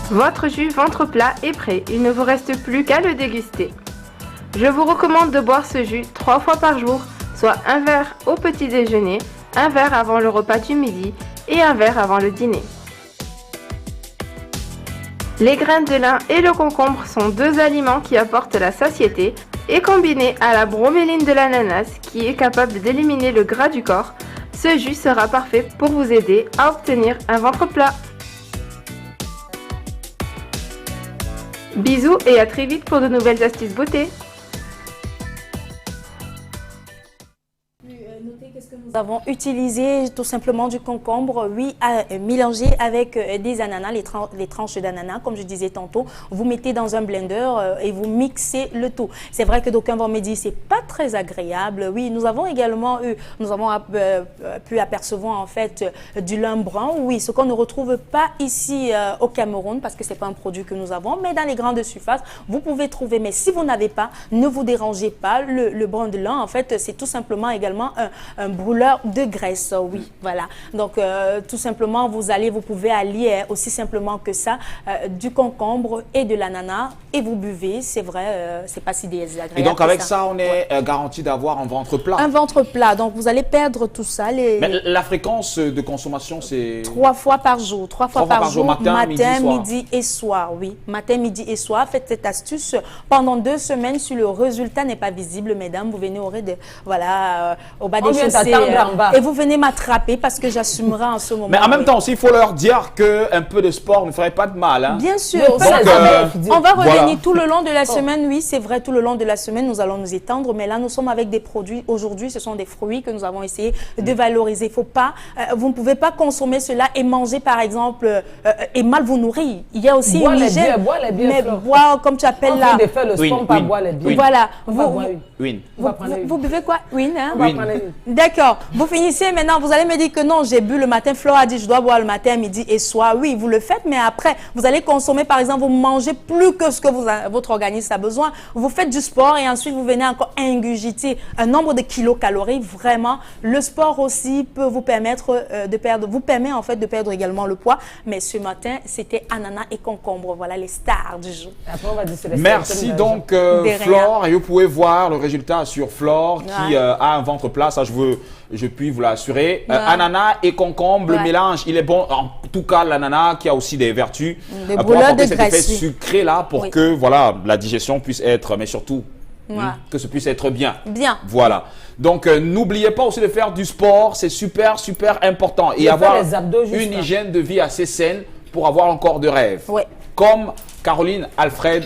Votre jus ventre plat est prêt, il ne vous reste plus qu'à le déguster. Je vous recommande de boire ce jus 3 fois par jour, soit un verre au petit déjeuner, un verre avant le repas du midi et un verre avant le dîner. Les graines de lin et le concombre sont 2 aliments qui apportent la satiété et combinés à la broméline de l'ananas qui est capable d'éliminer le gras du corps, ce jus sera parfait pour vous aider à obtenir un ventre plat. Bisous et à très vite pour de nouvelles astuces beauté. Nous avons utilisé tout simplement du concombre, oui, mélangé avec des ananas, les tranches d'ananas, comme je disais tantôt. Vous mettez dans un blender et vous mixez le tout. C'est vrai que d'aucuns vont me dire c'est pas très agréable. Oui, nous avons également pu apercevoir en fait du lin brun. Oui, ce qu'on ne retrouve pas ici au Cameroun parce que c'est pas un produit que nous avons, mais dans les grandes surfaces, vous pouvez trouver. Mais si vous n'avez pas, ne vous dérangez pas. Le brun de lin, en fait, c'est tout simplement également un brûleur de graisse, oui, voilà. Donc, tout simplement, vous pouvez allier aussi simplement que ça, du concombre et de l'ananas et vous buvez, c'est vrai, c'est pas si désagréable. Et donc, avec ça, on est garanti d'avoir un ventre plat. Un ventre plat, donc vous allez perdre tout ça. Mais la fréquence de consommation, c'est 3 fois par jour. 3 fois par jour, matin, midi et soir, oui. Matin, midi et soir. Faites cette astuce pendant 2 semaines. Si le résultat n'est pas visible, mesdames, vous venez au bas des chaussées. Et vous venez m'attraper parce que j'assumerai en ce moment. Mais en même temps aussi, il faut leur dire qu'un peu de sport ne ferait pas de mal. Hein. Bien sûr. Donc, on va revenir tout le long de la semaine. Oui, c'est vrai, tout le long de la semaine, nous allons nous étendre. Mais là, nous sommes avec des produits. Aujourd'hui, ce sont des fruits que nous avons essayé de valoriser. Faut pas, vous ne pouvez pas consommer cela et manger, par exemple, et mal vous nourrir. Il y a aussi une hygiène. Mais boire, comme tu appelles là. De faire le sport, pas boire les bières. Voilà. Vous buvez quoi? D'accord. Vous finissez maintenant, vous allez me dire que non, j'ai bu le matin. Flore a dit je dois boire le matin, midi et soir. Oui, vous le faites, mais après, vous allez consommer, par exemple, vous mangez plus que ce que votre organisme a besoin. Vous faites du sport et ensuite vous venez encore ingurgiter un nombre de kilocalories. Vraiment, le sport aussi peut vous permettre permet en fait de perdre également le poids. Mais ce matin, c'était ananas et concombre. Voilà les stars du jour. Après, on va dire merci donc Flore. Et vous pouvez voir le résultat sur Flore qui a un ventre plat. Ça, je puis vous l'assurer. Ananas et concombre, le mélange, il est bon. En tout cas, l'ananas qui a aussi des vertus pour apporter cet effet sucré là pour que voilà, la digestion puisse être, mais surtout que ce puisse être bien. Bien. Voilà. Donc, n'oubliez pas aussi de faire du sport. C'est super, super important. Et De avoir faire les abdos juste, une hein. hygiène de vie assez saine pour avoir encore de rêves. Ouais. Comme Caroline Alfred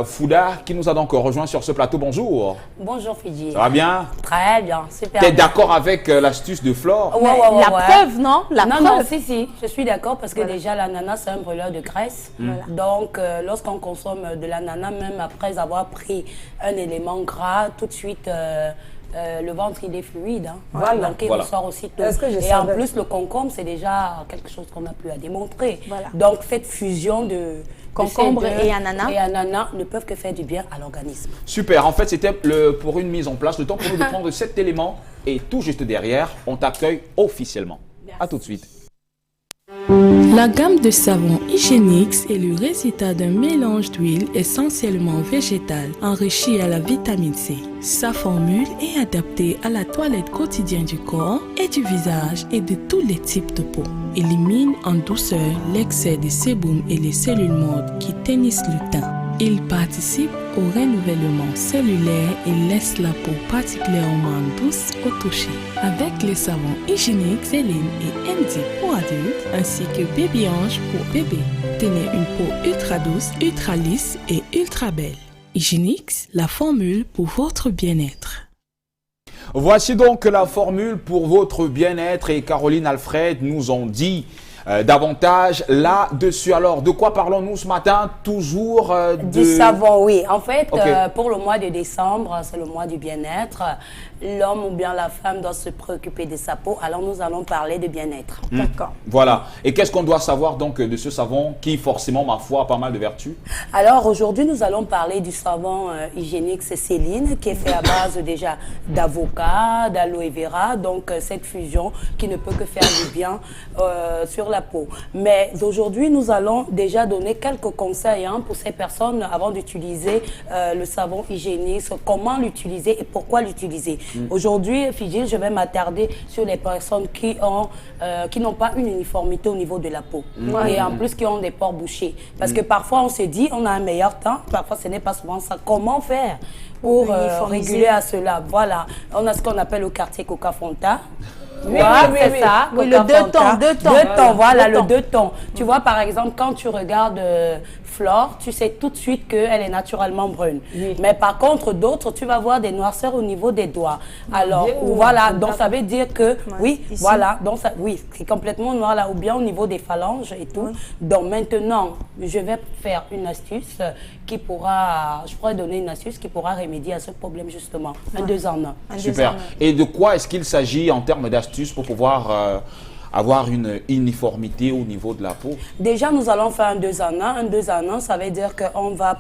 Fouda qui nous a donc rejoint sur ce plateau. Bonjour. Bonjour Fidji. Ça va bien? Très bien, super. Tu es d'accord avec l'astuce de Flore? La preuve, non? La non, preuve. non, si, je suis d'accord parce que déjà l'ananas c'est un brûleur de graisse. Donc lorsqu'on consomme de l'ananas, même après avoir pris un élément gras, tout de suite le ventre il est fluide. Hein. Voilà. Donc il ressort aussitôt. Est-ce que je Et en savais? plus le concombre c'est déjà quelque chose qu'on n'a plus à démontrer. Voilà. Donc cette fusion de Concombre ces deux et ananas. ne peuvent que faire du bien à l'organisme. Super. En fait, c'était pour une mise en place. Le temps pour nous de prendre cet élément. Et tout juste derrière, on t'accueille officiellement. À tout de suite. La gamme de savon Hygienix est le résultat d'un mélange d'huile essentiellement végétale enrichie à la vitamine C. Sa formule est adaptée à la toilette quotidienne du corps et du visage et de tous les types de peau. Élimine en douceur l'excès de sébum et les cellules mortes qui teignissent le teint. Il participe au renouvellement cellulaire et laisse la peau particulièrement douce au toucher. Avec les savons hygiéniques Céline et MD pour adultes, ainsi que Baby Ange pour bébé. Tenez une peau ultra douce, ultra lisse et ultra belle. Hygienix, la formule pour votre bien-être. Voici donc la formule pour votre bien-être et Caroline Alfred nous ont dit davantage là-dessus. Alors, de quoi parlons-nous ce matin? Toujours Du savon, oui. En fait, Okay. Pour le mois de décembre, c'est le mois du bien-être. L'homme ou bien la femme doit se préoccuper de sa peau. Alors, nous allons parler de bien-être. D'accord. Voilà. Et qu'est-ce qu'on doit savoir donc de ce savon qui, forcément, ma foi, a pas mal de vertus? Alors, aujourd'hui, nous allons parler du savon hygiénique Céline, qui est fait à base déjà d'avocat, d'aloe vera. Donc, cette fusion qui ne peut que faire du bien sur la peau. Mais aujourd'hui, nous allons déjà donner quelques conseils pour ces personnes avant d'utiliser le savon hygiénique, comment l'utiliser et pourquoi l'utiliser. Aujourd'hui, Fidji, je vais m'attarder sur les personnes qui n'ont pas une uniformité au niveau de la peau et en plus qui ont des pores bouchés. Parce que parfois, on se dit, on a un meilleur temps, parfois ce n'est pas souvent ça. Comment faire pour réguler à cela? Voilà, on a ce qu'on appelle le quartier Coca-Fonta. Oui, c'est ça. Oui, le deux tons. Deux tons, voilà, le deux tons. Tu vois, par exemple, quand tu regardes Flore, tu sais tout de suite qu'elle est naturellement brune. Mais par contre, d'autres, tu vas voir des noirceurs au niveau des doigts. Alors, voilà, donc ça veut dire que, oui, ici. voilà, donc ça, oui, c'est complètement noir là, ou bien au niveau des phalanges et tout. Donc maintenant, je vais faire une astuce qui pourra, je pourrais donner une astuce qui pourra remédier à ce problème justement. Un 2 en 1. Super. Et de quoi est-ce qu'il s'agit en termes d'astuces pour pouvoir avoir une uniformité au niveau de la peau? Déjà, nous allons faire un 2 en 1. Un 2 en 1, ça veut dire qu'on va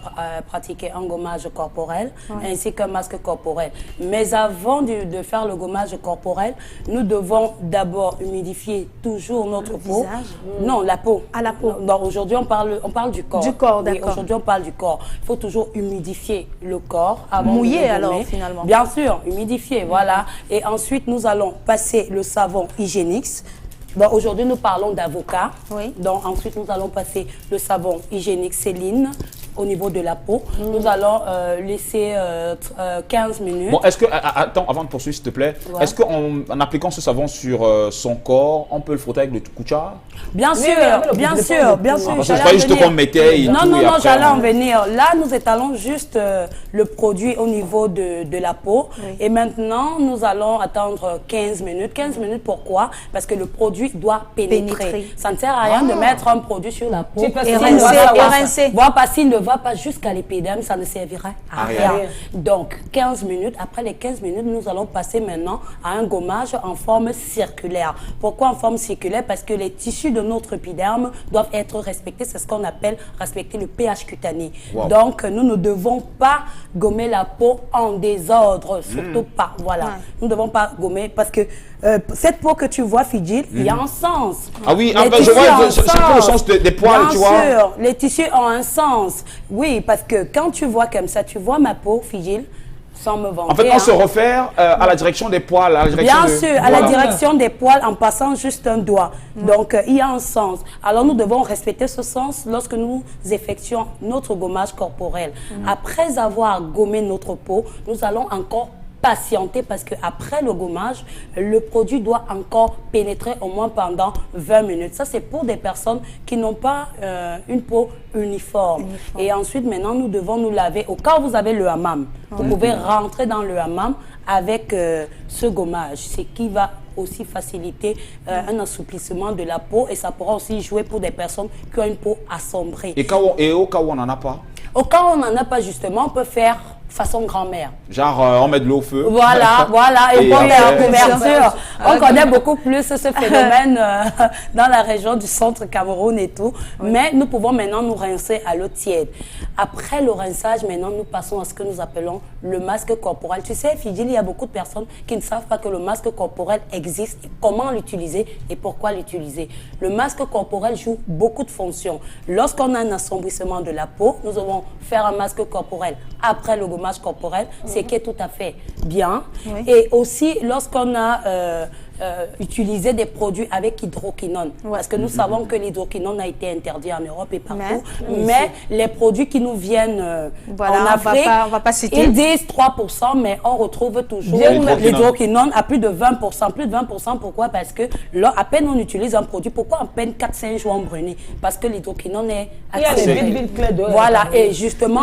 pratiquer un gommage corporel ainsi qu'un masque corporel. Mais avant de faire le gommage corporel, nous devons d'abord humidifier toujours notre peau. Visage? Non, la peau. À la peau. Non, aujourd'hui, on parle du corps. Du corps, Oui, d'accord. aujourd'hui, on parle du corps. Il faut toujours humidifier le corps avant Mouiller, de le alors, gommer. finalement. Bien sûr, humidifier, voilà. Et ensuite, nous allons passer le savon Hygienix. Donc aujourd'hui, nous parlons d'avocat. Donc ensuite, nous allons passer le savon hygiénique Céline au niveau de la peau. Nous allons laisser 15 minutes. Bon, est-ce que, attends, avant de poursuivre, s'il te plaît, est-ce qu'en appliquant ce savon sur son corps, on peut le frotter avec le kucha? Bien sûr, bien sûr, bien sûr. Parce que je croyais juste qu'on mettait et non, tout, non, et non, après, j'allais en venir. Là, nous étalons juste le produit au niveau de la peau. Et maintenant, nous allons attendre 15 minutes. 15 minutes, pourquoi? Parce que le produit doit pénétrer. Ça ne sert à rien de mettre un produit sur la peau Et rincer. Voir pas s'il ne va pas jusqu'à l'épiderme, ça ne servira à rien. Donc, 15 minutes. Après les 15 minutes, nous allons passer maintenant à un gommage en forme circulaire. Pourquoi en forme circulaire? Parce que les tissus de notre épiderme doivent être respectés. C'est ce qu'on appelle respecter le pH cutané. Wow. Donc, nous ne devons pas gommer la peau en désordre. Surtout pas. Voilà. Nous ne devons pas gommer parce que cette peau que tu vois, Fidji, il y a un sens. Ah oui, Les je tissus vois, ont un c'est pour le sens des poils, tu vois. Bien sûr, les tissus ont un sens. Oui, parce que quand tu vois comme ça, tu vois ma peau, Fidji, sans me vanter. En fait, on se réfère à la direction des poils. À la direction Bien sûr, à la direction des poils en passant juste un doigt. Donc, il y a un sens. Alors, nous devons respecter ce sens lorsque nous effectuons notre gommage corporel. Après avoir gommé notre peau, nous allons encore patienter parce qu'après le gommage, le produit doit encore pénétrer au moins pendant 20 minutes. Ça, c'est pour des personnes qui n'ont pas une peau uniforme. Et ensuite, maintenant, nous devons nous laver. Au cas où vous avez le hammam, vous pouvez rentrer dans le hammam avec ce gommage, ce qui va aussi faciliter un assouplissement de la peau et ça pourra aussi jouer pour des personnes qui ont une peau assombrie. Et au cas où on n'en a pas? Au cas où on n'en a pas, justement, on peut faire façon grand-mère. Genre, on met de l'eau au feu. Voilà, voilà. Et pour la couverture, on connaît beaucoup plus ce phénomène dans la région du centre Cameroun et tout. Mais nous pouvons maintenant nous rincer à l'eau tiède. Après le rinçage, maintenant, nous passons à ce que nous appelons le masque corporel. Tu sais, Fidjil, il y a beaucoup de personnes qui ne savent pas que le masque corporel existe, et comment l'utiliser et pourquoi l'utiliser. Le masque corporel joue beaucoup de fonctions. Lorsqu'on a un assombrissement de la peau, nous allons faire un masque corporel après le gommage corporel, ce qui est tout à fait bien. Et aussi, lorsqu'on a utilisé des produits avec hydroquinone, parce que nous savons que l'hydroquinone a été interdit en Europe et partout, mais les produits qui nous viennent en Afrique, on va pas citer. Ils disent 3%, mais on retrouve toujours l'hydroquinone à plus de 20%. Plus de 20%, pourquoi? Parce que là, à peine on utilise un produit, pourquoi à peine 4-5 jours en brûler? Parce que l'hydroquinone est activé. Voilà, et justement,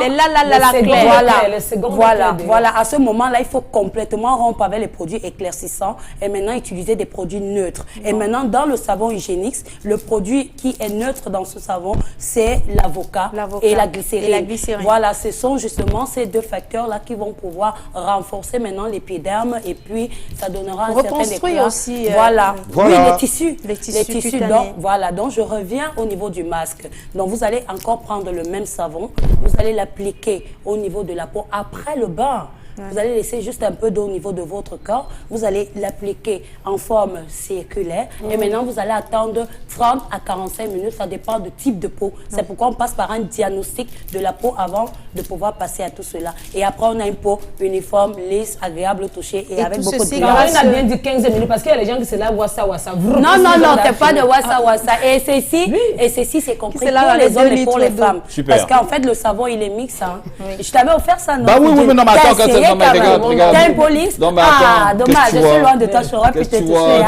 voilà, à ce moment-là, il faut complètement rompre avec les produits éclaircissants et maintenant utiliser des produits neutres. Et maintenant, dans le savon Hygienix, le produit qui est neutre dans ce savon, c'est l'avocat et la glycérine. Voilà, ce sont justement ces deux facteurs-là qui vont pouvoir renforcer maintenant l'épiderme et puis ça donnera un certain éclat. Aussi. Voilà. Oui, les tissus. Les tissus donc, voilà, donc je reviens au niveau du masque. Donc, vous allez encore prendre le même savon, vous allez l'appliquer au niveau de la peau après le bain. Vous allez laisser juste un peu d'eau au niveau de votre corps. Vous allez l'appliquer en forme circulaire. Et maintenant, vous allez attendre 30 à 45 minutes. Ça dépend du type de peau. C'est pourquoi on passe par un diagnostic de la peau avant de pouvoir passer à tout cela. Et après, on a une peau uniforme, lisse, agréable au toucher et avec beaucoup de grâce. On a bien dit 15 minutes parce qu'il y a les gens qui se lavent wassa. Non, c'est pas de wassa. Et ceci, c'est compris pour les hommes et pour les femmes. Parce qu'en fait, le savon, il est mix. Je t'avais offert ça, non? Bah oui, mais non, mais attends, regarde. T'as une police? Non, mais attends, ah, dommage, je suis loin de toi, je n'aurais pu te toucher.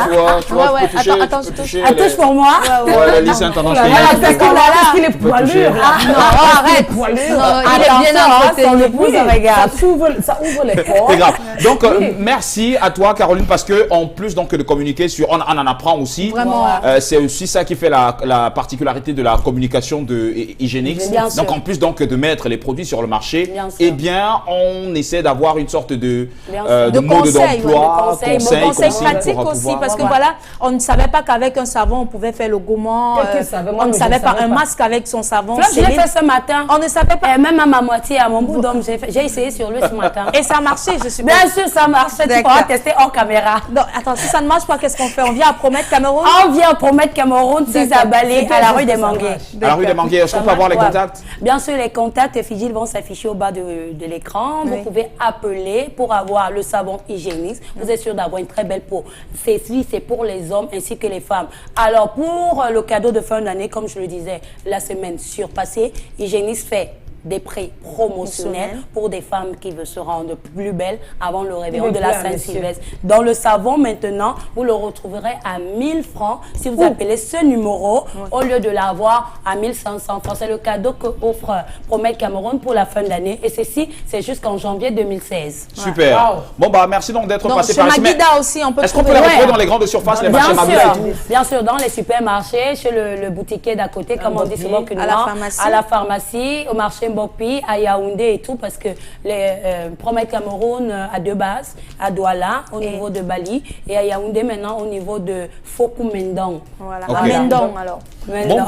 Tu vois, attends, touche pour moi. La liste internationale. Parce qu'on a là qu'il est poilu. Non, arrête. Il est bien à son épouse, regarde. Ça ouvre les portes. C'est grave. Donc, merci à toi, Caroline, parce qu'en plus donc, de communiquer sur. On en apprend aussi. Vraiment. C'est aussi ça qui fait la particularité de la communication de Hygienix. Donc, en plus donc, de mettre les produits sur le marché, eh bien, on essaie d'avoir une sorte de mode d'emploi, conseils pratiques aussi, parce que voilà, on ne savait pas qu'avec un savon, on pouvait faire le gommant. On ne savait pas un masque avec son savon. Je l'ai fait ce matin. On ne savait pas. Et même à ma moitié, à mon bout d'homme, j'ai essayé sur lui ce matin. Et ça a marché, je suppose. Bien sûr, ça marche. Tu pourras tester hors caméra. Donc, attends, si ça ne marche pas, qu'est-ce qu'on fait? On vient à Promet Cameroun? On vient à Promet Cameroun, 6 à Balé, à la rue des Manguiers. À la rue des Manguiers, est-ce qu'on peut avoir les contacts? Bien sûr, les contacts Fidjil vont s'afficher au bas de l'écran. Vous pouvez appeler pour avoir le savon Hygienix. Vous êtes sûr d'avoir une très belle peau. Ceci, c'est pour les hommes ainsi que les femmes. Alors, pour le cadeau de fin d'année, comme je le disais la semaine surpassée, Hygienix fait des prix promotionnels pour des femmes qui veulent se rendre plus belles avant le réveillon de la Saint-Sylvestre. Dans le savon, maintenant, vous le retrouverez à 1000 francs si vous appelez ce numéro au lieu de l'avoir à 1500 francs. C'est le cadeau que offre Promet Cameroun pour la fin d'année. Et ceci, c'est jusqu'en janvier 2016. Super. Wow. Bon, bah, merci donc d'être passé par ici. Aussi, on peut Est-ce qu'on peut les retrouver dans les grandes surfaces, les marchés Magida et tout? Bien sûr, dans les supermarchés, chez le boutiquier d'à côté, comme on dit souvent que nous, à la pharmacie, au marché Mbopi, à Yaoundé et tout, parce que les Promet Cameroun a deux bases, à Douala, au niveau de Bali, et à Yaoundé maintenant au niveau de Fokou Mendong. Voilà, à Mendong alors. Bon,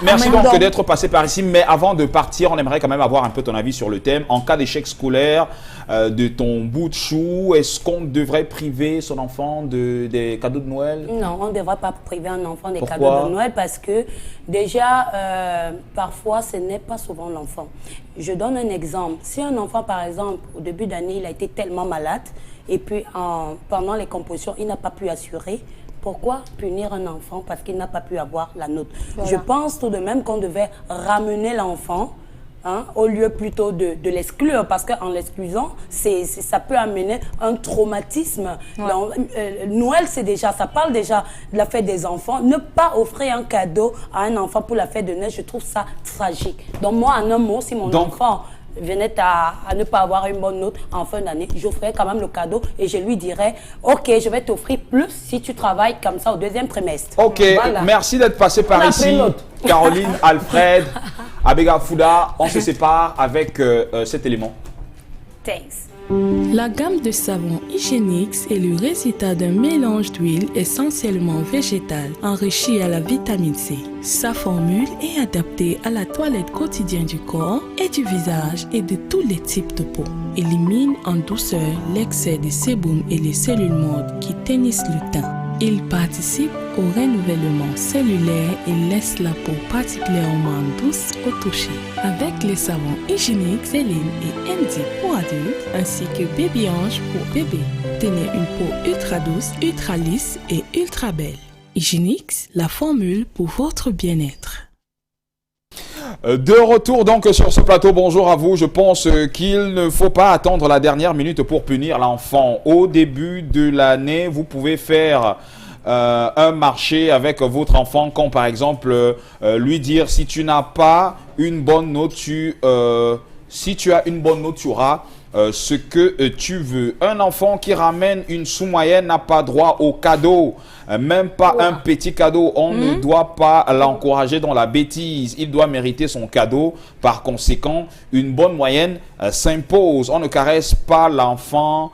merci donc d'être passé par ici. Mais avant de partir, on aimerait quand même avoir un peu ton avis sur le thème. En cas d'échec scolaire de ton bout de chou, est-ce qu'on devrait priver son enfant des cadeaux de Noël? Non, on ne devrait pas priver un enfant des cadeaux de Noël parce que déjà, parfois, ce n'est pas souvent l'enfant. Je donne un exemple. Si un enfant, par exemple, au début d'année, il a été tellement malade et puis pendant les compositions, il n'a pas pu assurer, pourquoi punir un enfant parce qu'il n'a pas pu avoir la note? Voilà. Je pense tout de même qu'on devait ramener l'enfant au lieu plutôt de l'exclure, parce qu'en l'exclusant, ça peut amener un traumatisme. Ouais. Donc, Noël, ça parle déjà de la fête des enfants. Ne pas offrir un cadeau à un enfant pour la fête de Noël, je trouve ça tragique. Donc moi, en un mot, si mon enfant venait à ne pas avoir une bonne note en fin d'année, j'offrirais quand même le cadeau et je lui dirais, ok, je vais t'offrir plus si tu travailles comme ça au deuxième trimestre. Ok, voilà. Merci d'être passé par ici. Caroline, Alfred, Abega Fouda, on se sépare avec cet élément. Thanks. La gamme de savons Hygienix est le résultat d'un mélange d'huile essentiellement végétale enrichie à la vitamine C. Sa formule est adaptée à la toilette quotidienne du corps et du visage et de tous les types de peau. Élimine en douceur l'excès de sébum et les cellules mortes qui teignissent le teint. Il participe au renouvellement cellulaire et laisse la peau particulièrement douce au toucher. Avec les savons Hygienix, Céline et MD pour adultes, ainsi que Baby Ange pour bébé. Tenez une peau ultra douce, ultra lisse et ultra belle. Hygienix, la formule pour votre bien-être. De retour donc sur ce plateau, bonjour à vous. Je pense qu'il ne faut pas attendre la dernière minute pour punir l'enfant. Au début de l'année, vous pouvez faire un marché avec votre enfant, comme par exemple lui dire si tu n'as pas une bonne note, si tu as une bonne note, tu auras ce que tu veux. Un enfant qui ramène une sous-moyenne n'a pas droit au cadeau, même pas un petit cadeau. On ne doit pas l'encourager dans la bêtise. Il doit mériter son cadeau. Par conséquent, une bonne moyenne s'impose. On ne caresse pas l'enfant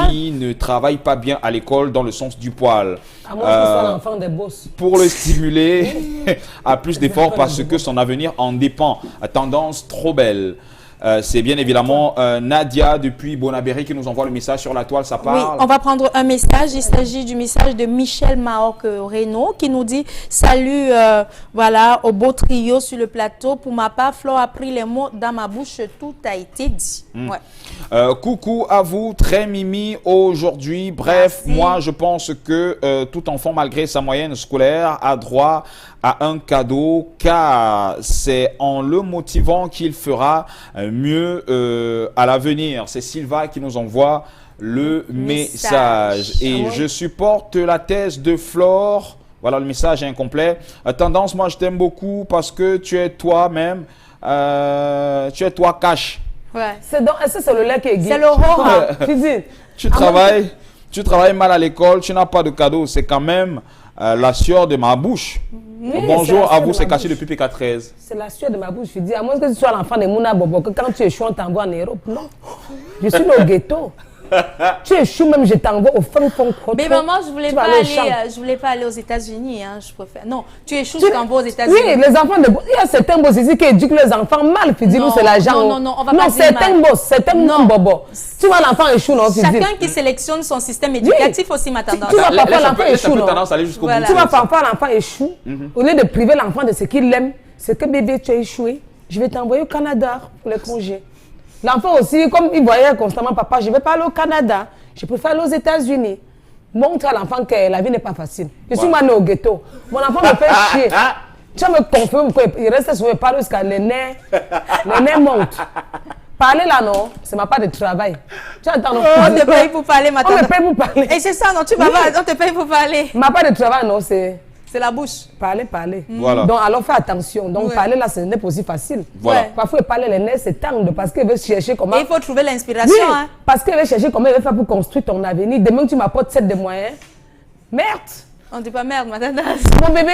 qui ne travaille pas bien à l'école dans le sens du poil. À moins que ce soit l'enfant des boss. Pour le stimuler à plus d'efforts parce que son avenir en dépend. Tendance trop belle. C'est bien évidemment Nadia depuis Bonabéry qui nous envoie le message sur la toile, ça parle. Oui, on va prendre un message. Il s'agit du message de Michel Maroc Renaud qui nous dit « Salut, voilà, au beau trio sur le plateau. Pour ma part, Flo a pris les mots dans ma bouche. Tout a été dit. Ouais. Coucou à vous, très mimi aujourd'hui. Bref, moi je pense que tout enfant, malgré sa moyenne scolaire, a droit à un cadeau car c'est en le motivant qu'il fera mieux à l'avenir. C'est Sylva qui nous envoie le message. Et je supporte la thèse de Flore. Voilà, le message est incomplet. Tendance, moi je t'aime beaucoup parce que tu es toi-même. Tu es toi cash. Ouais. Est-ce que c'est le lait qui est gay? C'est l'aurore. Tu travailles mal à l'école, tu n'as pas de cadeau. C'est quand même la sueur de ma bouche. Oui, bonjour à vous, c'est caché depuis PK13. C'est la sueur de ma bouche. Je dis, à moins que tu sois l'enfant de Mouna Bobo, que quand tu échoues, on t'envoie en Europe. Non. Je suis au ghetto. Tu échoues même, je t'envoie au fond. Mais maman, je voulais pas aller aux États-Unis, hein, je préfère. Non, tu échoues, je t'envoie aux États-Unis. Oui, les enfants de boss. Il y a certains boss ici qui éduquent les enfants mal. Puis dis-nous, c'est l'argent. Non, on va pas dire certains boss, certains bobo. Tu vois l'enfant échoue, non? Chacun qui sélectionne son système éducatif aussi, ma tendance. Tu vois papa l'enfant échoue, non? Voilà. Tu vois papa l'enfant échoue. Au lieu de priver l'enfant de ce qu'il aime, c'est que bébé, tu as échoué. Je vais t'envoyer au Canada pour les congés. L'enfant aussi, comme il voyait constamment papa, je vais pas aller au Canada. Je préfère aller aux États-Unis. Montre à l'enfant que la vie n'est pas facile. Je suis né au ghetto. Mon enfant me fait chier. Tu vas me confirmer, il reste souvent parler jusqu'à les nerfs montent. Parler là, non, c'est ma part de travail. Tu entends, non? On te paye pour parler, ma tante. On me paye pour parler. Et c'est ça, non, tu vas on te paye pour parler. Ma part de travail, non, c'est la bouche. Parler. Voilà. Donc, alors fais attention. Donc, parler là, ce n'est pas aussi facile. Voilà. Parfois, parler les nerfs, c'est tendre parce qu'il veut chercher comment. Et il faut trouver l'inspiration. Oui, hein. Parce qu'il veut chercher comment il veut faire pour construire ton avenir. Demain, tu m'apportes 7 de moyens. Merde. On ne dit pas merde, ma tante. Mon bébé.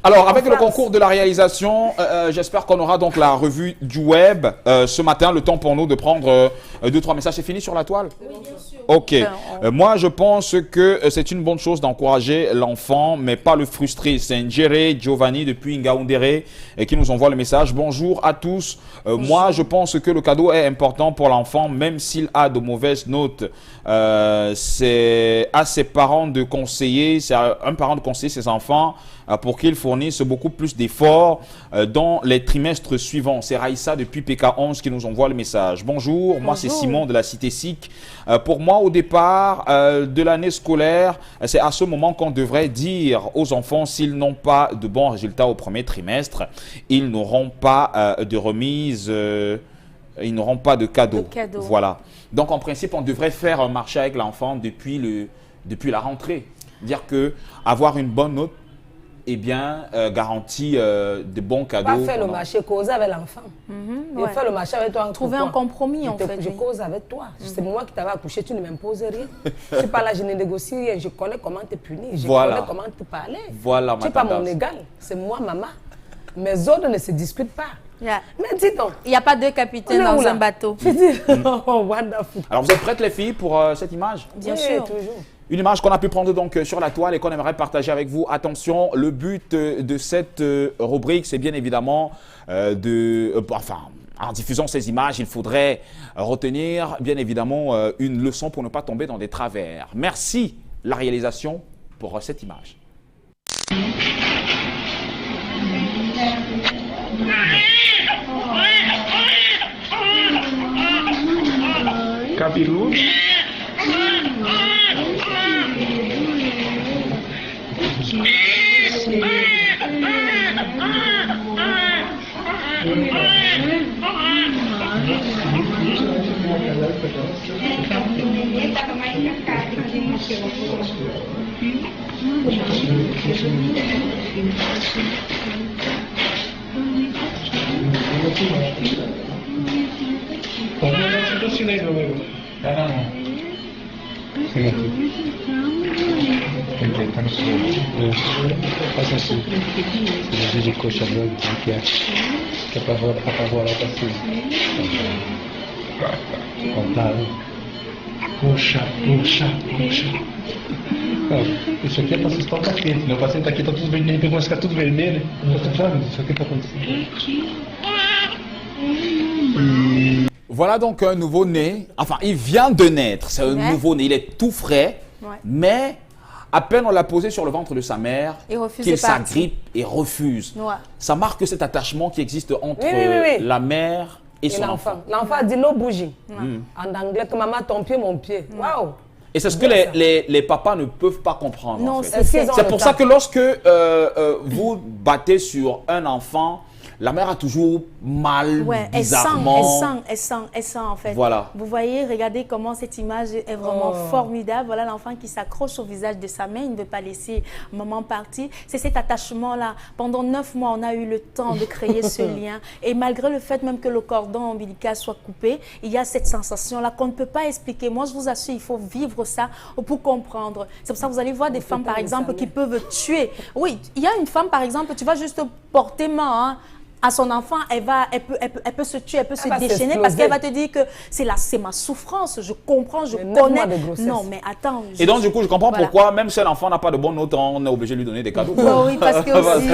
Alors, avec le concours de la réalisation, j'espère qu'on aura donc la revue du web ce matin. Le temps pour nous de prendre 2-3 messages. C'est fini sur la toile? Oui, bien sûr. Ok. Moi, je pense que c'est une bonne chose d'encourager l'enfant, mais pas le frustrer. C'est Njere Giovanni depuis Ngaoundéré qui nous envoie le message. Bonjour à tous. Moi, je pense que le cadeau est important pour l'enfant, même s'il a de mauvaises notes. C'est à ses parents de conseiller, c'est à un parent de conseiller ses enfants pour qu'ils fournissent beaucoup plus d'efforts dans les trimestres suivants. C'est Raïssa depuis PK11 qui nous envoie le message. Bonjour, moi c'est Simon de la Cité SIC. Pour moi, au départ de l'année scolaire, c'est à ce moment qu'on devrait dire aux enfants s'ils n'ont pas de bons résultats au premier trimestre, ils n'auront pas de remise, ils n'auront pas de cadeau. Voilà. Donc en principe, on devrait faire un marché avec l'enfant depuis la rentrée. Dire que avoir une bonne note, eh bien, garantit de bons cadeaux. Pas faire le marché, causer avec l'enfant. Ouais. Faire le marché avec toi. Trouver un compromis, en fait. Je cause avec toi. C'est moi qui t'avais accouché, tu ne m'imposes rien. Je ne suis pas là, je ne négocie rien. Je connais comment te punir. Je connais comment te parler. Voilà, tu n'es pas mon égal. C'est moi, maman. Mes ordres ne se discutent pas. Yeah. Mais dis donc. Il n'y a pas deux capitaines dans un bateau. Oh, wonderful. Alors, vous êtes prêtes, les filles, pour cette image? Bien sûr. Toujours. Une image qu'on a pu prendre donc sur la toile et qu'on aimerait partager avec vous. Attention, le but de cette rubrique, c'est bien évidemment en diffusant ces images, il faudrait retenir bien évidemment une leçon pour ne pas tomber dans des travers. Merci, la réalisation, pour cette image. Capiru. Faz assim. Cirurgia de coxa branca, que é apavorar o paciente. Contar. Puxa. Isso aqui é para assustar o paciente, né? O paciente aqui está tudo vermelho, ele começa a ficar tudo vermelho. Isso aqui está acontecendo. Voilà donc un nouveau-né. Enfin, il vient de naître. C'est un nouveau-né. Il est tout frais. Ouais. Mais à peine on l'a posé sur le ventre de sa mère, qu'il s'agrippe et refuse. Ouais. Ça marque cet attachement qui existe entre la mère et son enfant. L'enfant a dit no bougie. En anglais, que maman, ton pied, mon pied. Waouh! Et c'est ce que les papas ne peuvent pas comprendre. Non, en fait. C'est pour ça que lorsque vous battez sur un enfant, la mère a toujours mal, bizarrement. Elle sent en fait. Voilà. Vous voyez, regardez comment cette image est vraiment formidable. Voilà l'enfant qui s'accroche au visage de sa mère, il ne veut pas laisser maman partir. C'est cet attachement-là. Pendant 9 mois, on a eu le temps de créer ce lien. Et malgré le fait même que le cordon ombilical soit coupé, il y a cette sensation-là qu'on ne peut pas expliquer. Moi, je vous assure, il faut vivre ça pour comprendre. C'est pour ça que vous allez voir des femmes, par exemple, qui peuvent tuer. Oui, il y a une femme, par exemple, tu vas juste porter main à son enfant, elle peut se tuer, elle peut se déchaîner parce qu'elle va te dire que c'est ma souffrance, je comprends, je connais. Non, mais attends. Et donc, du coup, je comprends pourquoi, même si l'enfant n'a pas de bonne note, on est obligé de lui donner des cadeaux. Oui, parce que aussi.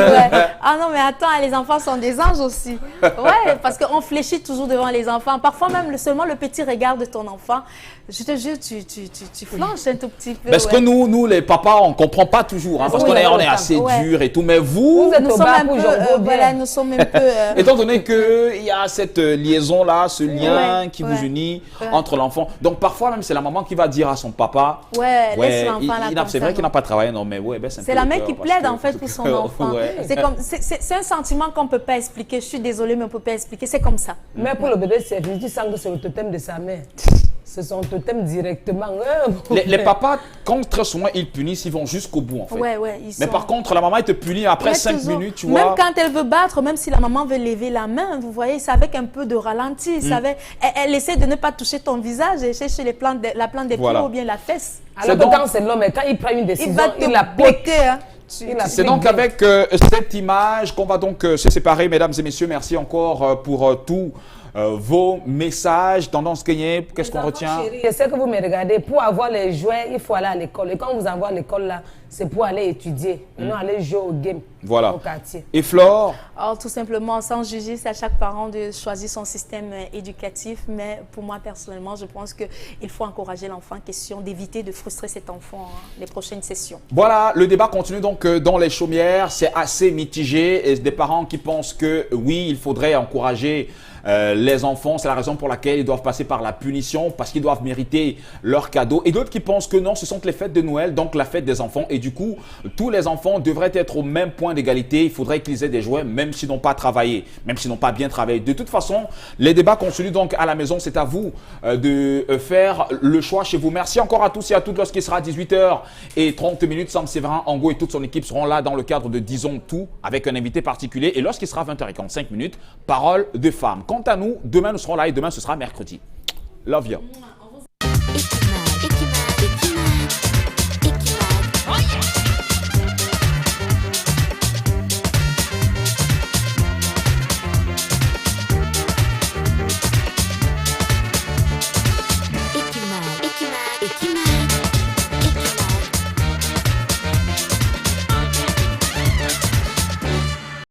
Ah non, mais attends, les enfants sont des anges aussi. Ouais, parce qu'on fléchit toujours devant les enfants. Parfois, même seulement le petit regard de ton enfant, je te jure, tu flanches un tout petit peu. Parce que nous, les papas, on ne comprend pas toujours, hein, parce qu'on est assez dur et tout. Mais vous êtes au bas pour nous sommes un peu. Étant donné qu'il y a cette liaison-là, ce lien qui vous unit entre l'enfant. Donc parfois même c'est la maman qui va dire à son papa. Laisse l'enfant là. C'est vrai qu'il n'a pas travaillé, non mais c'est la mère qui plaide en fait pour son enfant. C'est un sentiment qu'on ne peut pas expliquer. Je suis désolée, mais on ne peut pas expliquer. C'est comme ça. Mais pour le bébé, tu sens que c'est le totem de sa mère. C'est son totem directement. Les papas, quand très souvent ils punissent, ils vont jusqu'au bout en fait. Mais par contre, la maman, elle te punit après 5 minutes, tu vois. Même quand elle veut battre, même si la maman veut lever la main, vous voyez, c'est avec un peu de ralenti. Elle essaie de ne pas toucher ton visage et chercher la plante des pieds ou bien la fesse. Alors que quand c'est l'homme, quand il prend une décision, il la bloque. C'est donc avec cette image qu'on va donc se séparer, mesdames et messieurs. Merci encore pour tous vos messages. Tendance Kenya, qu'est-ce qu'on retient? Je sais que vous me regardez. Pour avoir les jouets, il faut aller à l'école. Et quand on vous envoie à l'école, là, c'est pour aller étudier, et non aller jouer au game voilà. au quartier. Et Flore? Alors, tout simplement, sans juger, c'est à chaque parent de choisir son système éducatif. Mais pour moi, personnellement, je pense qu'il faut encourager l'enfant en question, d'éviter de frustrer cet enfant les prochaines sessions. Voilà, le débat continue donc dans les chaumières. C'est assez mitigé. Et des parents qui pensent que oui, il faudrait encourager les enfants. C'est la raison pour laquelle ils doivent passer par la punition, parce qu'ils doivent mériter leurs cadeaux. Et d'autres qui pensent que non, ce sont les fêtes de Noël, donc la fête des enfants. Et du coup, tous les enfants devraient être au même point d'égalité. Il faudrait qu'ils aient des jouets, même s'ils n'ont pas travaillé, même s'ils n'ont pas bien travaillé. De toute façon, les débats continuent donc à la maison. C'est à vous de faire le choix chez vous. Merci encore à tous et à toutes. Lorsqu'il sera 18h30, Sam Séverin, Ango et toute son équipe seront là dans le cadre de Disons Tout avec un invité particulier. Et lorsqu'il sera 20h45, Parole de femmes. Quant à nous, demain nous serons là et demain ce sera mercredi. Love you.